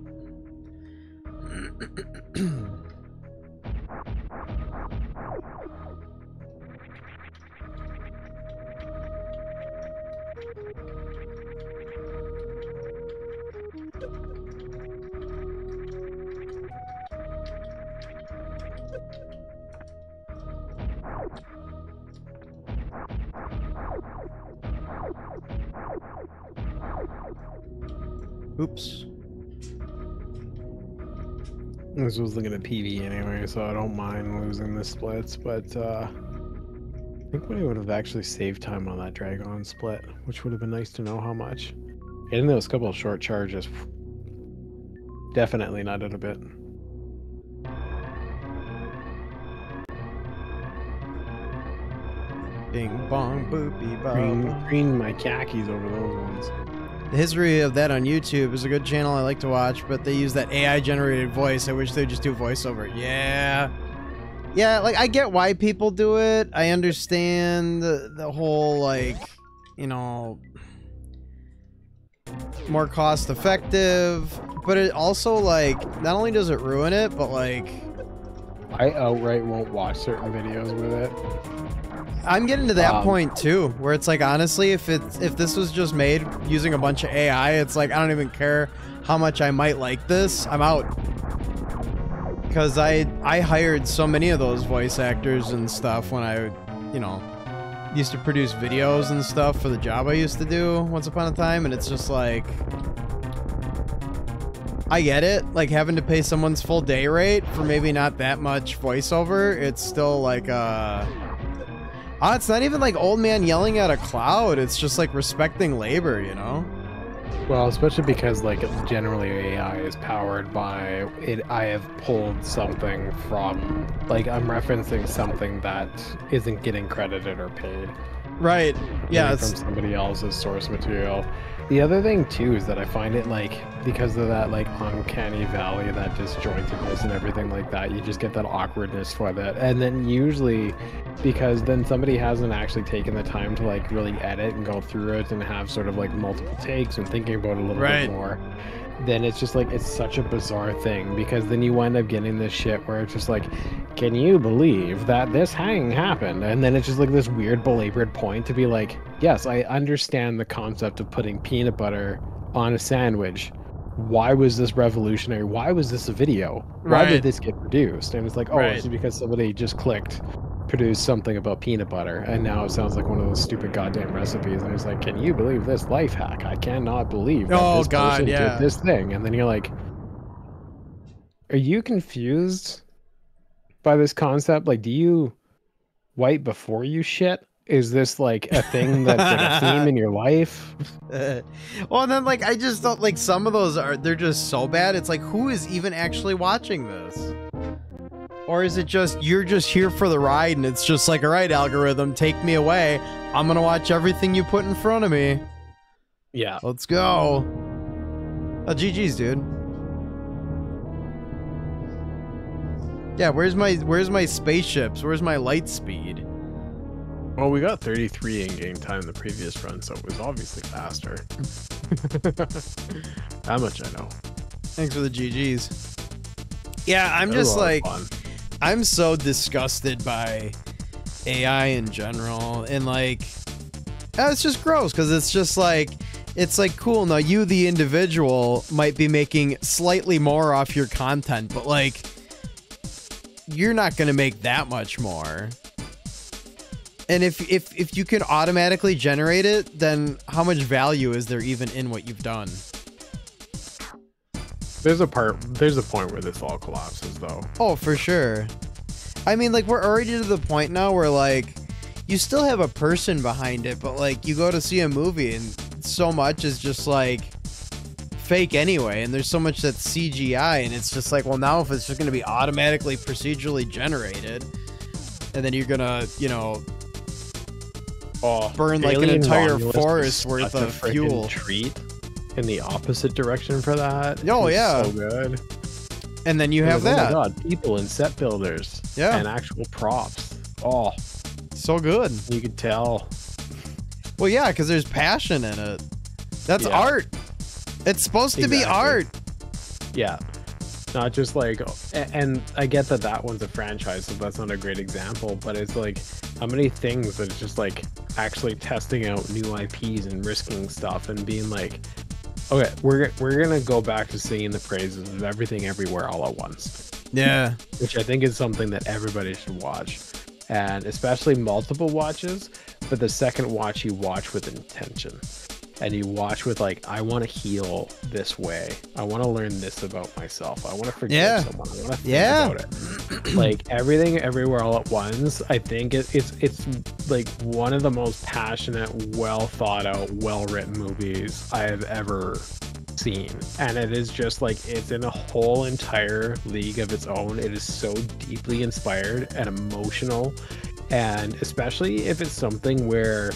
Oops. This was looking at PV anyway, so I don't mind losing the splits, but I think we would have actually saved time on that Dragon split, which would have been nice to know how much. Getting those couple of short charges definitely nutted a bit. Bing bong boopy bong. Green my khakis over those ones. The history of that on YouTube is a good channel I like to watch, but they use that AI generated voice. I wish they'd just do voiceover. Yeah. Yeah, like I get why people do it. I understand the whole, like, you know, more cost effective, but it also, like, not only does it ruin it, but like I outright won't watch certain videos with it. I'm getting to that point too, where it's like, honestly, if this was just made using a bunch of AI, it's like I don't even care how much I might like this. I'm out. Because I hired so many of those voice actors and stuff when I, you know, used to produce videos and stuff for the job I used to do once upon a time, and it's just like, I get it, like having to pay someone's full day rate for maybe not that much voiceover. It's still like it's not even like old man yelling at a cloud. It's just like respecting labor, you know? Well, especially because like generally AI is powered by it. I have pulled something from, like, I'm referencing something that isn't getting credited or paid. Right. Yeah. From somebody else's source material. The other thing too is that I find it, like, because of that like uncanny valley, that disjointedness and everything like that, you just get that awkwardness with it. And then usually, because then somebody hasn't actually taken the time to like really edit and go through it and have sort of like multiple takes and thinking about it a little bit more, then it's just like, it's such a bizarre thing, because then you wind up getting this shit where it's just like, can you believe that this hang happened? And then it's just like this weird belabored point to be like, yes, I understand the concept of putting peanut butter on a sandwich. Why was this revolutionary? Why was this a video? Why did this get produced? And it's like, oh, it's because somebody just clicked produce something about peanut butter, and now it sounds like one of those stupid goddamn recipes, and it's like, can you believe this life hack? I cannot believe that this person did this thing. And then you're like, are you confused by this concept? Like, do you wipe before you shit? Is this like a thing that's like a theme in your life? Well, and then like, I just don't like, some of those they're just so bad. It's like, who is even actually watching this? Or is it just, you're just here for the ride, and it's just like, all right, algorithm, take me away. I'm gonna watch everything you put in front of me. Yeah. Let's go. Oh, GG's, dude. Yeah, where's my spaceships? Where's my light speed? Well, we got 33 in-game time in the previous run, so it was obviously faster. That much I know. Thanks for the GG's. Yeah, I'm just like, I'm so disgusted by AI in general, and like, it's just gross, because it's just like, it's like, cool, now you, the individual, might be making slightly more off your content, but like, you're not gonna make that much more. And if you can automatically generate it, then how much value is there even in what you've done? There's a point where this all collapses, though. Oh, for sure. I mean, like, we're already to the point now where, like, you still have a person behind it, but, like, you go to see a movie and so much is just, like, fake anyway, and there's so much that's CGI, and it's just like, well, now if it's just going to be automatically procedurally generated, and then you're gonna, you know, burn like an entire forest worth of fuel. Treat in the opposite direction for that. Oh yeah, so good. And then you have that. Oh my god, people and set builders. Yeah. And actual props. Oh, so good. You could tell. Well, yeah, because there's passion in it. That's art. It's supposed to be art. Yeah. Not just like, and I get that that one's a franchise, so that's not a great example, but it's like, how many things that it's just like actually testing out new IPs and risking stuff and being like, okay, we're gonna go back to singing the praises of everything everywhere all at once. Yeah. Which I think is something that everybody should watch. And especially multiple watches, but the second watch you watch with intention. And you watch with like, I want to heal this way. I want to learn this about myself. I want to forgive someone. I want to think about it. Like everything everywhere all at once, I think it's like one of the most passionate, well thought out, well written movies I have ever seen. And it is just like, it's in a whole entire league of its own. It is so deeply inspired and emotional. And especially if it's something where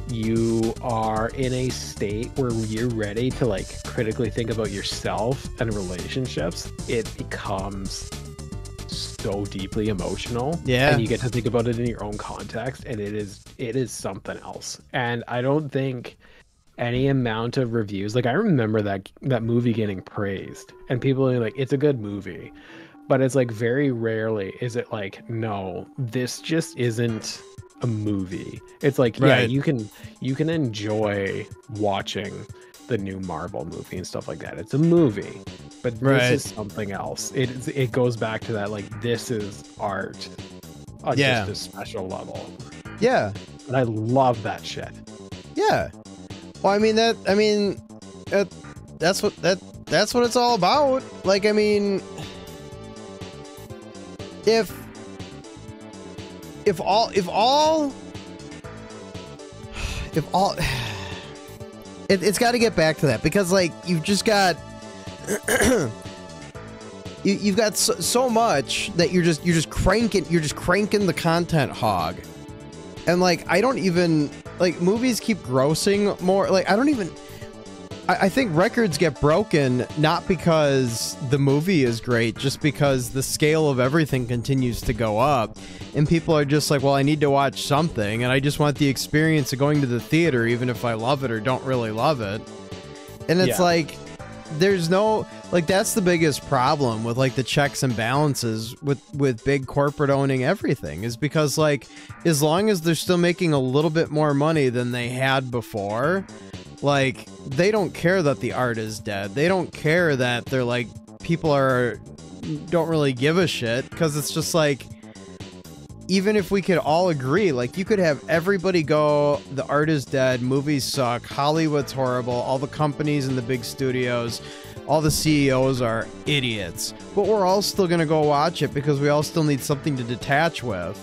you are in a state where you're ready to like critically think about yourself and relationships, it becomes so deeply emotional. Yeah. And you get to think about it in your own context, and it is something else. And I don't think any amount of reviews, like I remember that movie getting praised and people are like, it's a good movie, but it's like very rarely is it like, no, this just isn't a movie. It's like, yeah, you can enjoy watching the new Marvel movie and stuff like that. It's a movie, but this is something else. It goes back to that, like, this is art on just a special level. Yeah. And I love that shit. Yeah. Well, that's what it's all about. Like, I mean, if all it's got to get back to that, because like you've just got you've got so much that you're just cranking the content hog. And like, I don't even like, movies keep grossing more. Like, I think records get broken not because the movie is great, just because the scale of everything continues to go up, and people are just like, well, I need to watch something, and I just want the experience of going to the theater, even if I love it or don't really love it. And it's like, there's no, like, that's the biggest problem with like the checks and balances with big corporate owning everything, is because like, as long as they're still making a little bit more money than they had before, like, they don't care that the art is dead. They don't care that they're like, people don't really give a shit, because it's just like, even if we could all agree, like, you could have everybody go, the art is dead, movies suck, Hollywood's horrible, all the companies and the big studios, all the CEOs are idiots, but we're all still gonna go watch it because we all still need something to detach with.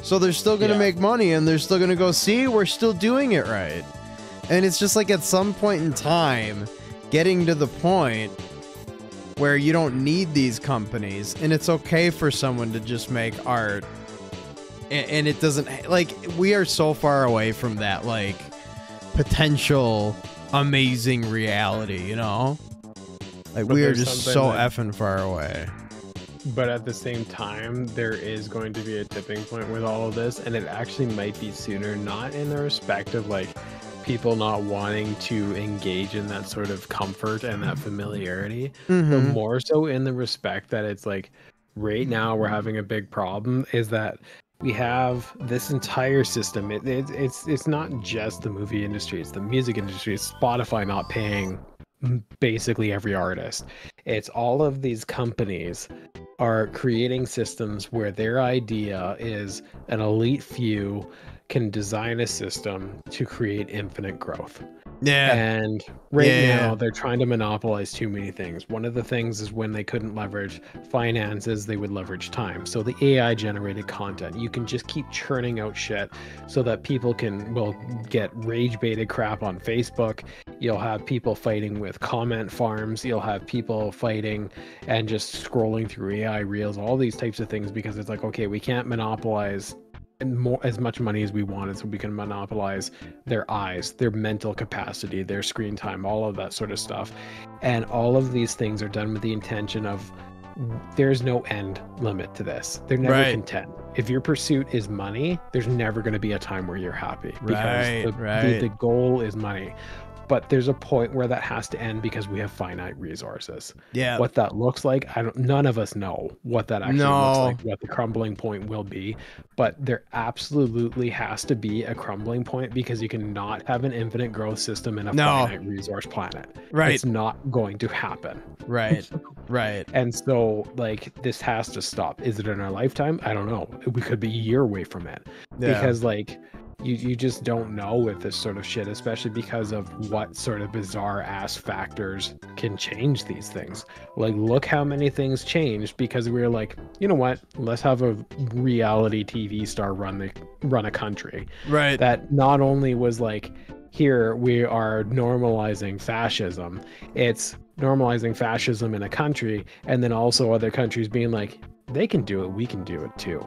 So they're still gonna make money, and they're still gonna go, see, we're still doing it right. And it's just like, at some point in time, getting to the point where you don't need these companies, and it's okay for someone to just make art. And it doesn't, like, we are so far away from that, like, potential amazing reality, you know? Like, we are just so effing far away. But at the same time, there is going to be a tipping point with all of this, and it actually might be sooner, not in the respect of, like, people not wanting to engage in that sort of comfort and that familiarity, but more so in the respect that it's like, right now we're having a big problem is that we have this entire system. It's not just the movie industry, it's the music industry, it's Spotify not paying basically every artist. It's all of these companies are creating systems where their idea is an elite few can design a system to create infinite growth. Yeah. And now they're trying to monopolize too many things. One of the things is when they couldn't leverage finances, they would leverage time. So the AI generated content, you can just keep churning out shit so that people will get rage baited crap on Facebook. You'll have people fighting with comment farms. You'll have people fighting and just scrolling through AI reels, all these types of things, because it's like, okay, we can't monopolize as much money as we wanted, so we can monopolize their eyes, their mental capacity, their screen time, all of that sort of stuff. And all of these things are done with the intention of there's no end limit to this. They're never content. If your pursuit is money, there's never going to be a time where you're happy, because the goal is money. But there's a point where that has to end because we have finite resources. Yeah. What that looks like, none of us know what that actually looks like, what the crumbling point will be. But there absolutely has to be a crumbling point, because you cannot have an infinite growth system in a finite resource planet. Right. It's not going to happen. Right. Right. And so, like, this has to stop. Is it in our lifetime? I don't know. We could be a year away from it. Yeah. Because, like, you just don't know with this sort of shit, especially because of what sort of bizarre ass factors can change these things. Like, look how many things changed because we were like, you know what, let's have a reality TV star run a country. Right. That not only was like, here we are normalizing fascism, it's normalizing fascism in a country, and then also other countries being like, they can do it, we can do it too.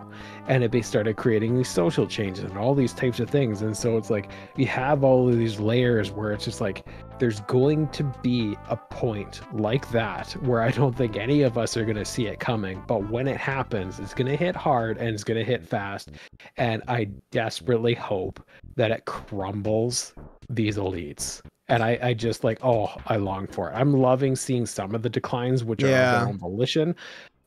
And they started creating these social changes and all these types of things. And so it's like, you have all of these layers where it's just like, there's going to be a point like that where I don't think any of us are going to see it coming. But when it happens, it's going to hit hard and it's going to hit fast. And I desperately hope that it crumbles these elites. And I just like, I long for it. I'm loving seeing some of the declines, which are of their own volition.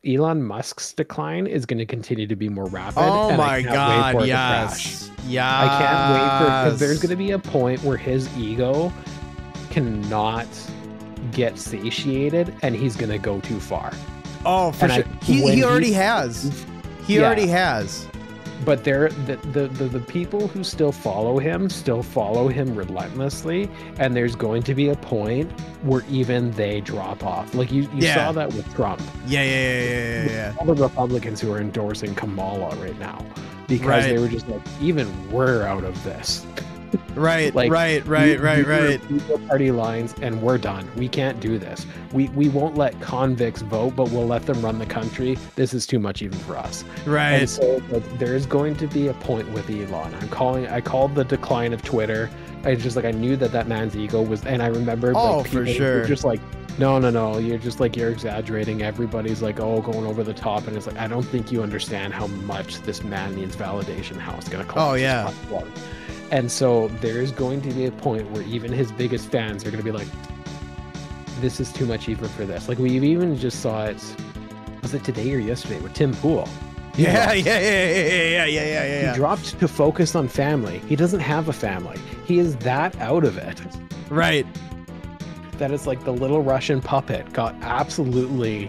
Elon Musk's decline is going to continue to be more rapid. Oh my God, yes. Yeah. I can't wait for it, because there's going to be a point where his ego cannot get satiated and he's going to go too far. Oh, for sure. He already has. He already has. But the people who still follow him relentlessly, and there's going to be a point where even they drop off. Like you saw that with Trump. Yeah. All the Republicans who are endorsing Kamala right now, because they were just like, even we're out of this. Right, like, right. Party lines, and we're done. We can't do this. We won't let convicts vote, but we'll let them run the country. This is too much even for us. Right. And so there is going to be a point with Elon. I called the decline of Twitter. I knew that man's ego was, and I remember for sure. Were just like, no, you're exaggerating. Everybody's like, going over the top, and it's like, I don't think you understand how much this man needs validation, how it's going to collapse his platform. And so there's going to be a point where even his biggest fans are going to be like, this is too much even for this. Like, we even just saw it, was it today or yesterday, with Tim Pool? Yeah. He dropped to focus on family. He doesn't have a family. He is that out of it. Right. That it's like the little Russian puppet got absolutely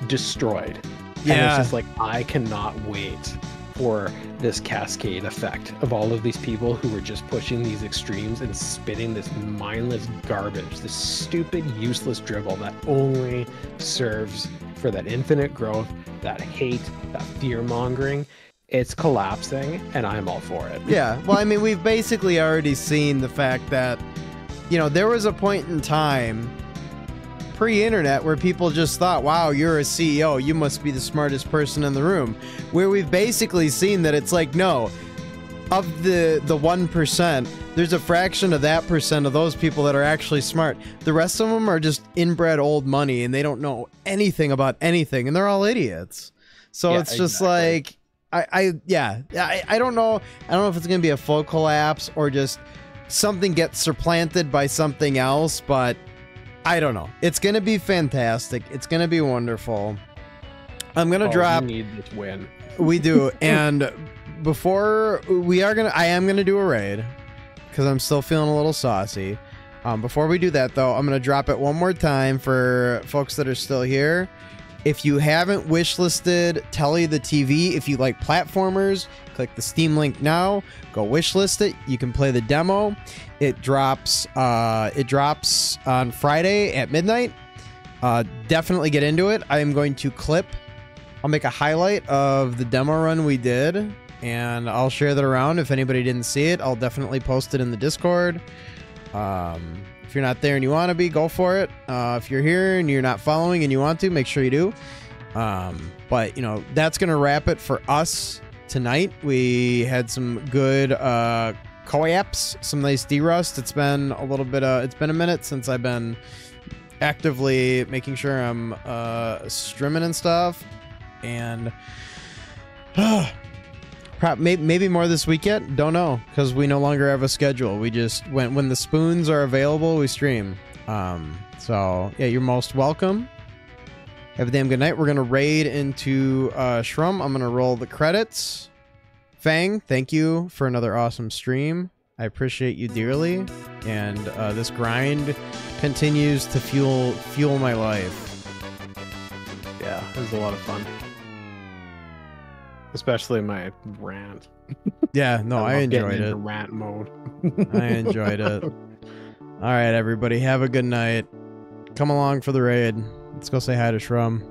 destroyed. Yeah. And it's just like, I cannot wait for this cascade effect of all of these people who are just pushing these extremes and spitting this mindless garbage, this stupid, useless dribble that only serves for that infinite growth, that hate, that fear-mongering. It's collapsing, and I'm all for it. Yeah, well, I mean, we've basically already seen the fact that, there was a point in time pre-internet where people just thought, wow, you're a CEO, you must be the smartest person in the room, where we've basically seen that it's like, no, of the 1%, there's a fraction of that percent of those people that are actually smart. The rest of them are just inbred old money, and they don't know anything about anything, and they're all idiots. So it's just like, I don't know. I don't know if it's gonna be a full collapse or just something gets supplanted by something else, but I don't know. It's going to be fantastic. It's going to be wonderful. I'm going to drop... We need this win. We do. And before I am going to do a raid, because I'm still feeling a little saucy. Before we do that, though, I'm going to drop it one more time for folks that are still here. If you haven't wishlisted Telly the TV, if you like platformers, click the Steam link now. Go wishlist it. You can play the demo. It drops on Friday at midnight. Definitely get into it. I am going to I'll make a highlight of the demo run we did, and I'll share that around. If anybody didn't see it, I'll definitely post it in the Discord. If you're not there and you want to be, go for it. If you're here and you're not following and you want to, make sure you do. But, you know, that's going to wrap it for us tonight. We had some good co-aps, some nice D-Rust. It's been a little bit, it's been a minute since I've been actively making sure I'm streaming and stuff. And maybe more this weekend. Don't know, because we no longer have a schedule. We just when the spoons are available, we stream. So yeah, you're most welcome. Have a damn good night. We're gonna raid into Shrum. I'm gonna roll the credits. Fang, thank you for another awesome stream. I appreciate you dearly, and this grind continues to fuel my life. Yeah, it was a lot of fun. Especially my rant. Yeah, no, I enjoyed it. Rant mode. I enjoyed it. All right, everybody, have a good night. Come along for the raid. Let's go say hi to Shrum.